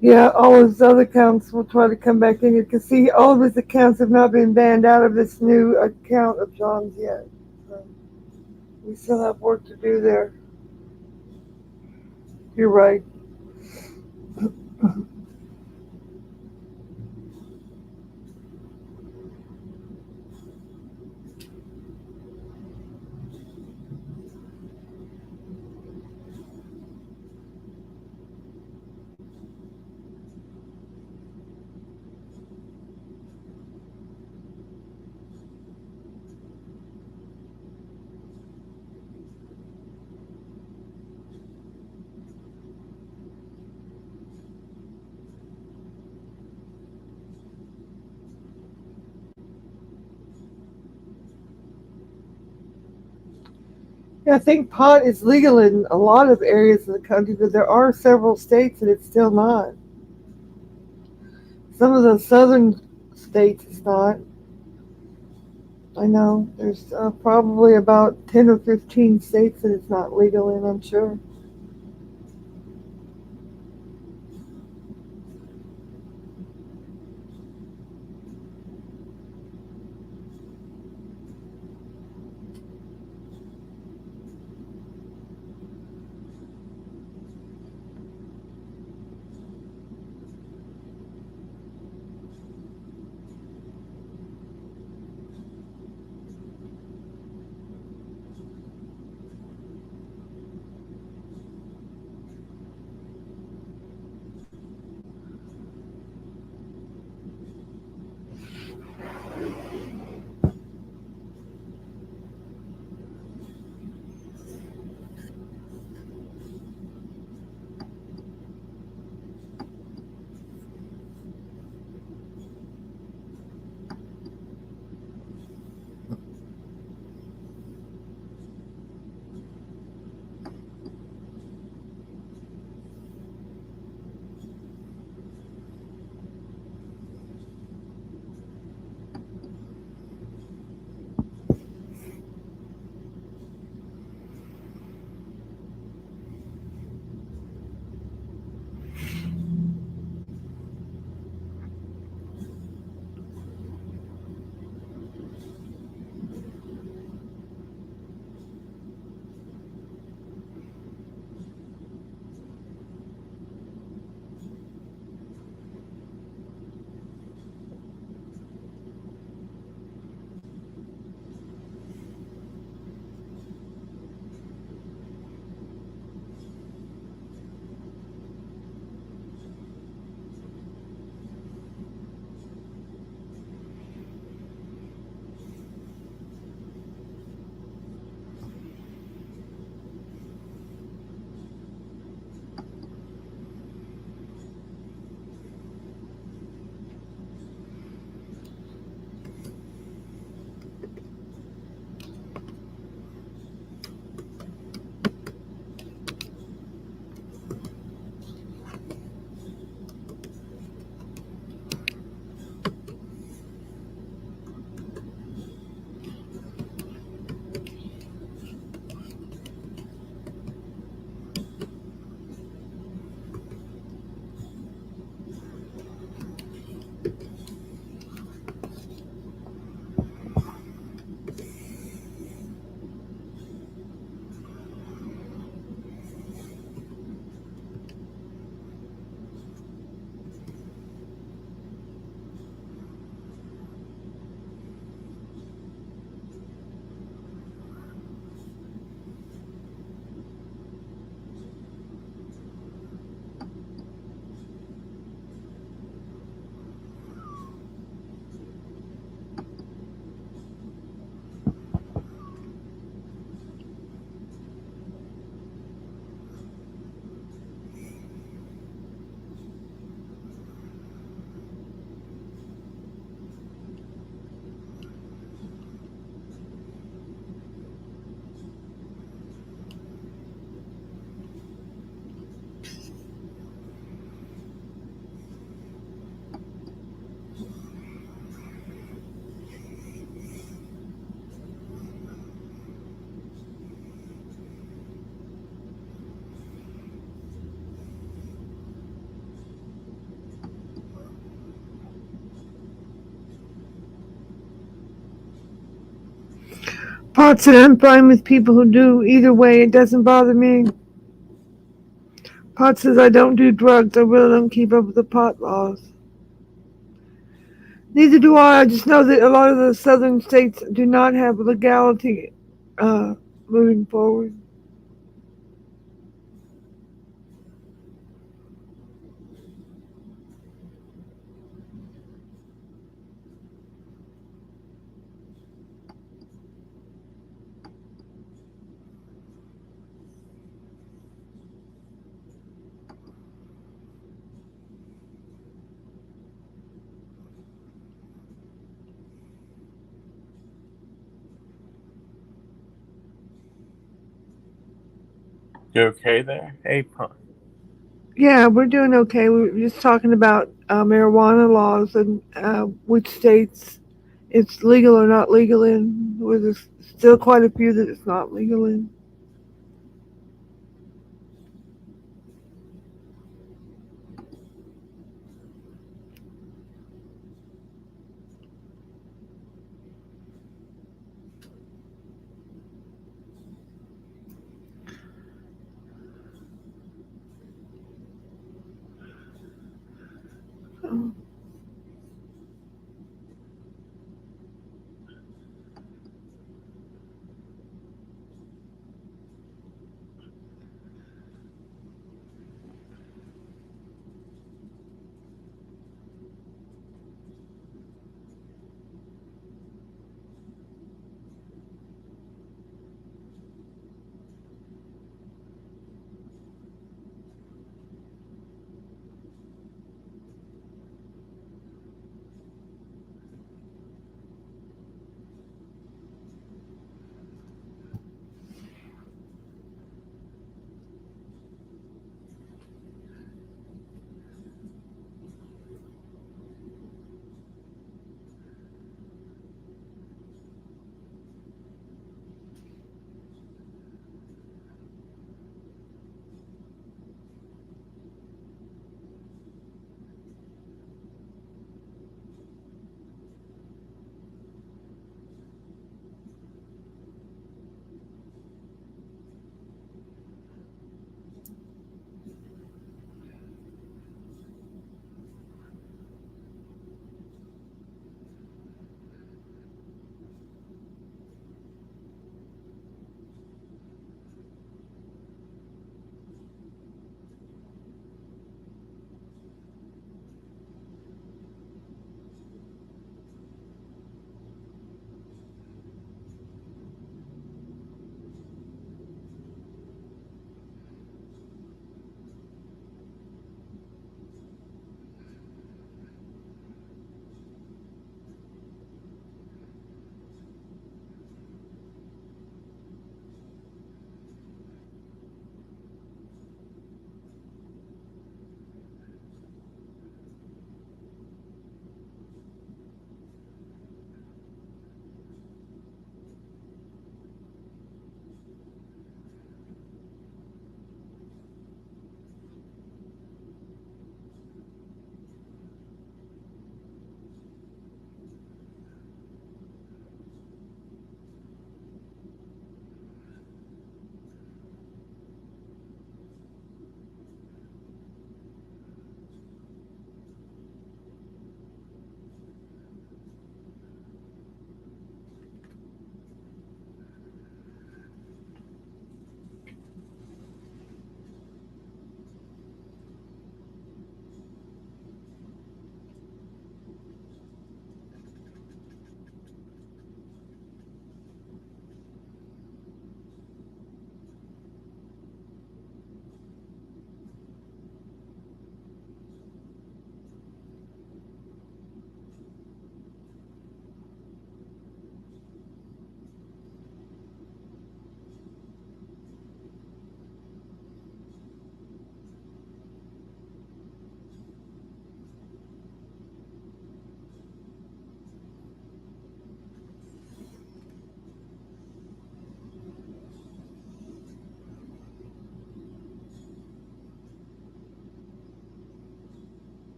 Yeah, all his other accounts will try to come back in here. Because, see, all of his accounts have not been banned out of this new account of John's yet. So we still have work to do there. You're right. Yeah, I think pot is legal in a lot of areas of the country, but there are several states that it's still not. Some of the southern states it's not. I know there's probably about 10 or 15 states that it's not legal in, I'm sure. Pot said, I'm fine with people who do. Either way, it doesn't bother me. Pot says, I don't do drugs. I really don't keep up with the pot laws. Neither do I. I just know that a lot of the southern states do not have legality moving forward. You okay there? Hey, Pun. Yeah, we're doing okay. We were just talking about marijuana laws and which states it's legal or not legal in. Where there's still quite a few that it's not legal in.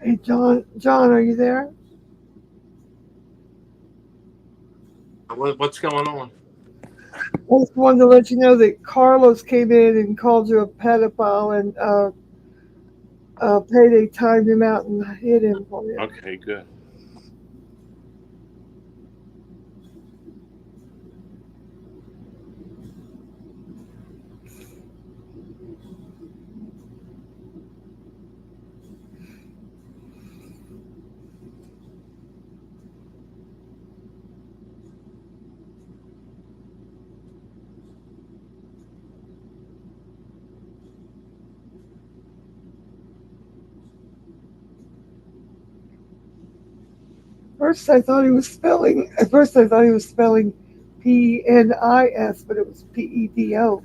Hey, John. John, are you there? What's going on? I just wanted to let you know that Carlos came in and called you a pedophile, and Payday timed him out and hit him for you. Okay, good. At first, I thought he was spelling PNIS, but it was PEDO.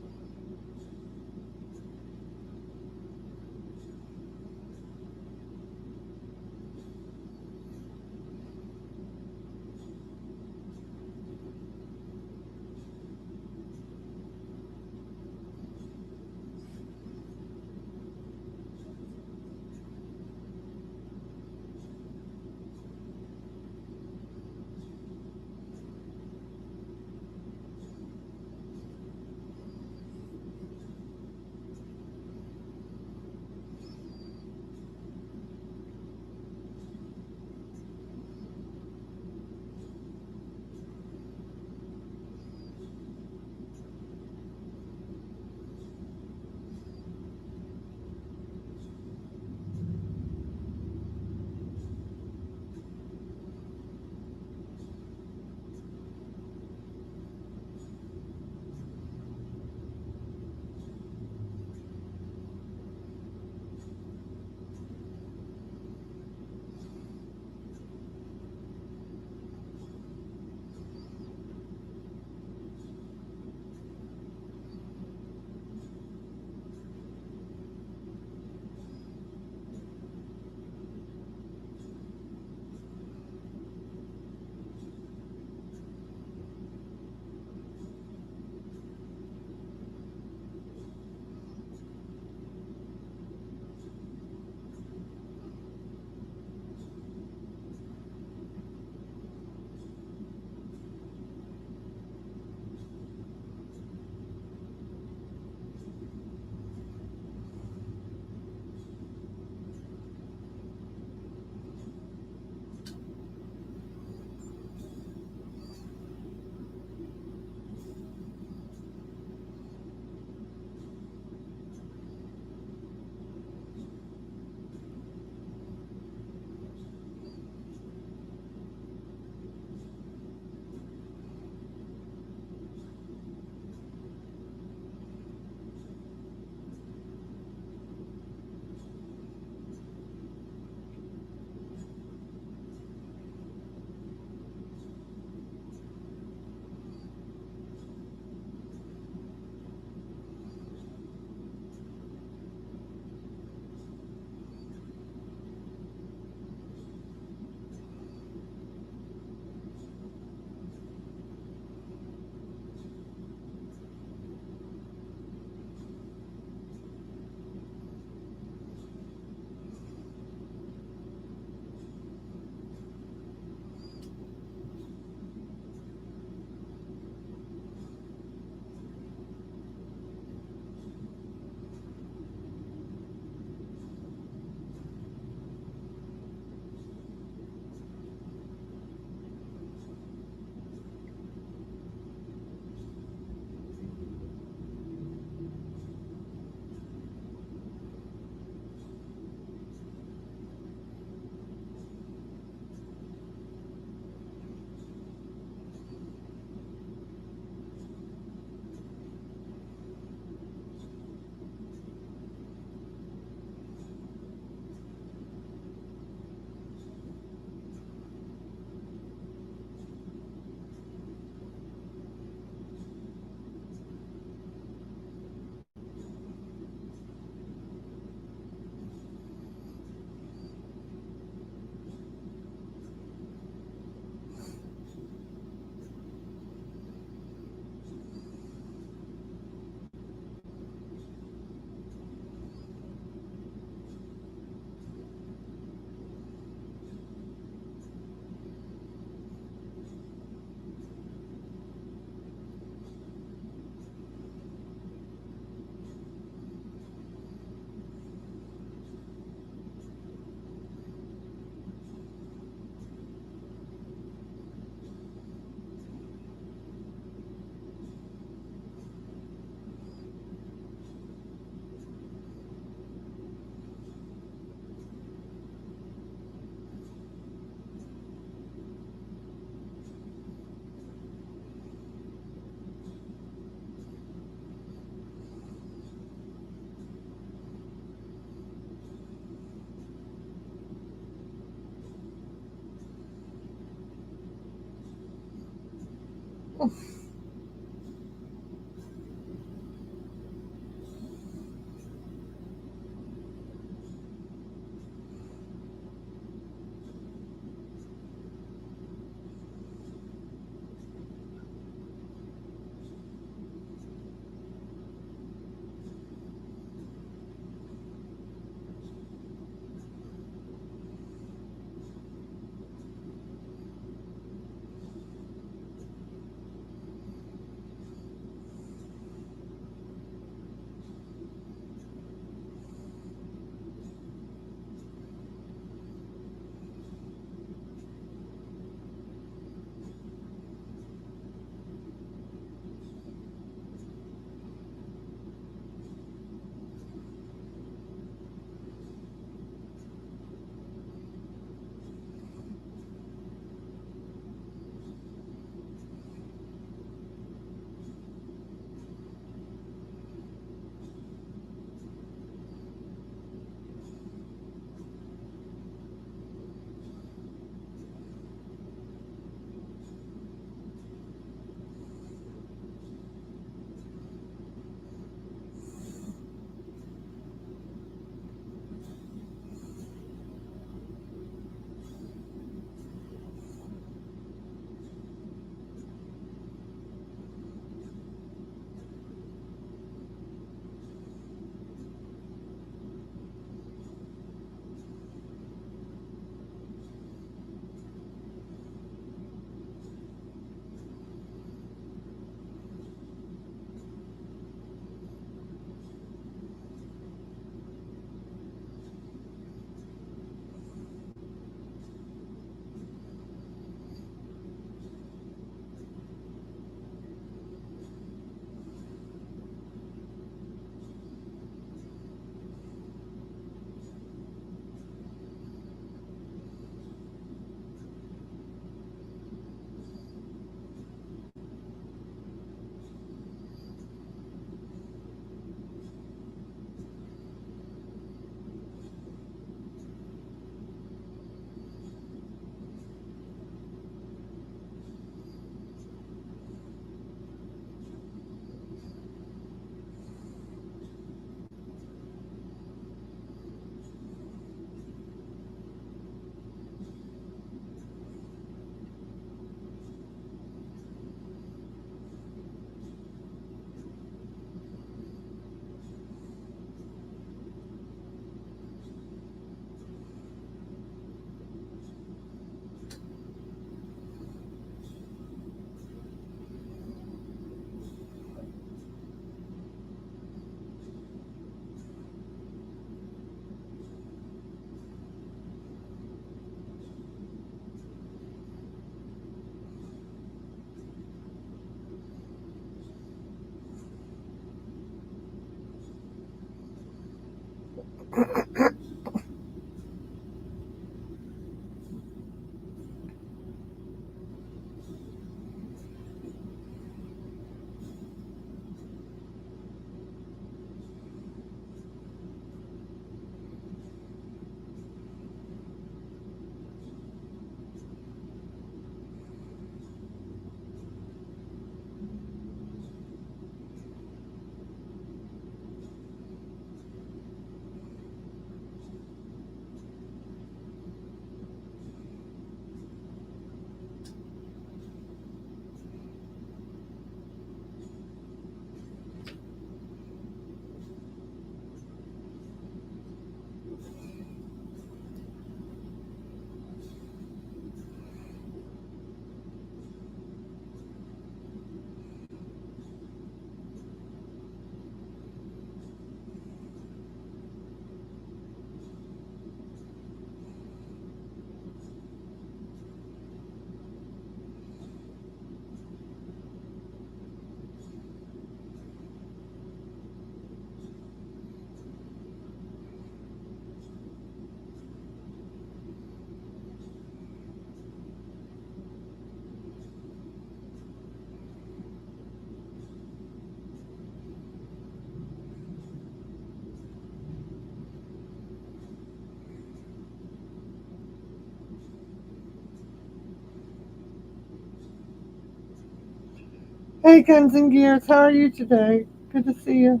Hey, Guns and Gears, how are you today? Good to see you.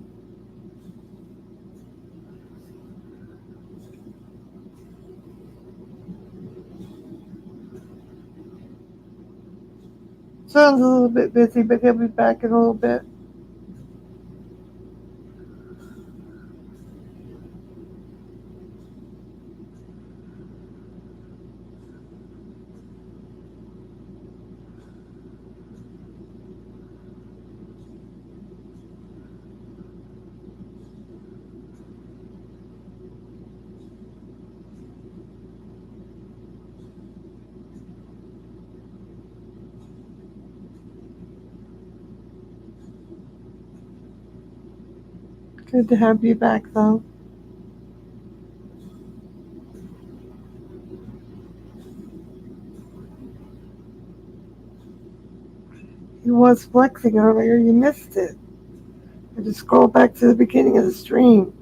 Sounds a little bit busy, but he'll be back in a little bit. Good to have you back, though. He was flexing earlier. You missed it. I just scroll back to the beginning of the stream.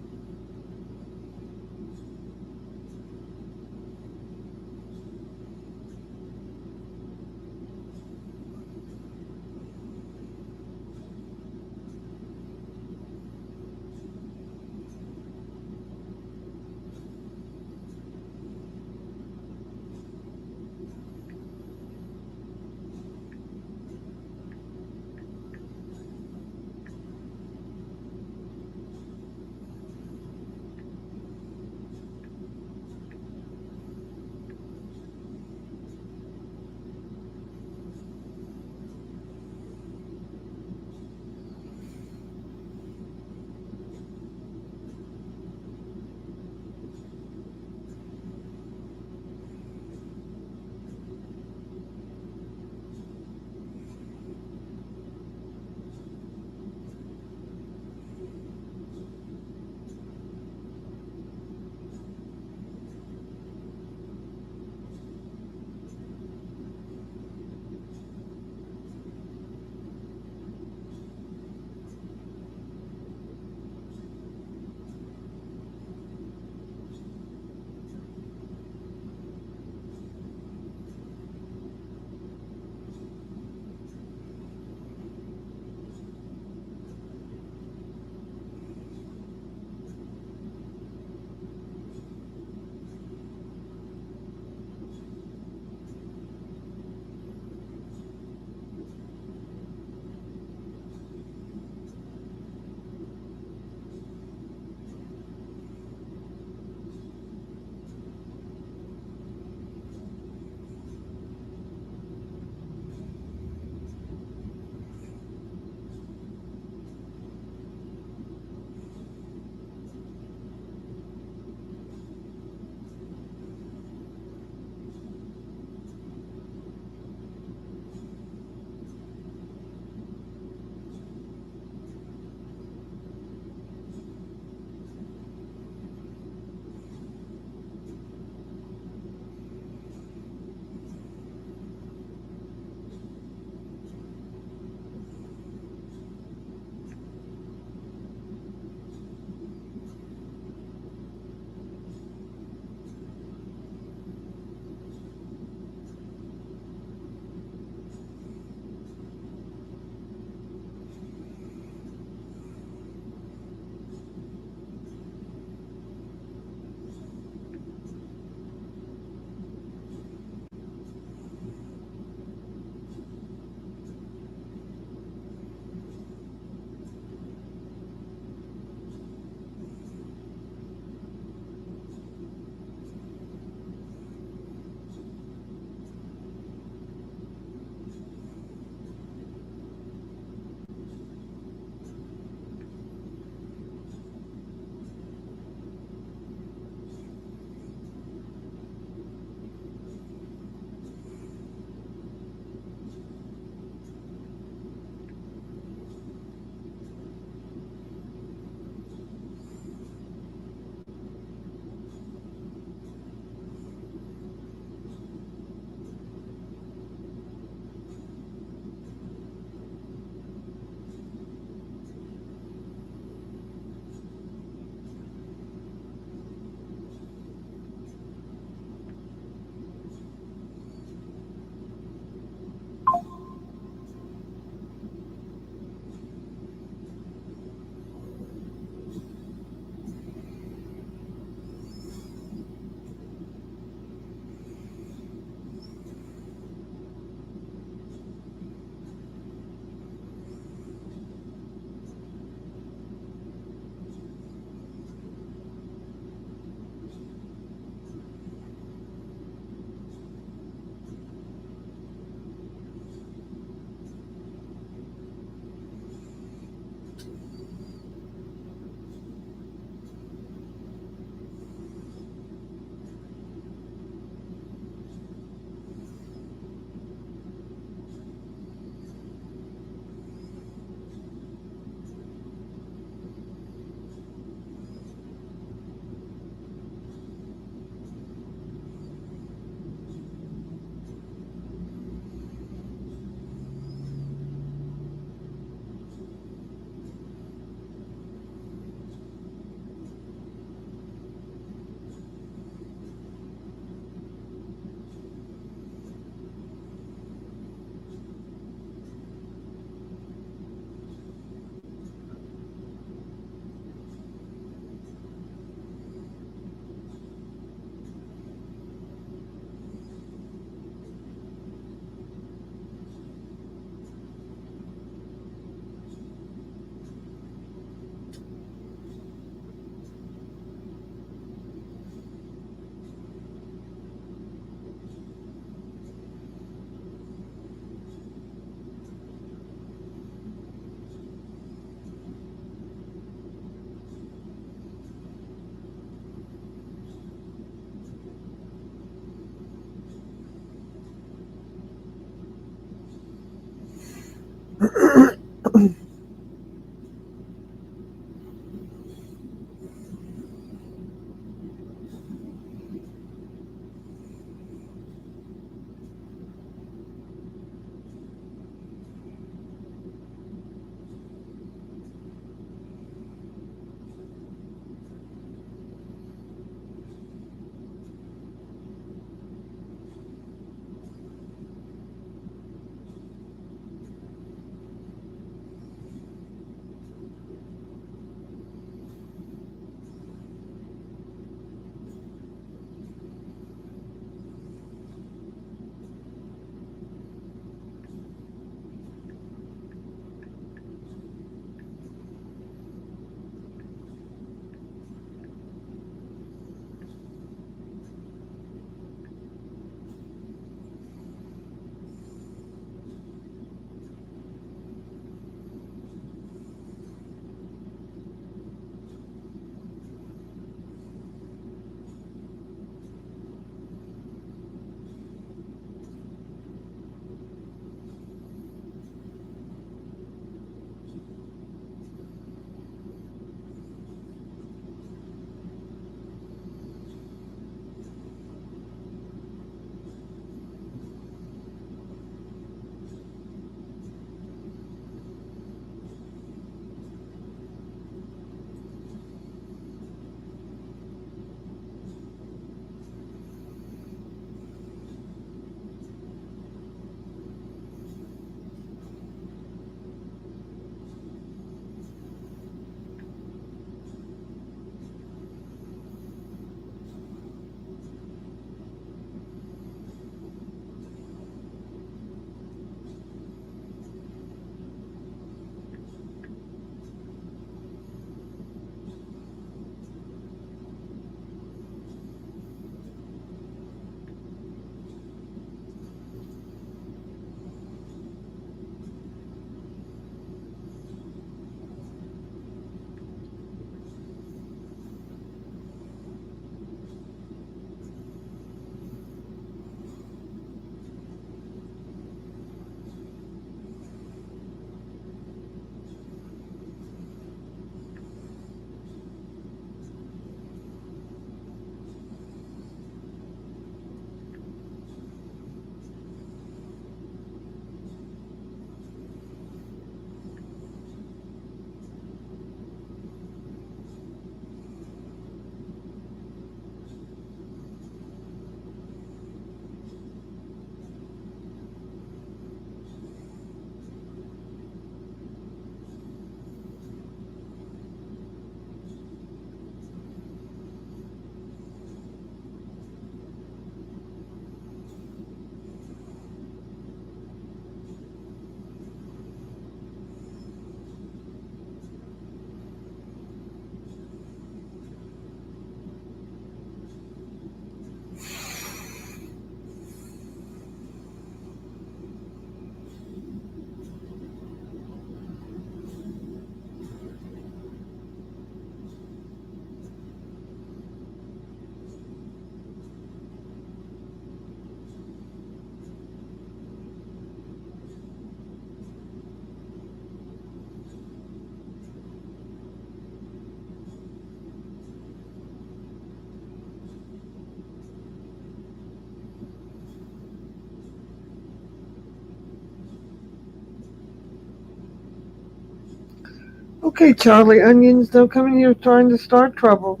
Okay, Charlie Onions, don't come in here trying to start trouble.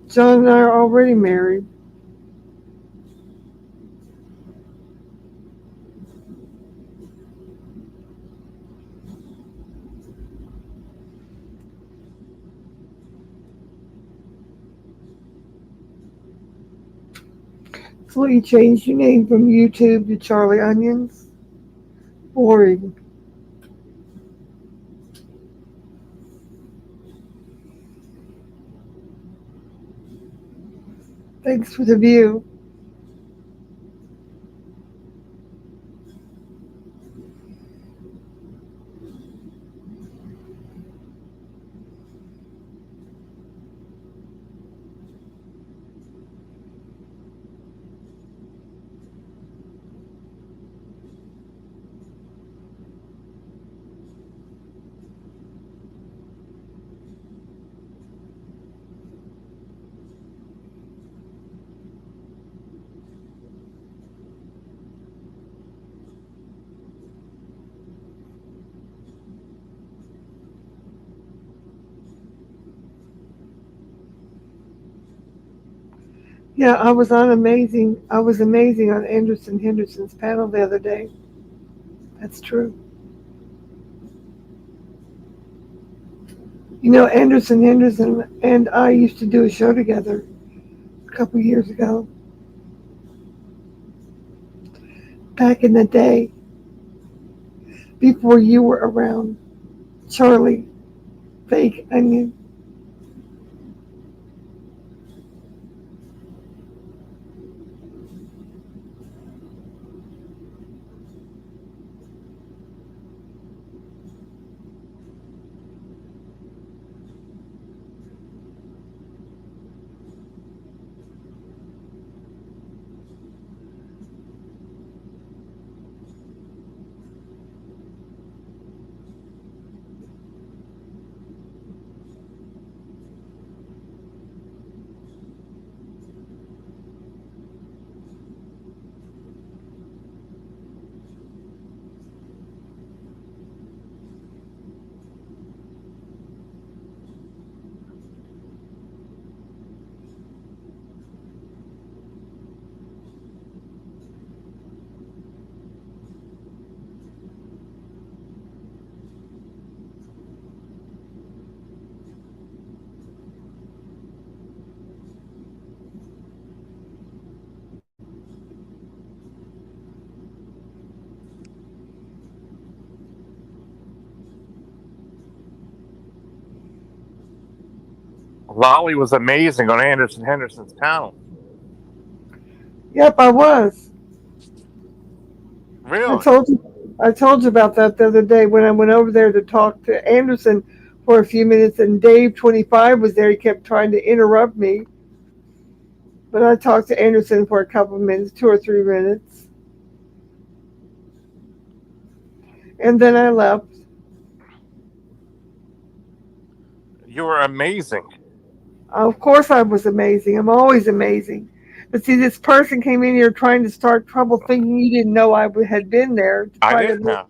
John and I are already married. So you changed your name from YouTube to Charlie Onions? Boring. Thanks for the view. Yeah, I was on amazing. I was amazing on Anderson Henderson's panel the other day. That's true. You know, Anderson Henderson and I used to do a show together a couple years ago. Back in the day, before you were around, Charlie, fake onion. Lolly was amazing on Anderson Henderson's panel. Yep, I was. Really? I told you about that the other day when I went over there to talk to Anderson for a few minutes, and Dave 25 was there. He kept trying to interrupt me, but I talked to Anderson for a couple of minutes, 2 or 3 minutes, and then I left. You were amazing. Of course, I was amazing. I'm always amazing. But see, this person came in here trying to start trouble, thinking you didn't know I had been there. I didn't know.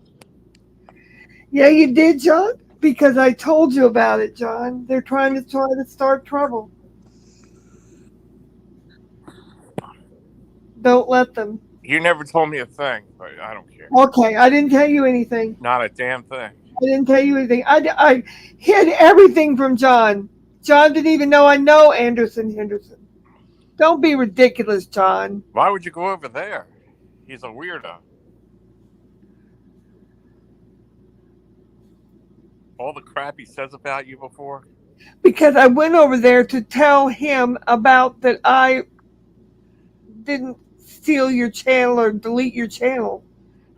Yeah, you did, John, because I told you about it, John. They're trying to start trouble. Don't let them. You never told me a thing, but I don't care. Okay, I didn't tell you anything. Not a damn thing. I didn't tell you anything. I hid everything from John. John didn't even know I know Anderson Henderson. Don't be ridiculous, John. Why would you go over there? He's a weirdo. All the crap he says about you before. Because I went over there to tell him about that I didn't steal your channel or delete your channel.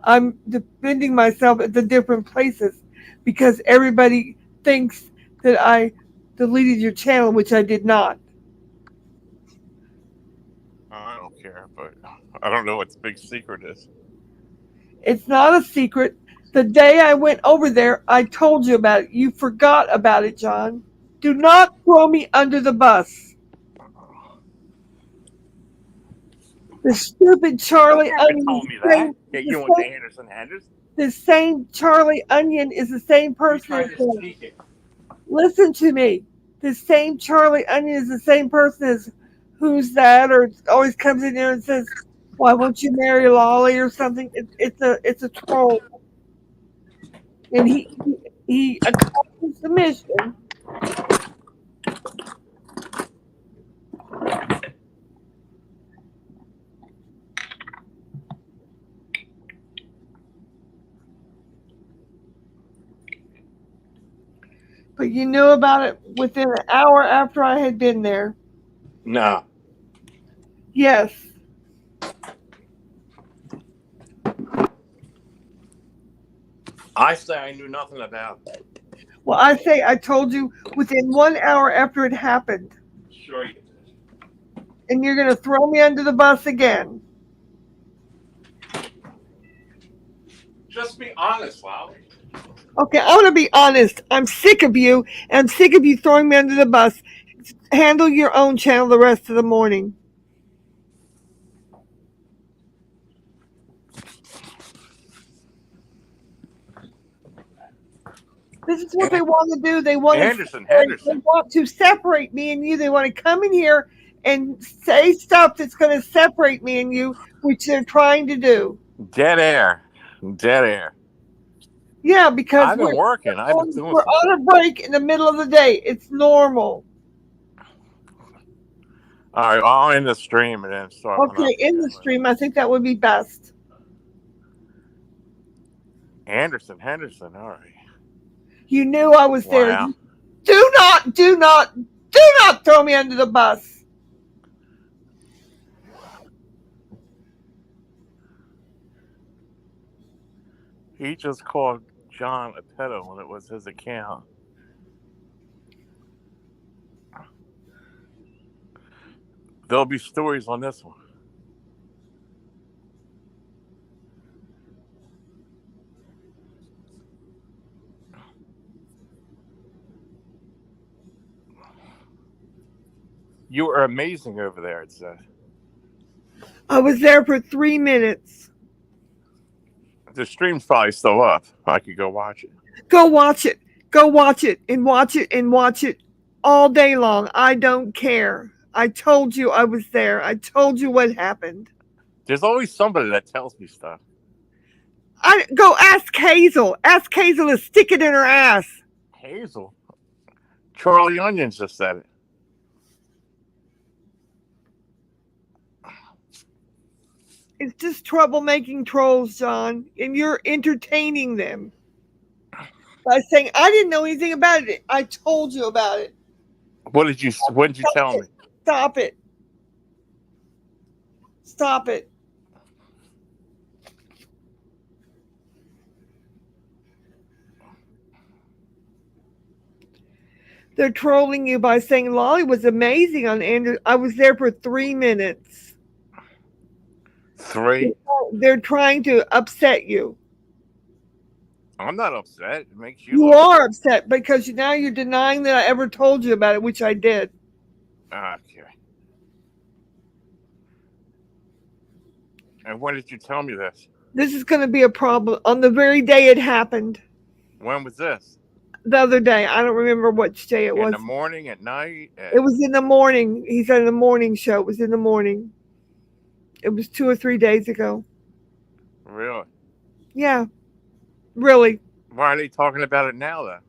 I'm defending myself at the different places because everybody thinks that I deleted your channel, which I did not. I don't care, but I don't know what the big secret is. It's not a secret. The day I went over there, I told you about it. You forgot about it, John. Do not throw me under the bus. The stupid Charlie You never told me that. Yeah, you went to Anderson Henderson. The same Charlie Onion is the same You person tried as to him. speak it. Listen to me. The same Charlie Onion is the same person as who's that, or always comes in there and says, "Why won't you marry Lolly?" or something. It's a troll, and he accomplished the mission. But you knew about it within an hour after I had been there. No. Yes. I say I knew nothing about it. Well, I say I told you within 1 hour after it happened, Sure you did. and you're going to throw me under the bus again. Just be honest, Lolly. Okay, I want to be honest. I'm sick of you, and I'm sick of you throwing me under the bus. Handle your own channel the rest of the morning. This is what they want to do. They want Henderson. to separate me and you. They want to come in here and say stuff that's going to separate me and you, which they're trying to do. Dead air. Yeah, because I've been working. I've been doing we're something. on a break in the middle of the day. It's normal. All right, I'll end the stream and then start. Okay, in the stream, I think that would be best. Henderson. All right. You knew I was there. Wow. Do not throw me under the bus. He just called John a pedo when it was his account. There'll be stories on this one. You were amazing over there, it said. I was there for 3 minutes. The stream's probably still up. I could go watch it. Go watch it. Go watch it and watch it and watch it all day long. I don't care. I told you I was there. I told you what happened. There's always somebody that tells me stuff. Go ask Hazel. Ask Hazel to stick it in her ass. Hazel? Charlie Onions just said it. It's just troublemaking trolls, John, and you're entertaining them by saying I didn't know anything about it. I told you about it. What did you tell me? Stop it. Stop it. They're trolling you by saying Lolly was amazing on Andrew. I was there for 3 minutes. 3? They're trying to upset you. I'm not upset. It makes you. You are upset because now you're denying that I ever told you about it, which I did. Okay. And when did you tell me this? This is going to be a problem on the very day it happened. When was this? The other day. I don't remember which day it was. In the morning, at night? It was in the morning. He said in the morning show. It was in the morning. It was 2 or 3 days ago. Really? Yeah. Really. Why are they talking about it now, then?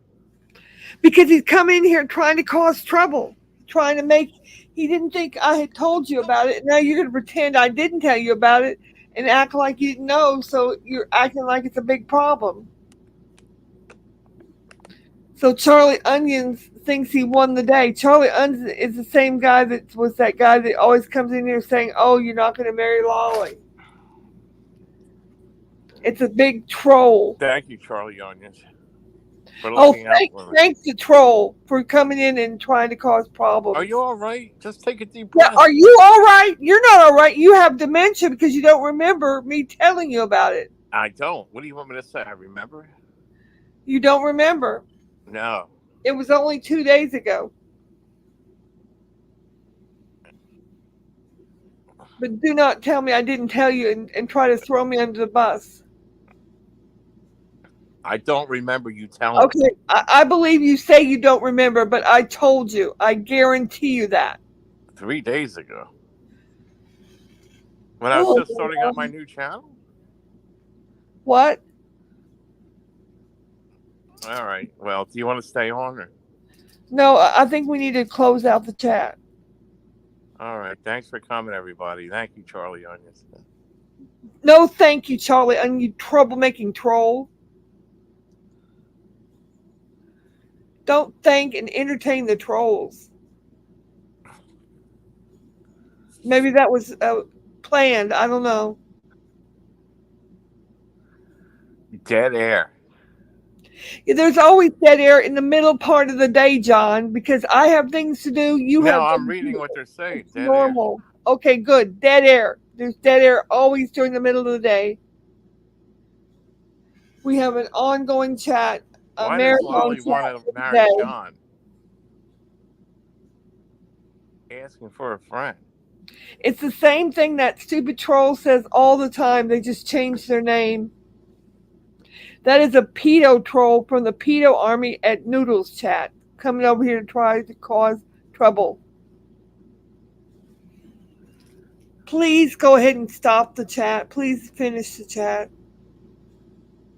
Because he's come in here trying to cause trouble. Trying to make... He didn't think I had told you about it. Now you're going to pretend I didn't tell you about it and act like you didn't know, so you're acting like it's a big problem. So Charlie Onions thinks he won the day. Charlie Onions is the same guy that was that guy that always comes in here saying, oh, you're not going to marry Lolly. It's a big troll. Thank you, Charlie Onions. Thanks to troll for coming in and trying to cause problems. Are you all right? Just take a deep breath. Yeah, are you all right? You're not all right. You have dementia because you don't remember me telling you about it. I don't. What do you want me to say? I remember? You don't remember. No. It was only 2 days ago. But do not tell me I didn't tell you and try to throw me under the bus. I don't remember you telling me. Okay, I believe you say you don't remember, but I told you. I guarantee you that. 3 days ago. When I was just starting up my new channel? What? All right. Well, do you want to stay on? Or? No, I think we need to close out the chat. All right. Thanks for coming, everybody. Thank you, Charlie Onions. No, thank you, Charlie, and you troublemaking troll. Don't thank and entertain the trolls. Maybe that was planned. I don't know. Dead air. There's always dead air in the middle part of the day, John, because I have things to do. You have. No, I'm reading what they're saying. It's Dead normal. Air. Okay, good. Dead air. There's dead air always during the middle of the day. We have an ongoing chat. Why does Lolly want to marry John? Asking for a friend. It's the same thing that stupid troll says all the time. They just changed their name. That is a pedo troll from the pedo army at Noodles chat, coming over here to try to cause trouble. Please go ahead and stop the chat. Please finish the chat.